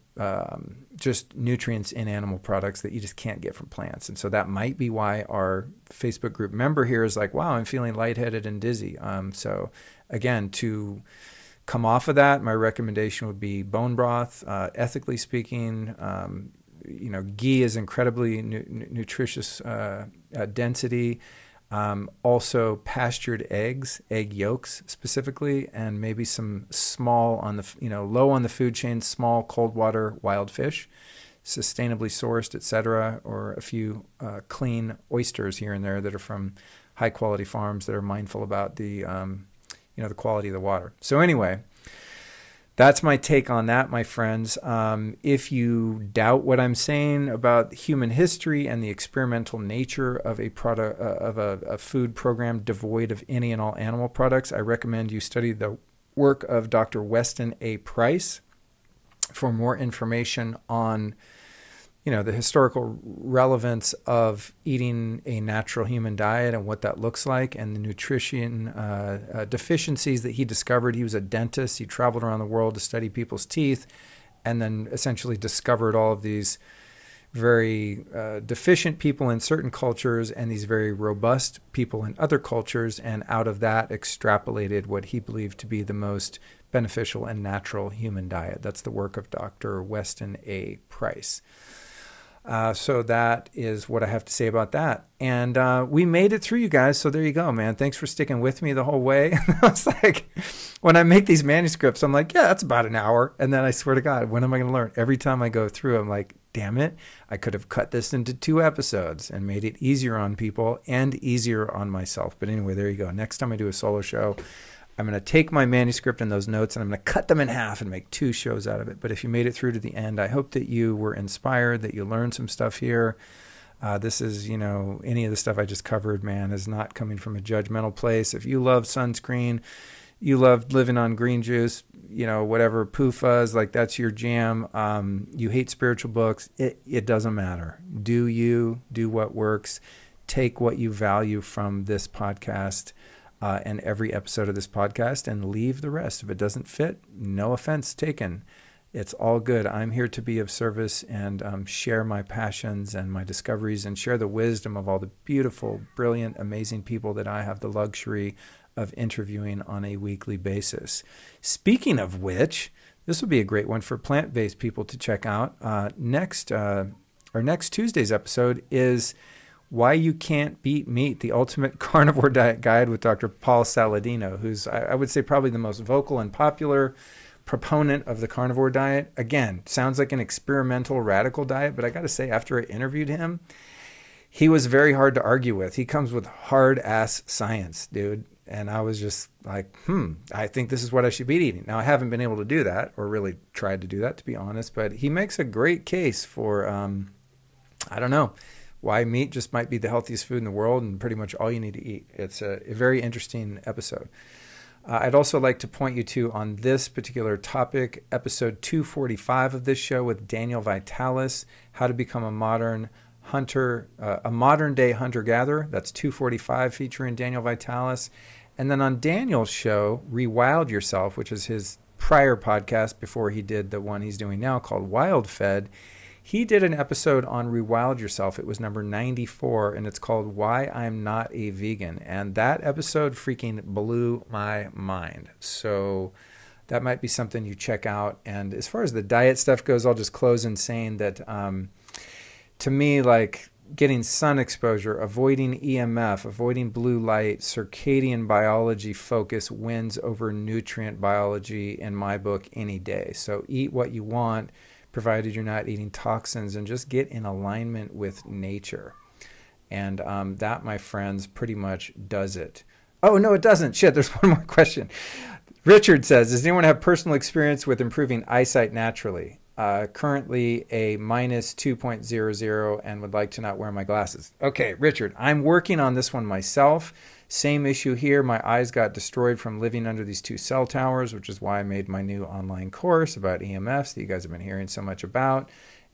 just nutrients in animal products that you just can't get from plants. And so that might be why our Facebook group member here is like, wow, I'm feeling lightheaded and dizzy. So again, to come off of that, my recommendation would be bone broth. Ethically speaking, ghee is incredibly nutritious density. Also pastured eggs, egg yolks specifically, and maybe some small on the, low on the food chain, small cold water wild fish, sustainably sourced, etc., or a few clean oysters here and there that are from high quality farms that are mindful about the, the quality of the water. So anyway, that's my take on that, my friends. If you doubt what I'm saying about human history and the experimental nature of a product, of a food program devoid of any and all animal products, I recommend you study the work of Dr. Weston A. Price for more information on, the historical relevance of eating a natural human diet and what that looks like, and the nutrition deficiencies that he discovered. He was a dentist. He traveled around the world to study people's teeth, and then essentially discovered all of these very deficient people in certain cultures and these very robust people in other cultures, and out of that extrapolated what he believed to be the most beneficial and natural human diet. That's the work of Dr. Weston A. Price. So that is what I have to say about that. And we made it through, you guys. So there you go, man. Thanks for sticking with me the whole way. I was like, when I make these manuscripts, I'm like, yeah, that's about an hour. And then I swear to God, when am I going to learn? Every time I go through, I'm like, damn it, I could have cut this into 2 episodes and made it easier on people and easier on myself. But anyway, there you go. Next time I do a solo show, I'm going to take my manuscript and those notes, and I'm going to cut them in half and make 2 shows out of it. But if you made it through to the end, I hope that you were inspired, that you learned some stuff here. This is, any of the stuff I just covered, man, is not coming from a judgmental place. If you love sunscreen, you love living on green juice, whatever, PUFAs, like that's your jam. You hate spiritual books. It doesn't matter. Do you, do what works. Take what you value from this podcast and every episode of this podcast, and leave the rest. If it doesn't fit, no offense taken. It's all good. I'm here to be of service and share my passions and my discoveries, and share the wisdom of all the beautiful, brilliant, amazing people that I have the luxury of interviewing on a weekly basis. Speaking of which, this would be a great one for plant-based people to check out. Our next Tuesday's episode is Why You Can't Beat Meat, the Ultimate Carnivore Diet Guide with Dr. Paul Saladino, who's, I would say, probably the most vocal and popular proponent of the carnivore diet. Again, sounds like an experimental, radical diet, but I got to say, after I interviewed him, he was very hard to argue with. He comes with hard-ass science, dude. And I was just like, I think this is what I should be eating. Now, I haven't been able to do that, or really tried to do that, to be honest, but he makes a great case for, I don't know, why meat just might be the healthiest food in the world and pretty much all you need to eat. It's a very interesting episode. I'd also like to point you to, on this particular topic, episode 245 of this show with Daniel Vitalis, How to Become a Modern Hunter, a Modern Day Hunter-Gatherer. That's 245, featuring Daniel Vitalis. And then on Daniel's show, Rewild Yourself, which is his prior podcast before he did the one he's doing now called Wild Fed, he did an episode on Rewild Yourself. It was number 94, and it's called Why I'm Not a Vegan. And that episode freaking blew my mind. So that might be something you check out. And as far as the diet stuff goes, I'll just close in saying that to me, like, getting sun exposure, avoiding EMF, avoiding blue light, circadian biology focus wins over nutrient biology in my book any day. So eat what you want, provided you're not eating toxins, and just get in alignment with nature. And that, my friends, pretty much does it. Oh, no, it doesn't. Shit, there's one more question. Richard says, does anyone have personal experience with improving eyesight naturally? Currently a minus 2.00 and would like to not wear my glasses. Okay, Richard, I'm working on this one myself. Same issue here. My eyes got destroyed from living under these 2 cell towers, which is why I made my new online course about EMFs that you guys have been hearing so much about,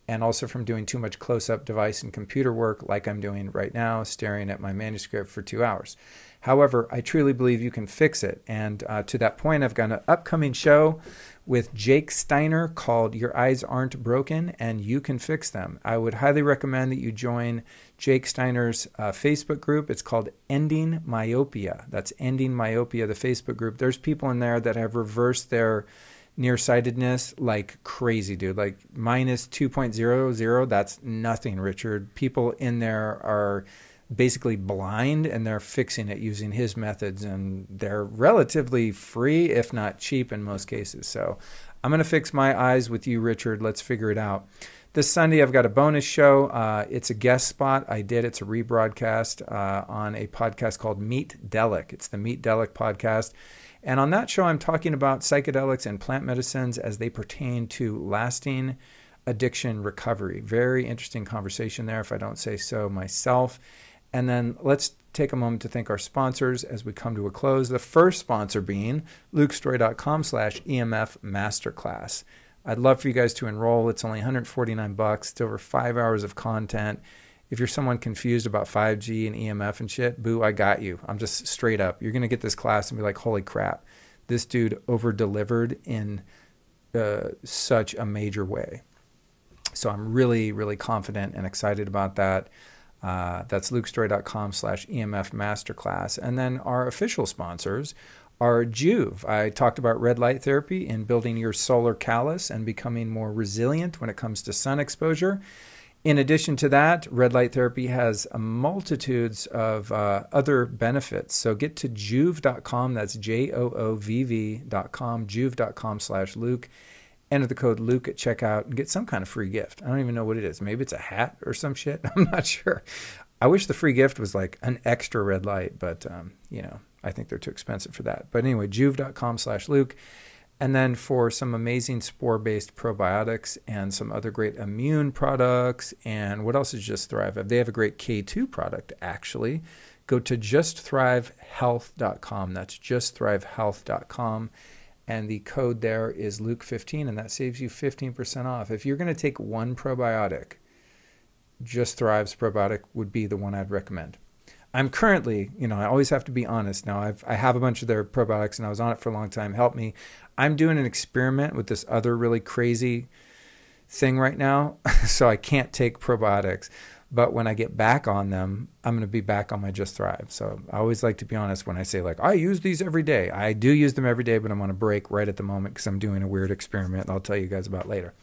and also from doing too much close-up device and computer work like I'm doing right now, staring at my manuscript for 2 hours. However, I truly believe you can fix it. And to that point, I've got an upcoming show with Jake Steiner called Your Eyes Aren't Broken and You Can Fix Them. I would highly recommend that you join Jake Steiner's Facebook group. It's called Ending Myopia. That's Ending Myopia, the Facebook group. There's people in there that have reversed their nearsightedness like crazy, dude. Like minus 2.00, that's nothing, Richard. People in there are basically blind and they're fixing it using his methods, and they're relatively free, if not cheap in most cases. So I'm going to fix my eyes with you, Richard. Let's figure it out. This Sunday, I've got a bonus show. It's a guest spot. It's a rebroadcast on a podcast called Meet Delic. It's the Meet Delic podcast. And on that show, I'm talking about psychedelics and plant medicines as they pertain to lasting addiction recovery. Very interesting conversation there, if I don't say so myself. And then let's take a moment to thank our sponsors as we come to a close. The first sponsor being lukestory.com/EMF Masterclass. I'd love for you guys to enroll. It's only $149. It's over 5 hours of content. If you're someone confused about 5G and EMF and shit, boo, I got you. I'm just straight up. You're going to get this class and be like, holy crap, this dude over-delivered in such a major way. So I'm really, really confident and excited about that. That's lukestory.com/EMF Masterclass. And then our official sponsors are Juve. I talked about red light therapy in building your solar callus and becoming more resilient when it comes to sun exposure. In addition to that, red light therapy has multitudes of other benefits. So get to Juve.com. That's JOOVV.com, Juve.com/Luke. Enter the code Luke at checkout and get some kind of free gift. I don't even know what it is. Maybe it's a hat or some shit. I'm not sure. I wish the free gift was like an extra red light, but I think they're too expensive for that. But anyway, Juve.com/Luke. And then for some amazing spore-based probiotics and some other great immune products. And what else is Just Thrive? They have a great K2 product, actually. Go to justthrivehealth.com. That's justthrivehealth.com. And the code there is Luke15, and that saves you 15% off. If you're going to take one probiotic, Just Thrive's probiotic would be the one I'd recommend. I'm currently, I always have to be honest. Now, I have a bunch of their probiotics, and I was on it for a long time. Help me. I'm doing an experiment with this other really crazy thing right now, so I can't take probiotics. But when I get back on them, I'm going to be back on my Just Thrive. So I always like to be honest when I say, like, I use these every day. I do use them every day, but I'm on a break right at the moment because I'm doing a weird experiment I'll tell you guys about later.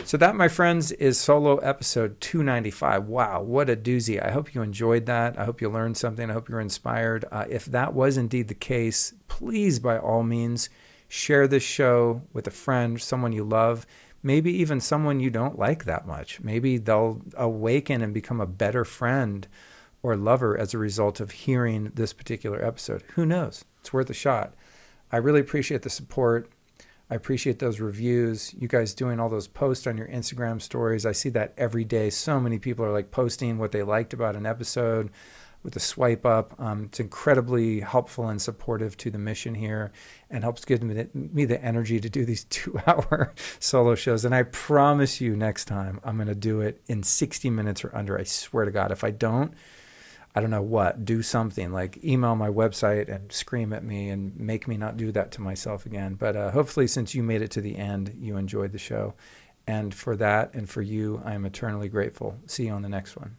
So that, my friends, is solo episode 295. Wow, what a doozy. I hope you enjoyed that. I hope you learned something. I hope you're inspired. If that was indeed the case, please, by all means, share this show with a friend, someone you love. Maybe even someone you don't like that much. Maybe they'll awaken and become a better friend or lover as a result of hearing this particular episode. Who knows? It's worth a shot. I really appreciate the support. I appreciate those reviews. You guys doing all those posts on your Instagram stories. I see that every day. So many people are like posting what they liked about an episode with a swipe up. It's incredibly helpful and supportive to the mission here and helps give me the energy to do these 2-hour solo shows. And I promise you next time I'm going to do it in 60 minutes or under. I swear to God. If I don't know what, do something like email my website and scream at me and make me not do that to myself again. But hopefully, since you made it to the end, you enjoyed the show. And for that and for you, I am eternally grateful. See you on the next one.